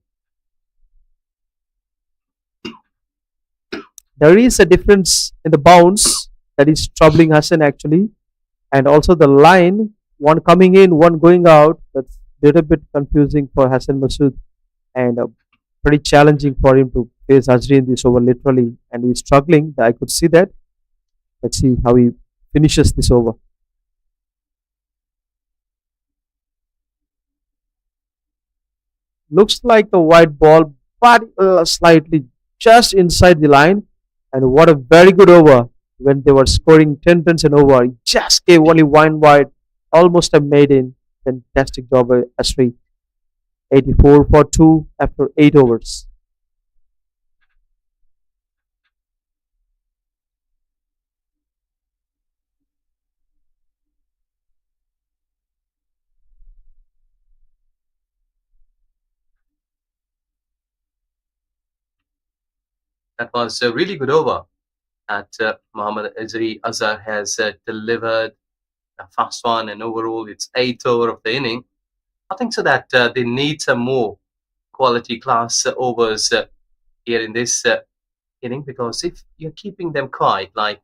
A: There is a difference in the bounce that is troubling Hassan actually, and also the line, one coming in, one going out. That's a little bit confusing for Hassan Masood and pretty challenging for him to face Azri in this over literally, and he's struggling. I could see that. Let's see how he finishes this over. Looks like a wide ball, but slightly just inside the line. And what a very good over when they were scoring 10 runs and over. He just gave only one wide, almost a maiden. Fantastic job by Asri. 84 for 2 after 8 overs.
E: That was a really good over that Muhammad Azhar has delivered a fast one, and overall it's eighth over of the inning. I think so that they need some more quality class overs here in this inning, because if you're keeping them quiet, like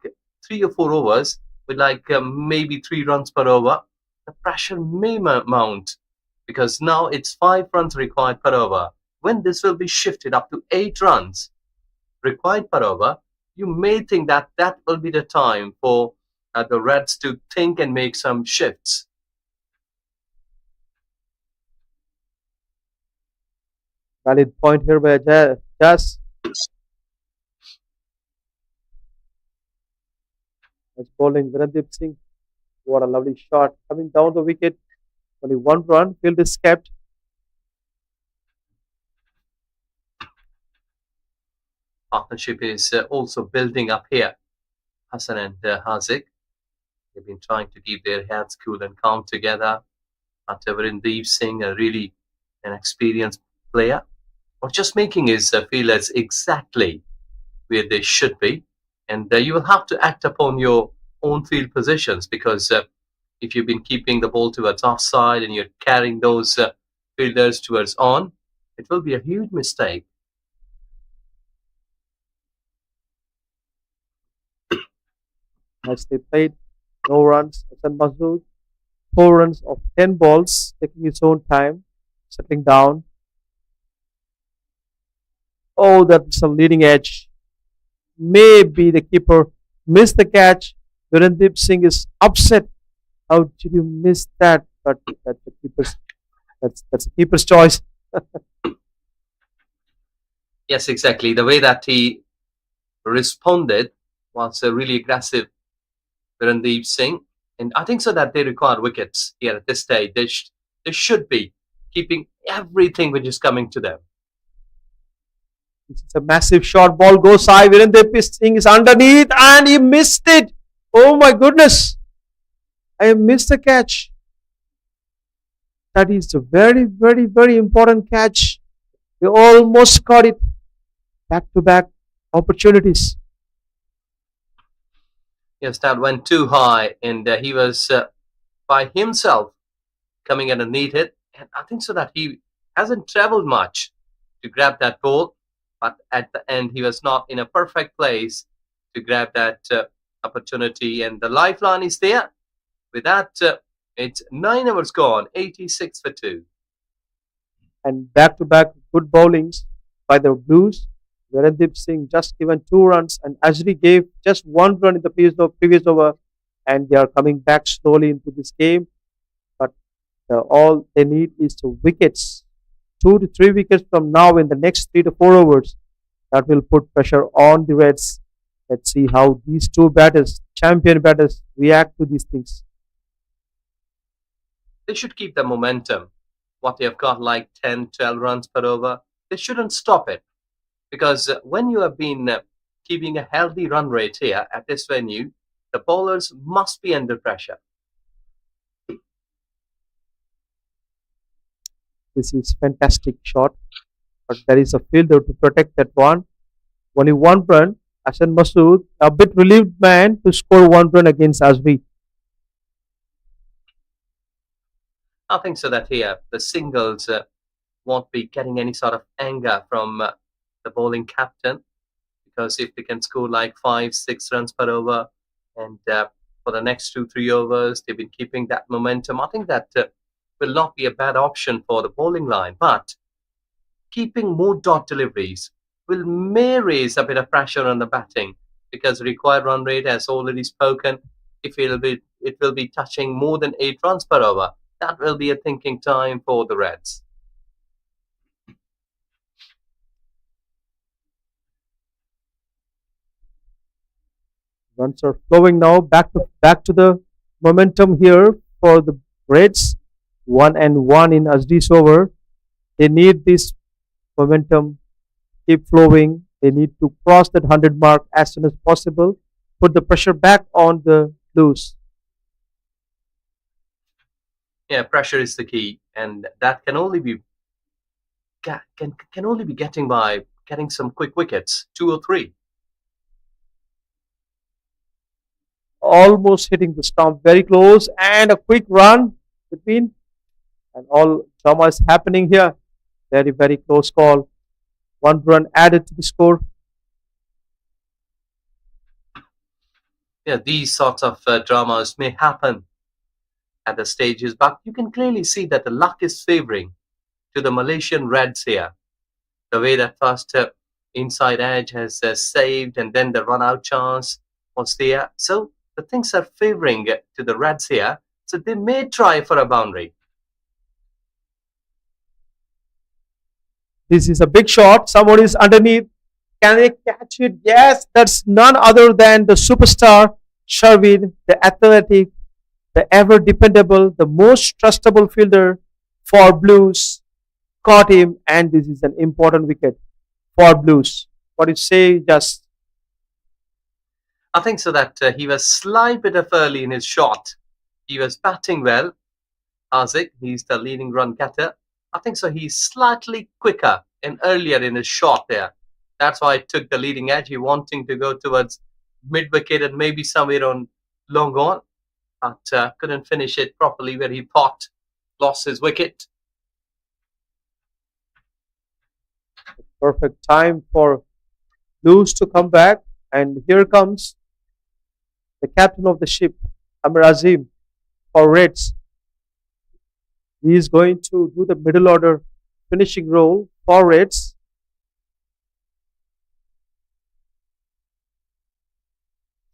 E: 3 or 4 overs with like maybe 3 runs per over, the pressure may mount, because now it's 5 runs required per over. When this will be shifted up to 8 runs required per over, you may think that that will be the time for the Reds to think and make some shifts.
A: Valid point here by Jas. Nice bowling, Virendeep Singh. What a lovely shot. Coming down the wicket. Only one run. Field is kept.
E: Partnership is also building up here. Hassan and Hazik, they've been trying to keep their heads cool and calm together. But Virendeep Singh, really an experienced player, or just making his fielders exactly where they should be. And you will have to act upon your own field positions, because if you've been keeping the ball towards offside and you're carrying those fielders towards on, it will be a huge mistake.
A: Nicely played. No runs. Hassan Masood. 4 runs of 10 balls. Taking his own time. Settling down. Oh, that's a leading edge. Maybe the keeper missed the catch. Virendeep Singh is upset. How did you miss that? But that's the keeper's that's the keeper's choice.
E: Yes, exactly. The way that he responded was really aggressive, Virendeep Singh. And I think so that they require wickets here at this stage. They should be keeping everything which is coming to them.
A: It's a massive shot. Ball goes high. Virendeep Singh is underneath and he missed it. Oh my goodness. I missed the catch. That is a very, very, very important catch. We almost caught it. Back to back opportunities.
E: Yes, that went too high, and he was by himself coming underneath it. And I think so that he hasn't traveled much to grab that ball, but at the end, he was not in a perfect place to grab that opportunity. And the lifeline is there. With that, it's 9 hours gone, 86 for 2.
A: And back to back good bowlings by the Blues. Virendeep Singh just given 2 runs and Ajri gave just 1 run in the previous over, and they are coming back slowly into this game. But all they need is the wickets, 2 to 3 wickets from now in the next 3 to 4 overs. That will put pressure on the Reds. Let's see how these two batters, champion batters, react to these things.
E: They should keep the momentum. What they have got, like 10, 12 runs per over, they shouldn't stop it. Because when you have been keeping a healthy run rate here at this venue, the bowlers must be under pressure.
A: This is fantastic shot, but there is a fielder to protect that one. Only 1 run. Hassan Masood, a bit relieved man to score 1 run against Azri.
E: I think so that here the singles won't be getting any sort of anger from the bowling captain, because if they can score like 5, 6 runs per over, and for the next 2, 3 overs they've been keeping that momentum, I think that will not be a bad option for the bowling line. But keeping more dot deliveries may raise a bit of pressure on the batting, because required run rate, as already spoken, if it will be touching more than 8 runs per over, that will be a thinking time for the Reds.
A: Runs are flowing now. Back to the momentum here for the Reds. 1-1 in Azri's over. They need this momentum keep flowing. They need to cross that 100 mark as soon as possible. Put the pressure back on the Blues.
E: Yeah, pressure is the key, and that can only be getting by getting some quick wickets, 2 or 3.
A: Almost hitting the stump, very close, and a quick run between, and all drama is happening here. Very, very close call. One run added to the score.
E: Yeah, these sorts of dramas may happen at the stages, but you can clearly see that the luck is favoring to the Malaysian Reds here. The way that first inside edge has saved, and then the run out chance was there. So the things are favoring to the Reds here. So they may try for a boundary.
A: This is a big shot. Someone is underneath. Can they catch it? Yes, that's none other than the superstar Sherwin, the athletic, the ever dependable, the most trustable fielder for Blues. Caught him, and this is an important wicket for Blues. What do you say, just
E: I think so that he was slight bit of early in his shot. He was batting well. Hazik, he's the leading run getter. I think so. He's slightly quicker and earlier in his shot there. That's why it took the leading edge. He wanting to go towards mid wicket and maybe somewhere on long on, but couldn't finish it properly where he thought lost his wicket.
A: perfect time for Blues to come back? And here comes the captain of the ship, Amir Azim, for Reds. He is going to do the middle order finishing role for Reds.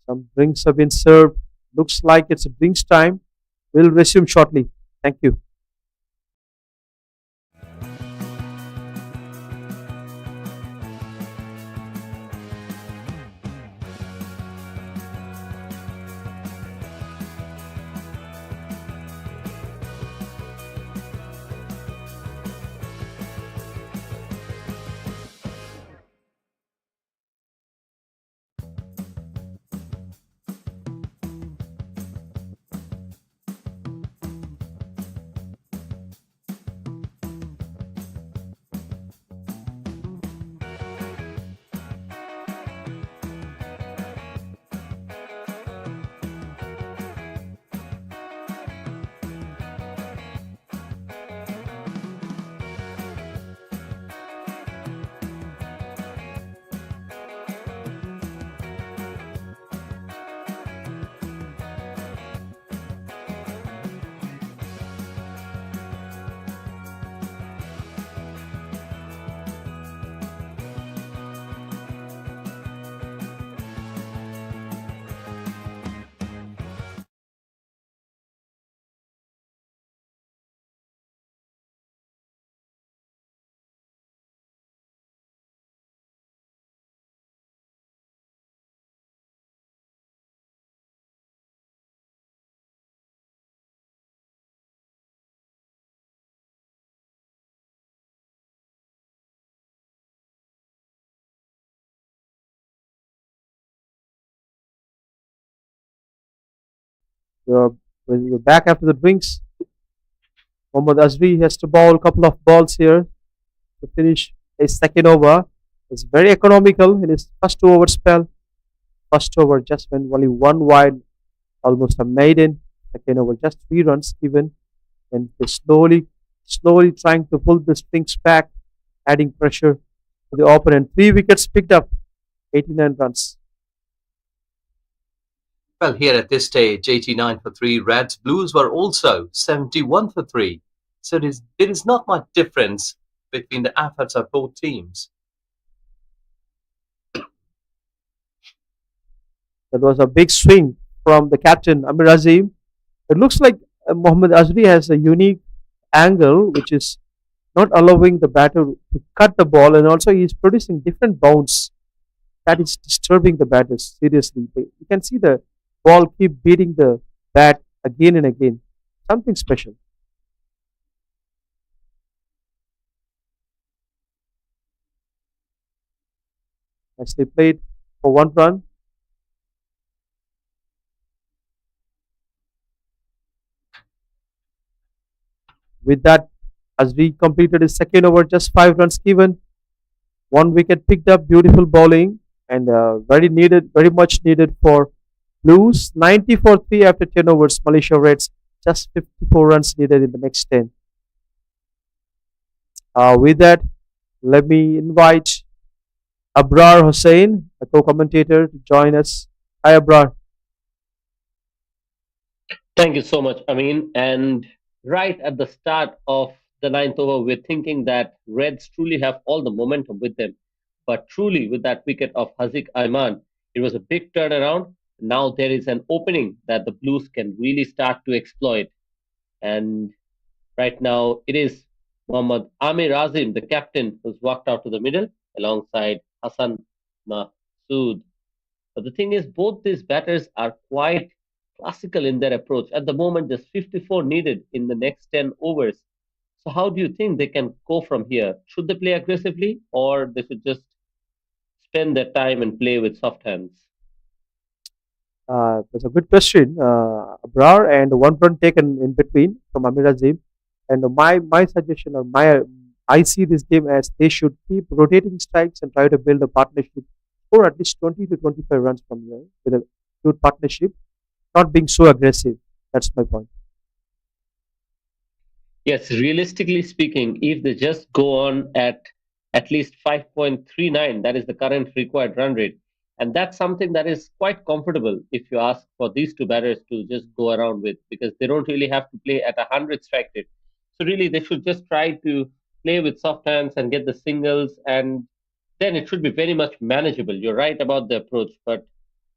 A: Some drinks have been served. Looks like it's a drinks time. We'll resume shortly. Thank you. You're, when you're back after the drinks. Mohammad Azri has to bowl a couple of balls here to finish his second over. It's very economical in his first 2 over spell. First over just went only one wide, almost a maiden. Second over just 3 runs given, and they slowly trying to pull the strings back, adding pressure to the opponent. 3 wickets picked up, 89 runs.
E: Well, here at this stage, 89 for 3. Reds, Blues were also 71 for 3. So there is not much difference between the efforts of both teams.
A: That was a big swing from the captain Amir Azim. It looks like Mohammad Azri has a unique angle which is not allowing the batter to cut the ball, and also he is producing different bounce that is disturbing the batters seriously. You can see the ball keep beating the bat again and again. Something special. Nicely played for 1 run. With that, Azri completed his second over, just 5 runs given. One wicket picked up, beautiful bowling, and very needed, very much needed for Blues. 90 for 3 after 10 overs. Malaysia Reds just 54 runs needed in the next 10. With that, let me invite Abrar Hussain, a co-commentator, to join us. Hi, Abrar.
D: Thank you so much, Amin. And right at the start of the ninth over, we're thinking that Reds truly have all the momentum with them. But truly, with that wicket of Haziq Ayman, it was a big turnaround. Now there is an opening that the Blues can really start to exploit. And right now, it is Mohammad Amir Azim, the captain, who's walked out to the middle alongside Hassan Masood. But the thing is, both these batters are quite classical in their approach. At the moment, just 54 needed in the next 10 overs. So, how do you think they can go from here? Should they play aggressively or they should just spend their time and play with soft hands?
A: That's a good question, Abrar, and one run taken in between from Amir Azim. And my suggestion or my I see this game as they should keep rotating strikes and try to build a partnership for at least 20 to 25 runs from here with a good partnership, not being so aggressive. That's my point.
D: Yes, realistically speaking, if they just go on at least 5.39, that is the current required run rate. And that's something that is quite comfortable if you ask for these two batters to just go around with, because they don't really have to play at 100 strike rate. So really, they should just try to play with soft hands and get the singles, and then it should be very much manageable. You're right about the approach, but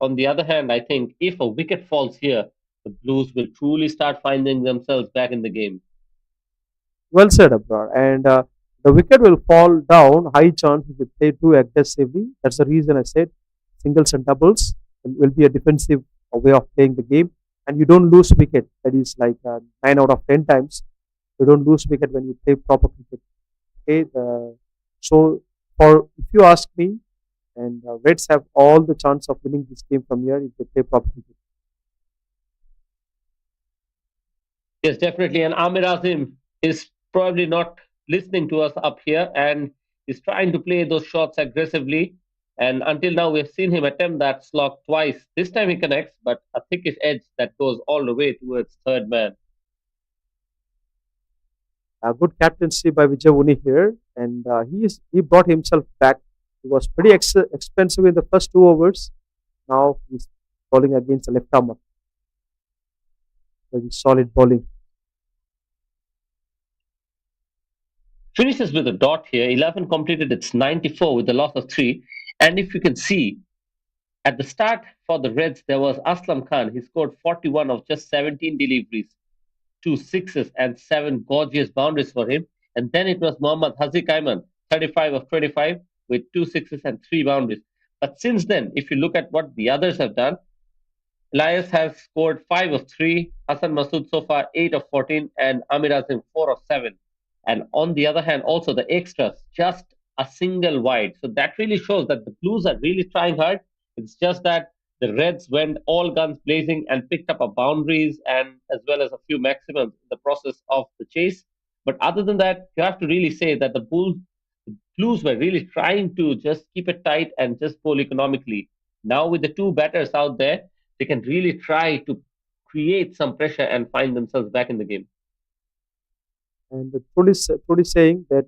D: on the other hand, I think if a wicket falls here, the Blues will truly start finding themselves back in the game.
A: Well said, Abrar. And the wicket will fall down, high chance if you play too aggressively. That's the reason I said singles and doubles will be a defensive way of playing the game. And you don't lose wicket. That is like 9 out of 10 times. You don't lose wicket when you play proper cricket. Okay. So, for if you ask me, and Reds have all the chance of winning this game from here if they play proper cricket.
D: Yes, definitely. And Amir Azim is probably not listening to us up here and is trying to play those shots aggressively. And until now, we've seen him attempt that slog twice. This time he connects, but a thickish edge that goes all the way towards third man.
A: Good captaincy by Vijay Uni here, and he brought himself back. He was pretty expensive in the first 2 overs. Now he's bowling against a left armer. Very solid bowling.
D: Finishes with a dot here. 11 completed its 94 with a loss of 3. And if you can see, at the start for the Reds, there was Aslam Khan. He scored 41 of just 17 deliveries, two sixes, and seven gorgeous boundaries for him. And then it was Mohammad Haziq Ayman, 35 of 25, with two sixes and three boundaries. But since then, if you look at what the others have done, Elias has scored 5 of 3, Hassan Masood so far 8 of 14, and Amir Azim 4 of 7. And on the other hand, also the extras, just a single wide. So that really shows that the Blues are really trying hard. It's just that the Reds went all guns blazing and picked up a boundaries and as well as a few maximums in the process of the chase. But other than that, you have to really say that the Blues were really trying to just keep it tight and just bowl economically. Now with the two batters out there, they can really try to create some pressure and find themselves back in the game.
A: And truly saying that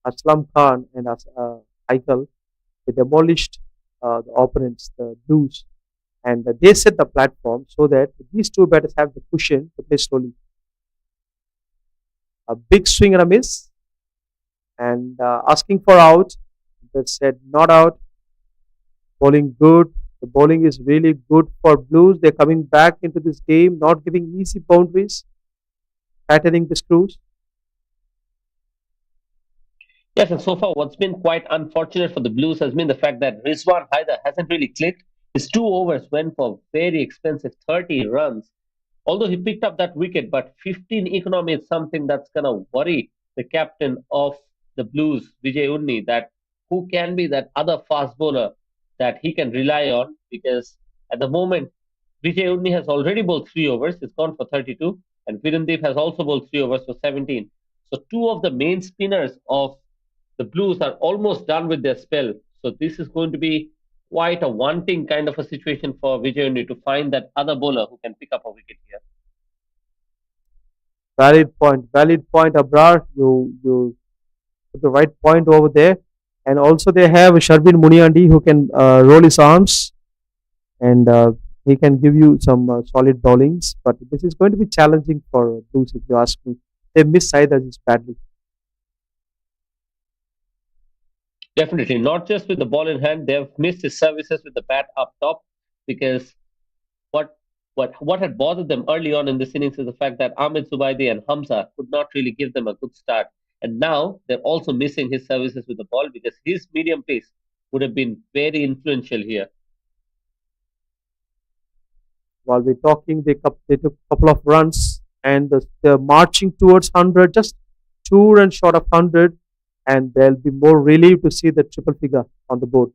A: Aslam Khan and Haikal, they demolished the opponents, the Blues, and they set the platform so that these two batters have the cushion to play slowly. A big swing and a miss, and asking for out. They said not out. Bowling good. The bowling is really good for Blues. They're coming back into this game, not giving easy boundaries, tightening the screws.
D: Yes, and so far, what's been quite unfortunate for the Blues has been the fact that Rizwan Haider hasn't really clicked. His 2 overs went for very expensive 30 runs. Although he picked up that wicket, but 15 economy is something that's going to worry the captain of the Blues, Vijay Unni, that who can be that other fast bowler that he can rely on, because at the moment, Vijay Unni has already bowled 3 overs, he's gone for 32, and Virendeep has also bowled 3 overs for 17. So two of the main spinners of the Blues are almost done with their spell. So this is going to be quite a wanting kind of a situation for Vijayuni to find that other bowler who can pick up a wicket here.
A: Valid point, Abrar. You put the right point over there. And also they have Sharbin Muniandi who can roll his arms and he can give you some solid bowlings. But this is going to be challenging for Blues if you ask me. They miss Saeed Aziz badly.
D: Definitely, not just with the ball in hand, they've missed his services with the bat up top because what what had bothered them early on in this innings is the fact that Ahmed Zubaidi and Hamza could not really give them a good start. And now they're also missing his services with the ball because his medium pace would have been very influential here.
A: While we're talking, they took a couple of runs and they're marching towards 100, just 2 runs short of 100, and they'll be more relieved to see the triple figure on the board.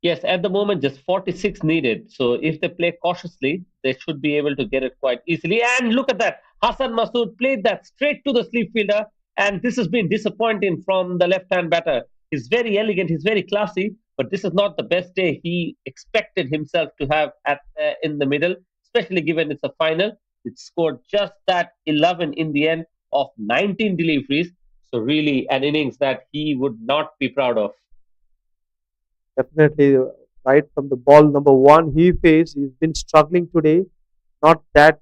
D: Yes, at the moment, just 46 needed. So if they play cautiously, they should be able to get it quite easily. And look at that. Hassan Masood played that straight to the sleep fielder. And this has been disappointing from the left hand batter. He's very elegant, he's very classy, but this is not the best day he expected himself to have at in the middle, especially given it's a final. It scored just that 11 in the end of 19 deliveries. So, really, an innings that he would not be proud of.
A: Definitely, right from the ball number one he faced, he's been struggling today. Not that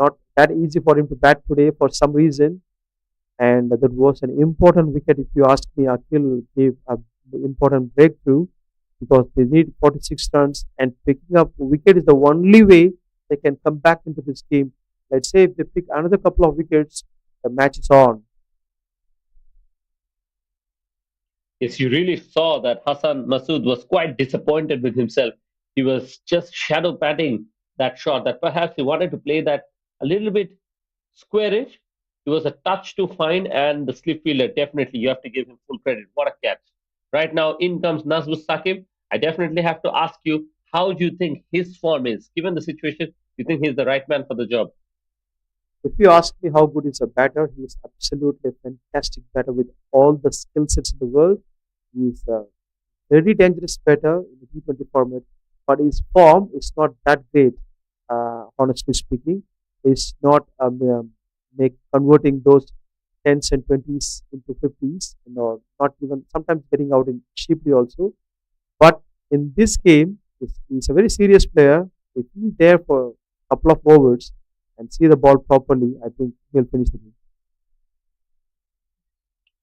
A: not that easy for him to bat today for some reason. And that was an important wicket. If you ask me, Akhil gave an important breakthrough because they need 46 runs, and picking up a wicket is the only way they can come back into this game. Let's say if they pick another couple of wickets, the match is on.
D: Yes, you really saw that Hassan Masood was quite disappointed with himself. He was just shadow batting that shot, that perhaps he wanted to play that a little bit squarish. It was a touch too fine, and the slip fielder, definitely, you have to give him full credit. What a catch. Right now, in comes Nazmus Sakib. I definitely have to ask you, how do you think his form is? Given the situation, do you think he's the right man for the job?
A: If you ask me how good is a batter, he is absolutely a fantastic batter with all the skill sets in the world. He is a very dangerous batter in the T20 format, but his form is not that great, honestly speaking. He's not make converting those tens and twenties into fifties, or not even sometimes getting out in cheaply also. But in this game, he's a very serious player. If he's there for a couple of overs and see the ball properly, I think he'll finish the game.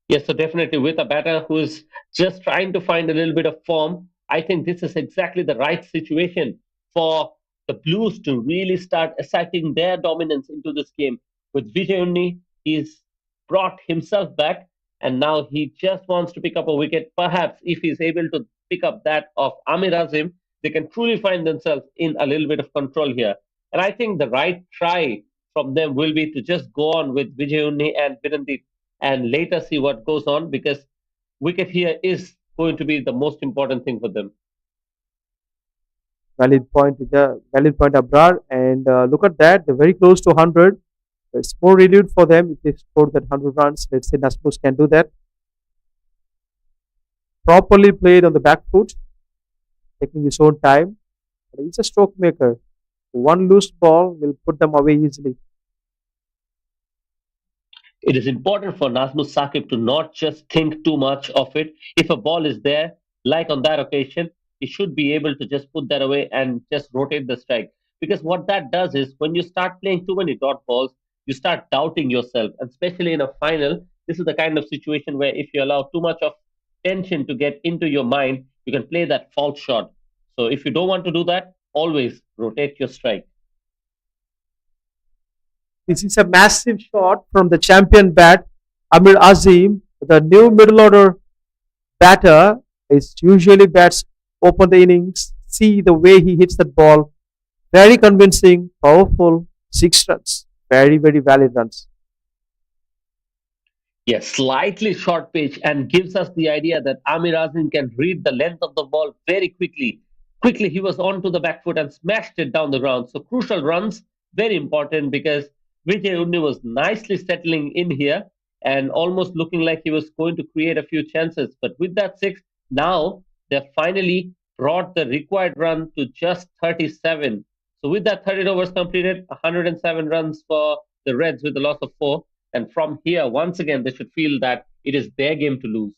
D: Yes, so definitely with a batter who's just trying to find a little bit of form, I think this is exactly the right situation for the Blues to really start asserting their dominance into this game. With Vijay Unni, he's brought himself back, and now he just wants to pick up a wicket. Perhaps if he's able to pick up that of Amir Azim, they can truly find themselves in a little bit of control here. And I think the right try from them will be to just go on with Vijay Unni and Birandeep and later see what goes on because wicket here is going to be the most important thing for them.
A: Valid point, Abrar. And look at that, they're very close to 100. It's more relieved for them if they score that 100 runs. Let's say Nasmus can do that. Properly played on the back foot, taking his own time. But he's a stroke maker. One loose ball will put them away easily.
D: It is important for Nazmus Sakib to not just think too much of it. If a ball is there, like on that occasion, he should be able to just put that away and just rotate the strike. Because what that does is when you start playing too many dot balls, you start doubting yourself. And especially in a final, this is the kind of situation where if you allow too much of tension to get into your mind, you can play that false shot. So if you don't want to do that, always rotate your strike.
A: This is a massive shot from the champion bat, Amir Azim. The new middle order batter is usually bats open the innings. See the way he hits that ball. Very convincing, powerful. 6 runs. Very, very valid runs.
D: Yes, slightly short pitch and gives us the idea that Amir Azim can read the length of the ball very quickly. Quickly, he was on to the back foot and smashed it down the ground. So, crucial runs, very important because Vijay Unni was nicely settling in here and almost looking like he was going to create a few chances. But with that six, now they've finally brought the required run to just 37. So with that 30 overs completed, 107 runs for the Reds with a loss of four. And from here, once again, they should feel that it is their game to lose.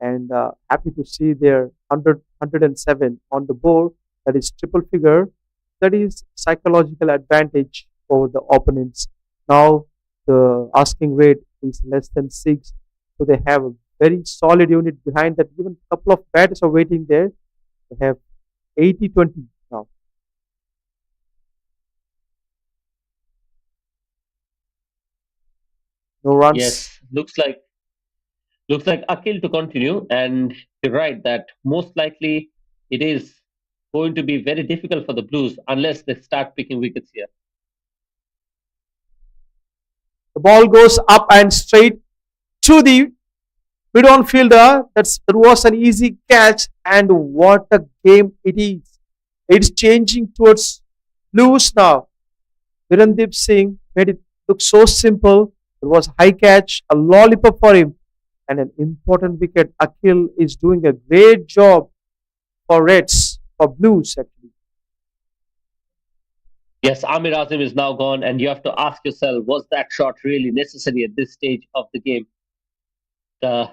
A: And happy to see their 107 on the board. That is triple figure. That is psychological advantage over the opponents. Now the asking rate is less than six, so they have a very solid unit behind that. Even a couple of batters are waiting there. They have 80-20 now. No runs.
D: Yes, looks like Akil to continue, and you're right that most likely it is going to be very difficult for the Blues unless they start picking wickets here.
A: The ball goes up and straight to the mid-on fielder. That was an easy catch, and what a game it is! It's changing towards blues now. Virendeep Singh made it look so simple. It was a high catch, a lollipop for him, and an important wicket. Akhil is doing a great job for Reds, for Blues actually.
D: Yes, Amir Azim is now gone, and you have to ask yourself, was that shot really necessary at this stage of the game? The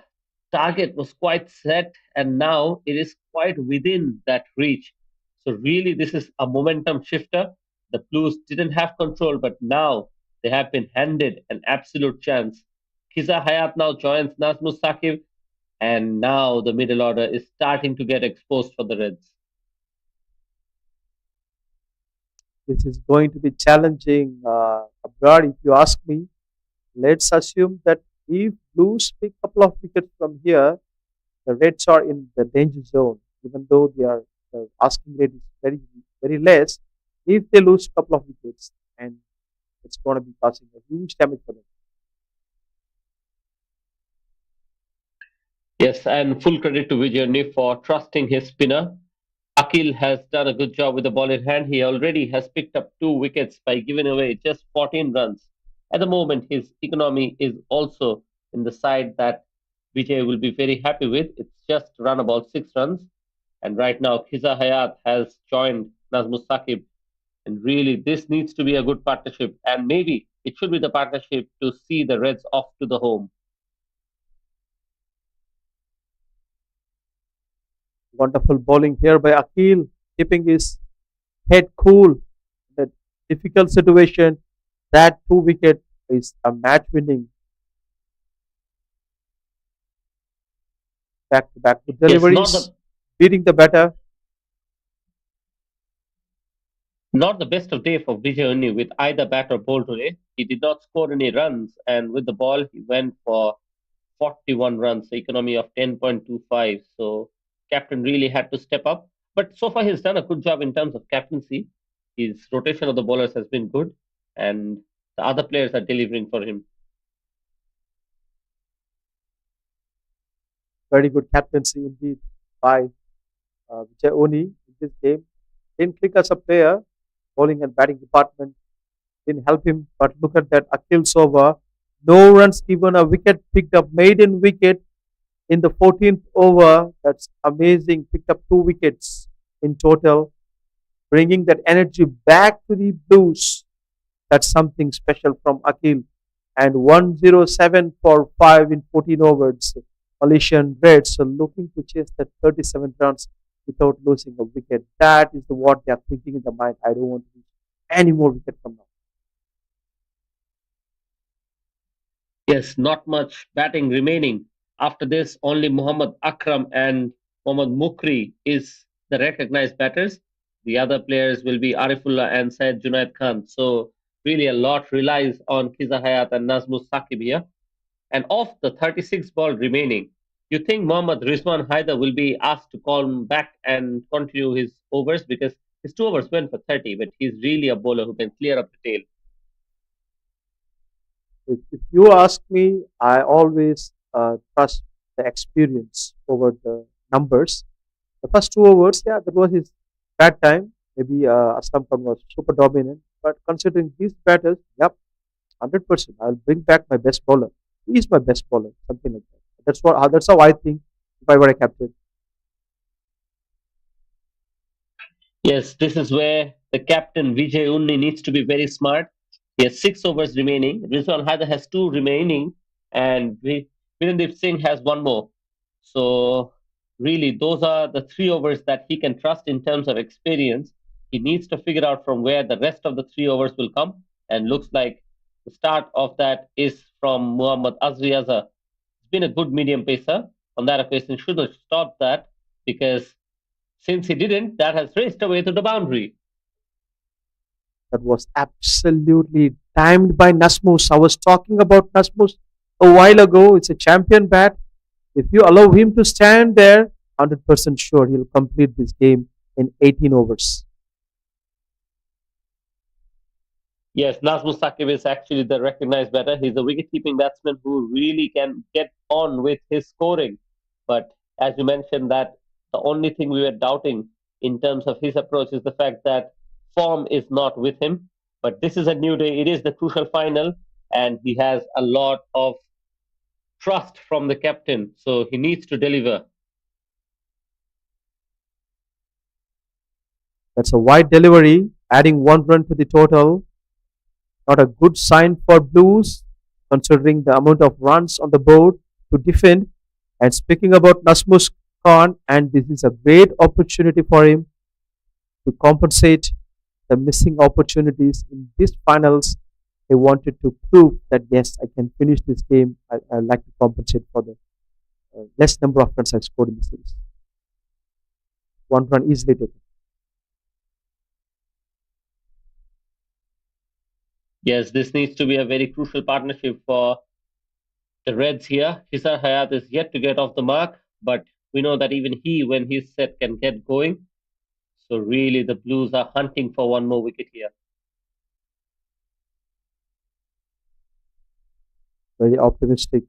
D: target was quite set, and now it is quite within that reach. So, really, this is a momentum shifter. The Blues didn't have control, but now they have been handed an absolute chance. Kiza Hayat now joins Nazmus Sakib, and now the middle order is starting to get exposed for the Reds.
A: This is going to be challenging, abroad, if you ask me. Let's assume that if Blues pick a couple of wickets from here, the Reds are in the danger zone, even though the asking rate is very less. If they lose a couple of wickets, and it's going to be causing a huge damage for them.
D: Yes, and full credit to Vijay for trusting his spinner. Akil has done a good job with the ball in hand. He already has picked up two wickets by giving away just 14 runs. At the moment, his economy is also in the side that Vijay will be very happy with. It's just run about 6 runs. And right now, Khiza Hayat has joined Nazmus Sakib. And really, this needs to be a good partnership. And maybe it should be the partnership to see the Reds off to the home.
A: Wonderful bowling here by Akil, keeping his head cool. That difficult situation, that two wicket is a match winning back to back
D: Yes,
A: deliveries, beating the batter.
D: not the best of day for Vijay Unni with either bat or ball today. He did not score any runs, and with the ball, he went for 41 runs, economy of 10.25. So, captain really had to step up. But so far, he's done a good job in terms of captaincy. His rotation of the bowlers has been good, and the other players are delivering for him.
A: Very good captaincy indeed by Vijay Oni in this game. Didn't click as a player, bowling and batting department didn't help him. But look at that, Akil's over. No runs given, a wicket picked up, maiden wicket in the 14th over. That's amazing. Picked up two wickets in total, bringing that energy back to the Blues. That's something special from Akil. And 107 for 5 in 14 overs. Malaysian Reds are looking to chase that 37 runs without losing a wicket. That is what they are thinking in the mind. I don't want to lose any more wicket from now.
D: Yes, not much batting remaining. After this, only Muhammad Akram and Muhammad Mukri is the recognized batters. The other players will be Arifullah and Syed Junaid Khan. So really a lot relies on Kiza Hayat and Nazmus Sakib here. And of the 36 ball remaining, you think Mohammad Rizwan Haider will be asked to come back and continue his overs because his 2 overs went for 30, but he's really a bowler who can clear up the tail.
A: If you ask me, I always trust the experience over the numbers. The first 2 overs, yeah, that was his bad time. Maybe Aslam Khan was super dominant. But considering these batters, yep, 100%. I'll bring back my best bowler. He is my best bowler, something like that. That's how I think if I were a captain.
D: Yes, this is where the captain Vijay Unni needs to be very smart. He has 6 overs remaining. Rizwan Haider has two remaining, and Virendip Singh has one more. So, really, those are the 3 overs that he can trust in terms of experience. He needs to figure out from where the rest of the 3 overs will come, and looks like the start of that is from Muhammad Azri Azhar. It's been a good medium pacer. On that occasion, should have stopped that because since he didn't, that has raced away to the boundary.
A: That was absolutely timed by Nasmus. I was talking about Nasmus a while ago. It's a champion bat. If you allow him to stand there, 100% sure he'll complete this game in 18 overs.
D: Yes, Nazmul Saqib is actually the recognized batter. He's a wicket-keeping batsman who really can get on with his scoring. But as you mentioned, that the only thing we were doubting in terms of his approach is the fact that form is not with him. But this is a new day. It is the crucial final, and he has a lot of trust from the captain. So he needs to deliver.
A: That's a wide delivery, adding 1 run to the total. Not a good sign for Blues, considering the amount of runs on the board to defend. And speaking about Nasmus Khan, and this is a great opportunity for him to compensate the missing opportunities in these finals. He wanted to prove that yes, I can finish this game. I like to compensate for the less number of runs I scored in the series. 1 run easily taken.
D: Yes, this needs to be a very crucial partnership for the Reds here. Hisar Hayat is yet to get off the mark, but we know that even he, when he's set, can get going. So really, the Blues are hunting for one more wicket here.
A: Very optimistic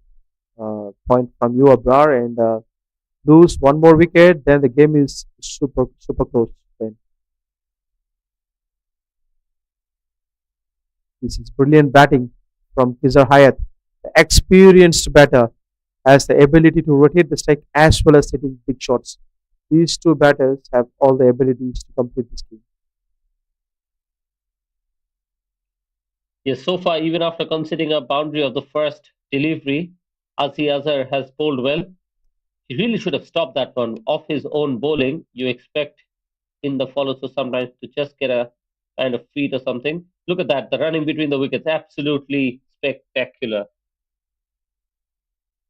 A: point from you, Abrar, and lose one more wicket, then the game is super close. Then this is brilliant batting from Kizar Hayat. The experienced batter has the ability to rotate the strike as well as hitting big shots. These two batters have all the abilities to complete this game.
D: Yes, so far, even after conceding a boundary of the first delivery, Asi Azhar has bowled well. He really should have stopped that one off his own bowling. You expect in the follow through sometimes to just get a kind of feed or something. Look at that, the running between the wickets, absolutely spectacular.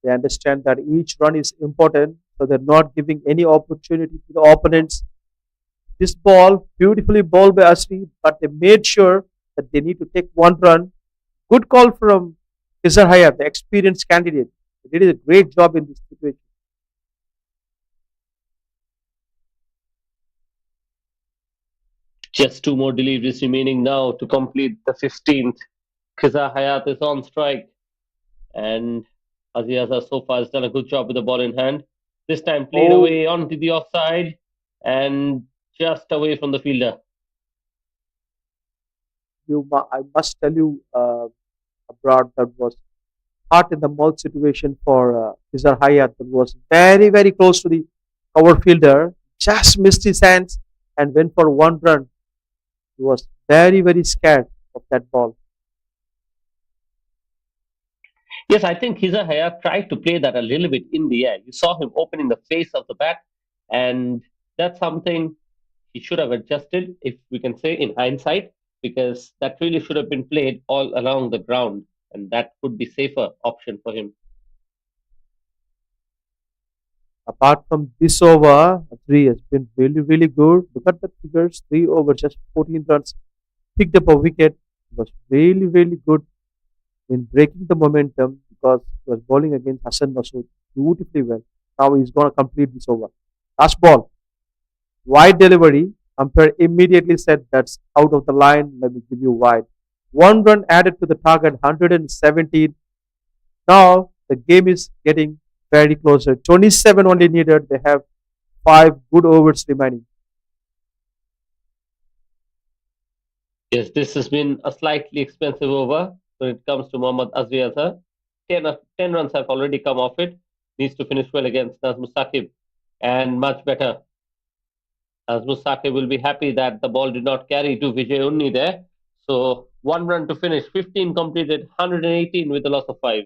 A: They understand that each run is important, so they're not giving any opportunity to the opponents. This ball, beautifully bowled by Asri, but they made sure that they need to take 1 run. Good call from Kizar Hayat, the experienced candidate. They did a great job in this situation.
D: Just two more deliveries remaining now to complete the 15th. Khiza Hayat is on strike, and Aziaza so far has done a good job with the ball in hand. This time played
A: Oh,
D: away onto the offside and just away from the fielder.
A: I must tell you, abroad, that was heart in the mouth situation for Kizar Hayat. That was very close to the cover fielder. Just missed his hands and went for 1 run. He was very scared of that ball.
D: Yes, I think Khiza Hayat tried to play that a little bit in the air. You saw him opening the face of the bat, and that's something he should have adjusted, if we can say in hindsight, because that really should have been played all along the ground, and that would be safer option for him.
A: Apart from this over, three has been really good. Look at the figures: 3 over, just 14 runs, picked up a wicket. Was really good in breaking the momentum because he was bowling against Hassan Masood beautifully well. Now he's going to complete this over. Last ball, wide delivery. Umpire immediately said that's out of the line. Let me give you wide. 1 run added to the target, 117. Now the game is getting very closer. 27 only needed. They have 5 good overs remaining.
D: Yes, this has been a slightly expensive over when it comes to Mohammad Azri Azhar. 10 runs have already come off it. Needs to finish well against Nazmus Saqib. And much better. Nazmus Saqib will be happy that the ball did not carry to Vijay Unni there. So 1 run to finish. 15 completed, 118 with a loss of 5.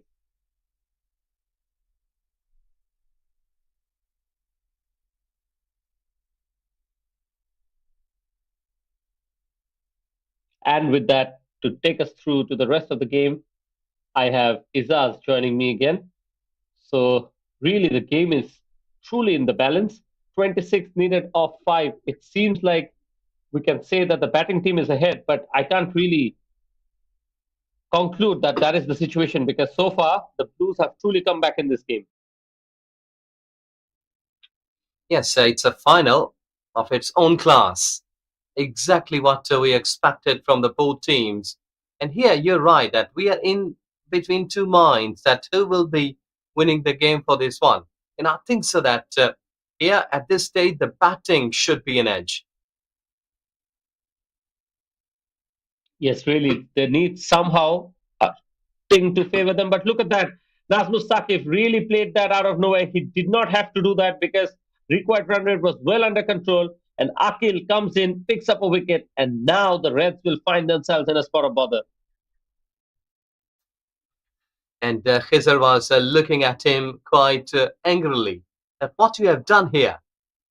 D: And with that, to take us through to the rest of the game, I have Izaz joining me again. So really, the game is truly in the balance. 26 needed off 5. It seems like we can say that the batting team is ahead, but I can't really conclude that that is the situation because so far the Blues have truly come back in this game.
E: Yes, it's a final of its own class. Exactly what we expected from the both teams. And here you're right that we are in between two minds that who will be winning the game for this one. And I think so that here at this stage the batting should be an edge.
D: Yes, really, they need somehow a thing to favor them. But look at that. Nazmus Saqif really played that out of nowhere. He did not have to do that because required run rate was well under control. And Akil comes in, picks up a wicket, and now the Reds will find themselves in a spot of bother.
E: And Khizr was looking at him quite angrily that what you have done here.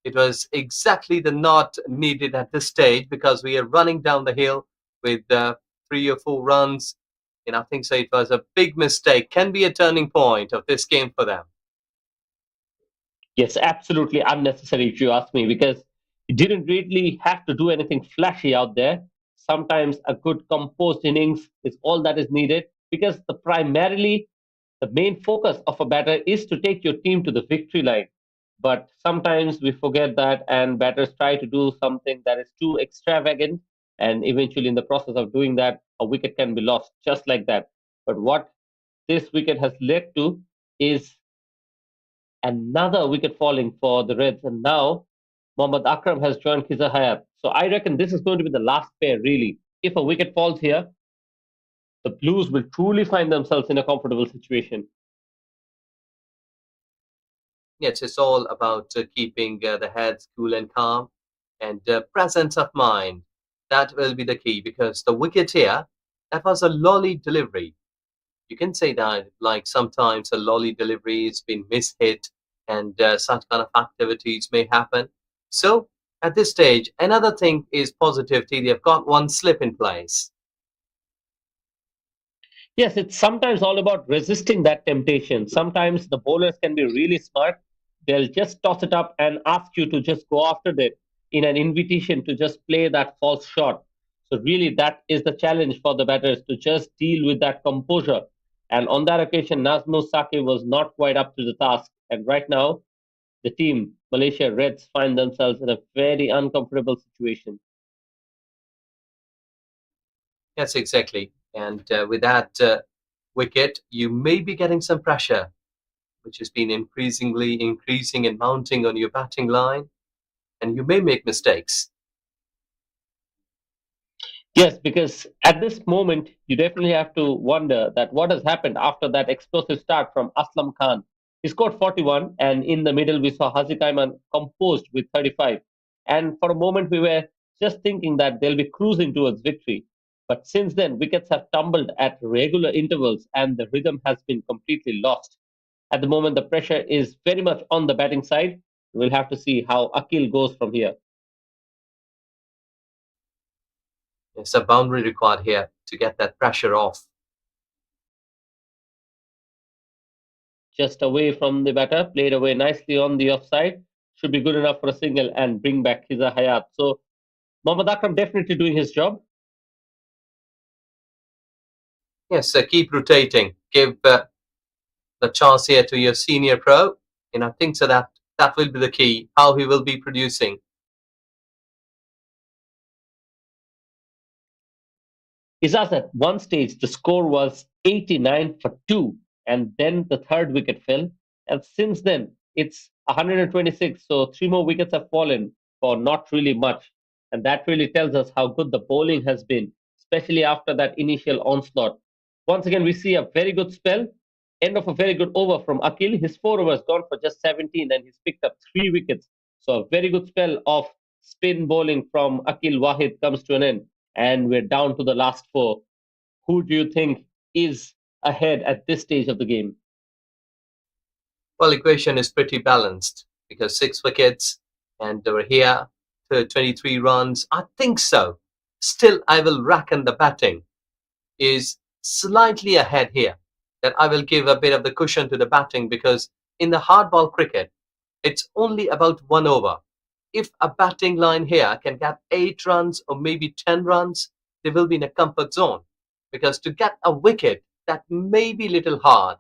E: It was exactly the not needed at this stage because we are running down the hill with 3 or 4 runs. And I think so. It was a big mistake. Can be a turning point of this game for them.
D: Yes, absolutely unnecessary if you ask me, because he didn't really have to do anything flashy out there. Sometimes a good composed innings is all that is needed because primarily the main focus of a batter is to take your team to the victory line. But sometimes we forget that, and batters try to do something that is too extravagant, and eventually, in the process of doing that, a wicket can be lost just like that. But what this wicket has led to is another wicket falling for the Reds, and now Mohammad Akram has joined Khiza Hayat. So I reckon this is going to be the last pair, really. If a wicket falls here, the Blues will truly find themselves in a comfortable situation.
E: Yes, it's all about keeping the heads cool and calm and presence of mind. That will be the key because the wicket here, that was a lolly delivery. You can say that like sometimes a lolly delivery has been mishit and such kind of activities may happen. So at this stage, another thing is positivity. They've got one slip in place.
D: Yes, it's sometimes all about resisting that temptation. Sometimes the bowlers can be really smart. They'll just toss it up and ask you to just go after it in an invitation to just play that false shot. So, really, that is the challenge for the batters to just deal with that composure. And on that occasion, Nazmus Saqi was not quite up to the task. And right now, the team, Malaysia Reds, find themselves in a very uncomfortable situation.
E: Yes, exactly. And with that wicket, you may be getting some pressure, which has been increasingly increasing and mounting on your batting line, and you may make mistakes.
D: Yes, because at this moment, you definitely have to wonder that what has happened after that explosive start from Aslam Khan. He scored 41, and in the middle, we saw Haziq Ayman composed with 35. And for a moment, we were just thinking that they'll be cruising towards victory. But since then, wickets have tumbled at regular intervals, and the rhythm has been completely lost. At the moment, the pressure is very much on the batting side. We'll have to see how Akil goes from here.
E: It's a boundary required here to get that pressure off.
D: Just away from the batter, played away nicely on the offside. Should be good enough for a single and bring back Hiza Hayat. So Mohammad Akram definitely doing his job.
E: Yes, keep rotating. Give the chance here to your senior pro, and I think so that will be the key. How he will be producing.
D: Izaz at one stage the score was 89 for 2, and then the third wicket fell. And since then it's 126. So 3 more wickets have fallen for not really much. And that really tells us how good the bowling has been. especially after that initial onslaught. Once again, we see a very good spell, end of a very good over from Akil. His 4 overs gone for just 17 and he's picked up 3 wickets. So a very good spell of spin bowling from Akil Wahid comes to an end. And we're down to the last four. Who do you think is ahead at this stage of the game?
E: Well, equation is pretty balanced because 6 wickets and over here 23 runs. I think so. Still, I will reckon the batting is slightly ahead here. That I will give a bit of the cushion to the batting because in the hardball cricket, it's only about 1 over. If a batting line here can get 8 runs or maybe 10 runs, they will be in a comfort zone. Because to get a wicket, that may be little hard.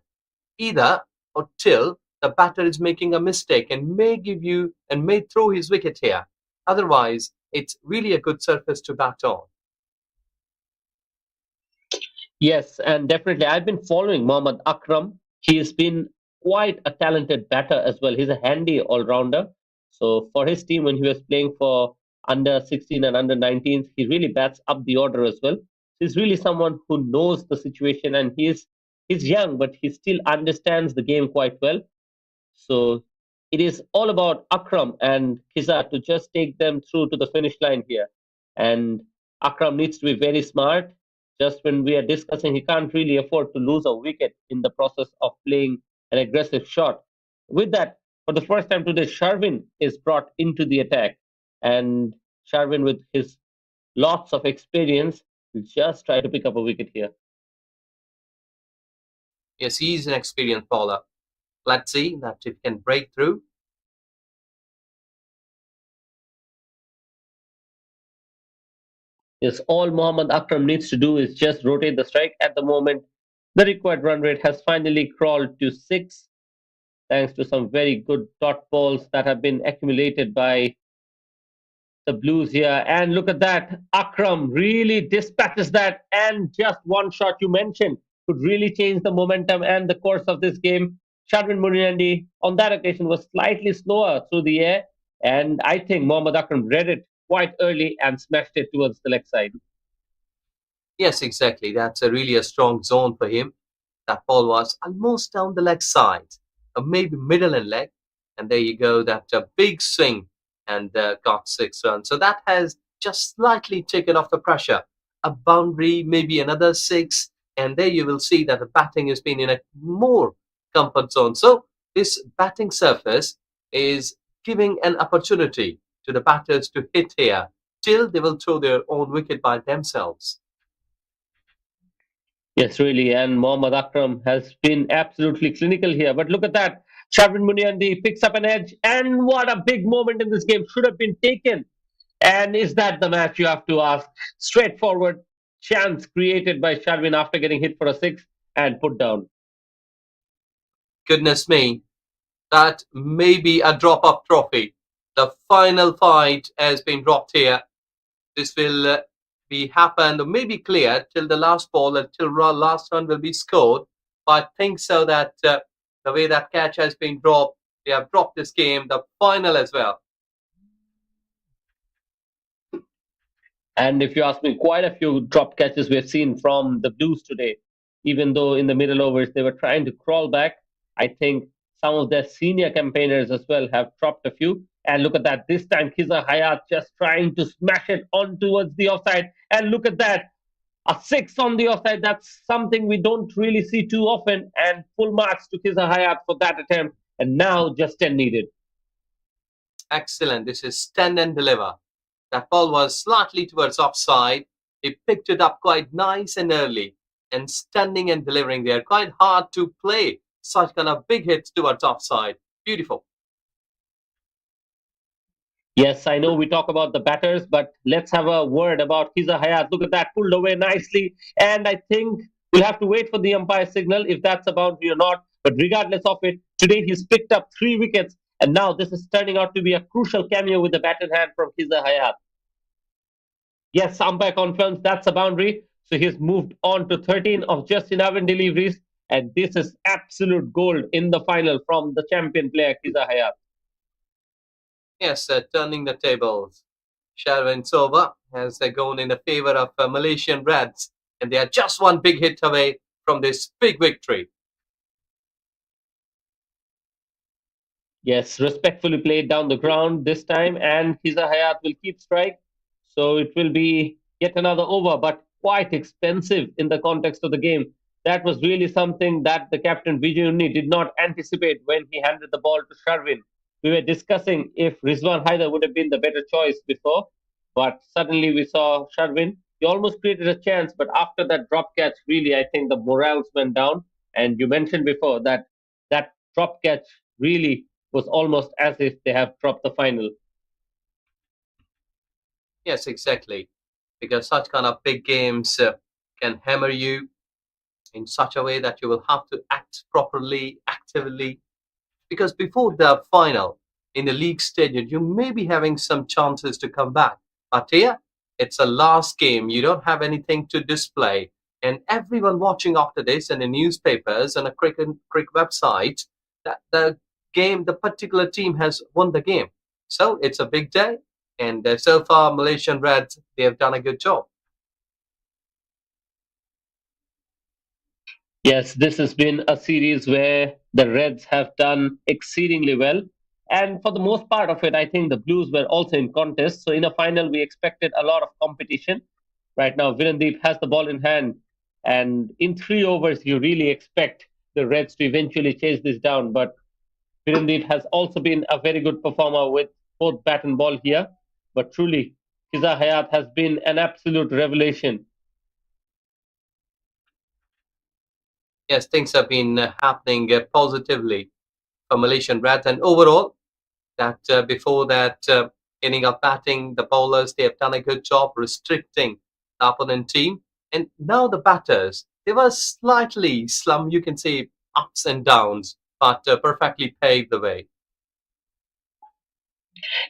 E: Either or till the batter is making a mistake and may give you and may throw his wicket here. Otherwise, it's really a good surface to bat on.
D: Yes, and definitely. I've been following Mohammad Akram. He's been quite a talented batter as well. He's a handy all rounder. So, for his team, when he was playing for under 16 and under 19s, he really bats up the order as well. He's really someone who knows the situation and he's young, but he still understands the game quite well. So it is all about Akram and Kiza to just take them through to the finish line here. And Akram needs to be very smart. Just when we are discussing, he can't really afford to lose a wicket in the process of playing an aggressive shot. With that, for the first time today, Sharvin is brought into the attack. And Sharvin, with his lots of experience, will just try to pick up a wicket here.
E: Yes, he's an experienced bowler. Let's see that if he can break through.
D: Yes, all Mohammad Akram needs to do is just rotate the strike. At the moment, the required run rate has finally crawled to 6, thanks to some very good dot balls that have been accumulated by the Blues here. And look at that. Akram really dispatches that. And just one shot you mentioned could really change the momentum and the course of this game. Shadwin Muniandi on that occasion was slightly slower through the air. And I think Mohammad Akram read it quite early and smashed it towards the leg side.
E: Yes, exactly. That's really a strong zone for him. That ball was almost down the leg side, or maybe middle and leg. And there you go, that big swing and got 6 runs. So that has just slightly taken off the pressure. A boundary, maybe another 6. And there you will see that the batting has been in a more comfort zone. So this batting surface is giving an opportunity to the batters to hit here till they will throw their own wicket by themselves.
D: Yes, really. And Mohammad Akram has been absolutely clinical here. But look at that. Shavin Muniandi picks up an edge. And what a big moment in this game should have been taken. And is that the match, you have to ask? Straightforward chance created by Shalvin after getting hit for a 6 and put down.
E: Goodness me, that may be a drop of trophy. The final fight has been dropped here. This will be happened or maybe clear till the last ball, until last run will be scored. But I think so that the way that catch has been dropped, they have dropped this game, the final as well.
D: And if you ask me, quite a few drop catches we've seen from the Blues today. Even though in the middle overs they were trying to crawl back, I think some of their senior campaigners as well have dropped a few. And look at that. This time, Kiza Hayat just trying to smash it on towards the offside. And look at that. A 6 on the offside. That's something we don't really see too often. And full marks to Kiza Hayat for that attempt. And now just 10 needed.
E: Excellent. This is stand and deliver. That ball was slightly towards offside. He picked it up quite nice and early. And standing and delivering there, quite hard to play such kind of big hits towards offside. Beautiful.
D: Yes, I know we talk about the batters, but let's have a word about Kiza Hayat. Look at that, pulled away nicely. And I think we'll have to wait for the umpire signal if that's a boundary or not. But regardless of it, today he's picked up 3 wickets. And now this is turning out to be a crucial cameo with the bat in hand from Kiza Hayat. Yes, umpire confirms that's a boundary. So he's moved on to 13 of just 11 deliveries. And this is absolute gold in the final from the champion player, Kiza Hayat.
E: Yes, turning the tables. Sherwin's over has gone in the favor of Malaysian Reds, and they are just one big hit away from this big victory.
D: Yes, respectfully played down the ground this time, and Hiza Hayat will keep strike. So it will be yet another over, but quite expensive in the context of the game. That was really something that the captain Vijayunni did not anticipate when he handed the ball to Sharvin. We were discussing if Rizwan Haider would have been the better choice before, but suddenly we saw Sharvin. He almost created a chance, but after that drop catch, really, I think the morals went down. And you mentioned before that that drop catch really was almost as if they have dropped the final.
E: Yes, exactly. Because such kind of big games can hammer you in such a way that you will have to act properly, actively. Because before the final in the league stadium, you may be having some chances to come back. But here, it's a last game. You don't have anything to display. And everyone watching after this in the newspapers and a cricket website, that the game, the particular team has won the game. So it's a big day. And so far, Malaysian Reds, they have done a good job.
D: Yes, this has been a series where the Reds have done exceedingly well. And for the most part of it, I think the Blues were also in contest. So in a final, we expected a lot of competition. Right now, Virendeep has the ball in hand. And in 3 overs, you really expect the Reds to eventually chase this down. But Virendeep has also been a very good performer with both bat and ball here. But truly, Fiza Hayat has been an absolute revelation.
E: Yes, things have been happening positively for Malaysian Reds. And overall, that before that inning of batting, the bowlers, they have done a good job restricting the opponent team. And now the batters, they were slightly you can say ups and downs, but perfectly paved the way.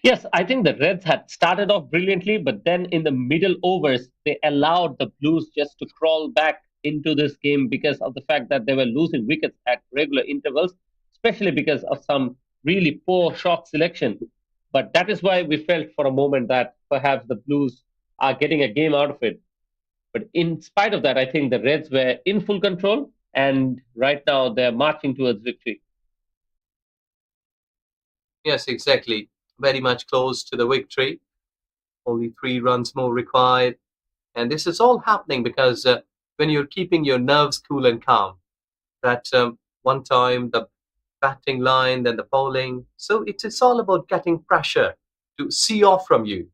D: Yes, I think the Reds had started off brilliantly, but then in the middle overs, they allowed the Blues just to crawl back into this game because of the fact that they were losing wickets at regular intervals, especially because of some really poor shot selection. But that is why we felt for a moment that perhaps the Blues are getting a game out of it. But in spite of that, I think the Reds were in full control, and right now they're marching towards victory.
E: Yes, exactly. Very much close to the victory. Only 3 runs more required. And this is all happening because when you're keeping your nerves cool and calm, that one time the batting line, then the bowling. So it's all about getting pressure to see off from you.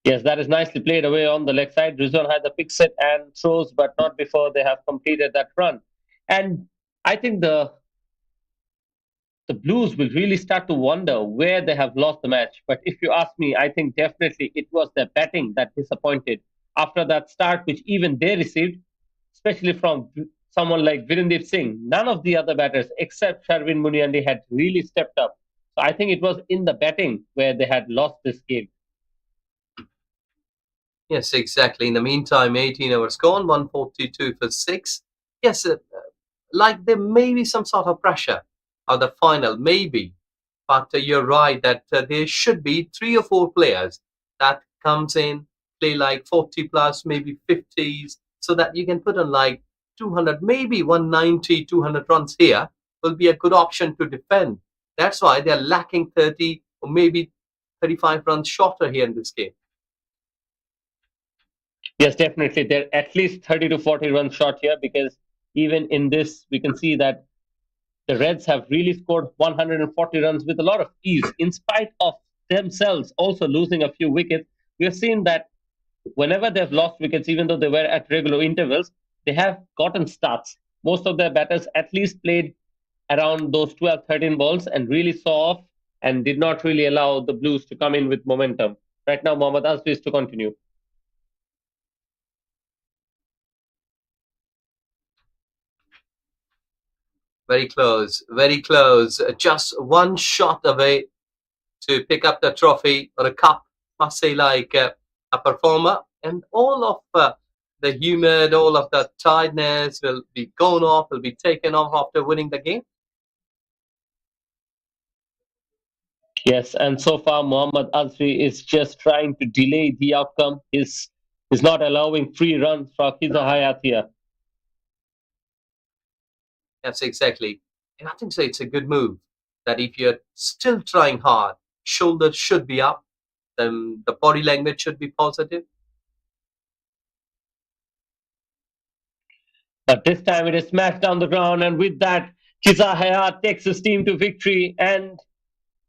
D: Yes, that is nicely played away on the leg side. Rizwan had the pick set and throws, but not before they have completed that run. And I think the Blues will really start to wonder where they have lost the match. But if you ask me, I think definitely it was their batting that disappointed. After that start, which even they received, especially from someone like Virendeep Singh, none of the other batters except Sharvin Muniandi had really stepped up. So I think it was in the batting where they had lost this game.
E: Yes, exactly. In the meantime, 18 hours gone, 142 for 6. Yes, like there may be some sort of pressure on the final, maybe. But you're right that there should be 3 or 4 players that comes in, play like 40 plus, maybe 50s, so that you can put on like 200, maybe 190, 200 runs here will be a good option to defend. That's why they're lacking 30 or maybe 35 runs shorter here in this game.
D: Yes, definitely. They're at least 30 to 40 runs short here because even in this, we can see that the Reds have really scored 140 runs with a lot of ease, in spite of themselves also losing a few wickets. We have seen that whenever they've lost wickets, even though they were at regular intervals, they have gotten starts. Most of their batters at least played around those 12, 13 balls and really saw off and did not really allow the Blues to come in with momentum. Right now, Mohammad Azmi is to continue.
E: Very close, very close. Just one shot away to pick up the trophy or a cup, must say, like a performer. And all of the humor, all of the tiredness will be gone off, will be taken off after winning the game.
D: Yes, and so far Mohammad Azri is just trying to delay the outcome. He's not allowing free runs for Kiza Hayat here.
E: Yes, exactly. And I think so. It's a good move that if you're still trying hard, shoulders should be up, then the body language should be positive.
D: But this time it is smashed down the ground, and with that, Kiza Hayat takes his team to victory, and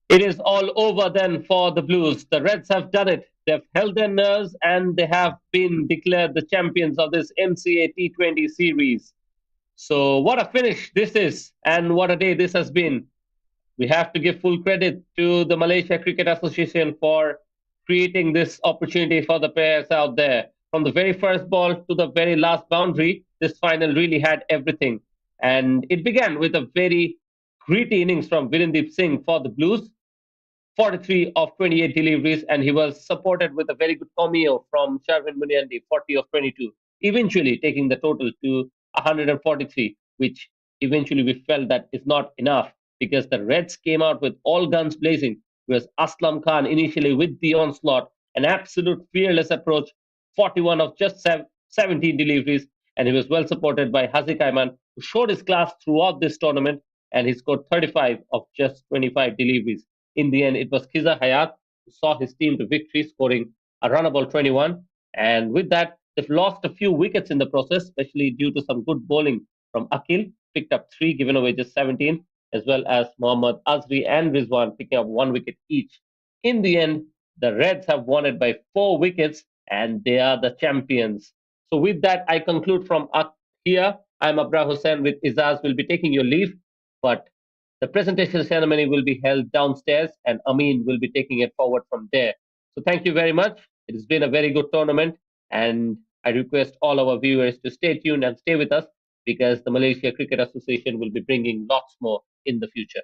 D: it is all over then for the Blues. The Reds have done it. They've held their nerves and they have been declared the champions of this MCA T20 series. So, what a finish this is, and what a day this has been. We have to give full credit to the Malaysia Cricket Association for creating this opportunity for the players out there. From the very first ball to the very last boundary, this final really had everything. And it began with a very gritty innings from Virendeep Singh for the Blues, 43 of 28 deliveries, and he was supported with a very good cameo from Sharvin Munyandi, 40 of 22, eventually taking the total to 143, which eventually we felt that is not enough because the Reds came out with all guns blazing. It was Aslam Khan initially with the onslaught, an absolute fearless approach, 41 of just 17 deliveries, and he was well supported by Haziq Ayman, who showed his class throughout this tournament, and he scored 35 of just 25 deliveries. In the end, it was Khiza Hayat who saw his team to victory, scoring a runnable 21. And with that, they've lost a few wickets in the process, especially due to some good bowling from Akil, picked up three, given away just 17, as well as Mohammad Azri and Rizwan picking up one wicket each. In the end, the Reds have won it by 4 wickets, and they are the champions. So with that, I conclude from here. I'm Abra Hussain with Izaz. Will be taking your leave, but the presentation ceremony will be held downstairs, and Amin will be taking it forward from there. So, thank you very much. It has been a very good tournament, and I request all our viewers to stay tuned and stay with us because the Malaysia Cricket Association will be bringing lots more in the future.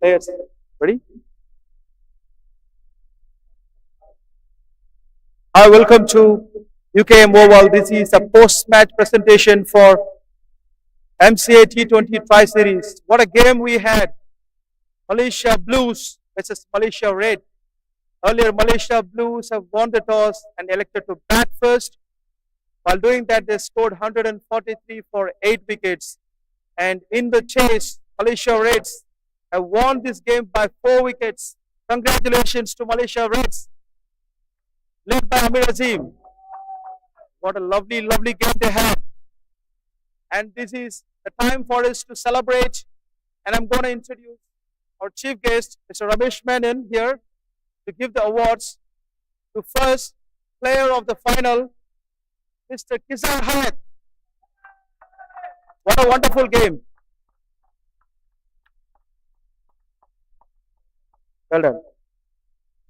A: Players, ready? Hi, welcome to UKM Oval. This is a post-match presentation for MCA T20 Tri-Series. What a game we had. Malaysia Blues versus Malaysia Red. Earlier, Malaysia Blues have won the toss and elected to bat first. While doing that, they scored 143 for 8 wickets. And in the chase, Malaysia Reds have won this game by 4 wickets. Congratulations to Malaysia Reds, led by Amir Azim. What a lovely, lovely game they had. And this is the time for us to celebrate. And I'm going to introduce our chief guest, Mr. Ramesh Menon, here to give the awards to first player of the final, Mr. Kizar Hayat. What a wonderful game. Well done.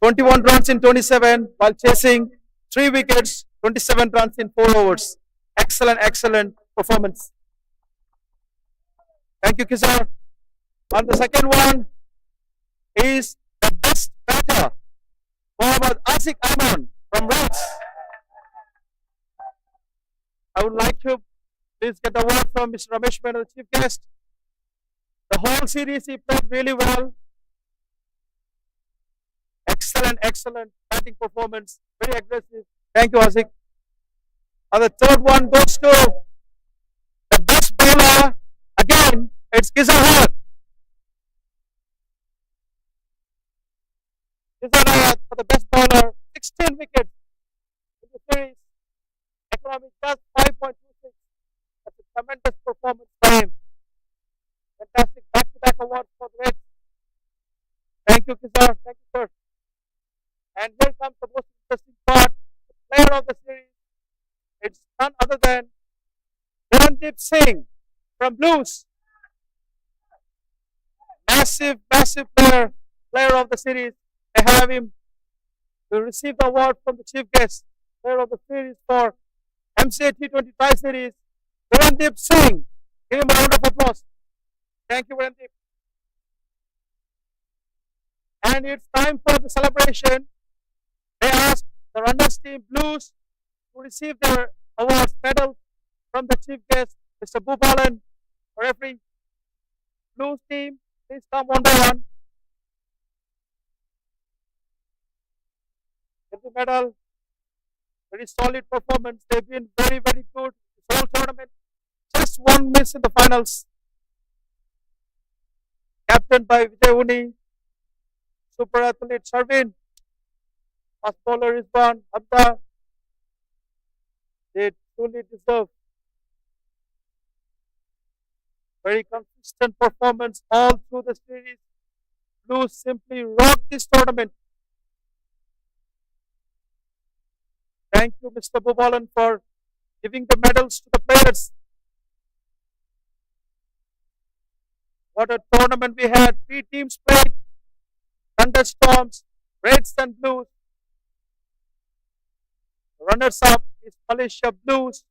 A: 21 runs in 27 while chasing 3 wickets, 27 runs in 4 overs. Excellent, excellent performance. Thank you, Kizar. And the second one is the best batter, Mohammad Asik Aman from Reds. I would like to please get the award from Mr. Ramesh Menon, the chief guest. The whole series he played really well. Excellent, excellent batting performance. Very aggressive. Thank you, Asik. And the third one goes to the best bowler. Again, it's Kizar Hayat. Kizar Hayat for the best bowler. 16 wickets in the series. Economic just 5.26. That's a tremendous performance by him. Fantastic back-to-back awards for the Reds. Thank you, Kizar. Thank you, sir. And here comes the most interesting part. The player of the series. It's none other than Randeep Singh from Blues. Massive, massive player of the series. I have him to receive the award from the chief guest, player of the series for MCA T20 Tri-Series, Randeep Singh. Give him a round of applause. Thank you, Randeep. And it's time for the celebration. They ask the runners team Blues to receive their awards medal from the chief guest, Mr. Bhupalan, referee. Blues team, please come one by one. Get the medal. Very solid performance. They've been very, very good this whole tournament. Just one miss in the finals. Captained by Vijay Uni, super athlete Sharvin, fast bowler Rizwan, Abda. They truly deserve very consistent performance all through the series. Blues simply rocked this tournament. Thank you, Mr. Bhupalan, for giving the medals to the players. What a tournament we had. 3 teams played. Thunderstorms, Reds and Blues. Runners up is Malaysia Blues.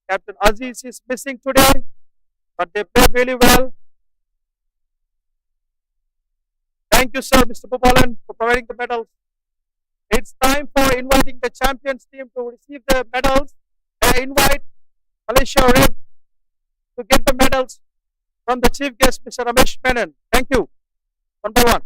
A: Captain Aziz is missing today, but they played really well. Thank you, sir, Mr. Bhupalan, for providing the medals. It's time for inviting the champions team to receive the medals. I invite Malaysia Red to get the medals from the chief guest, Mr. Ramesh Menon. Thank you. One by one.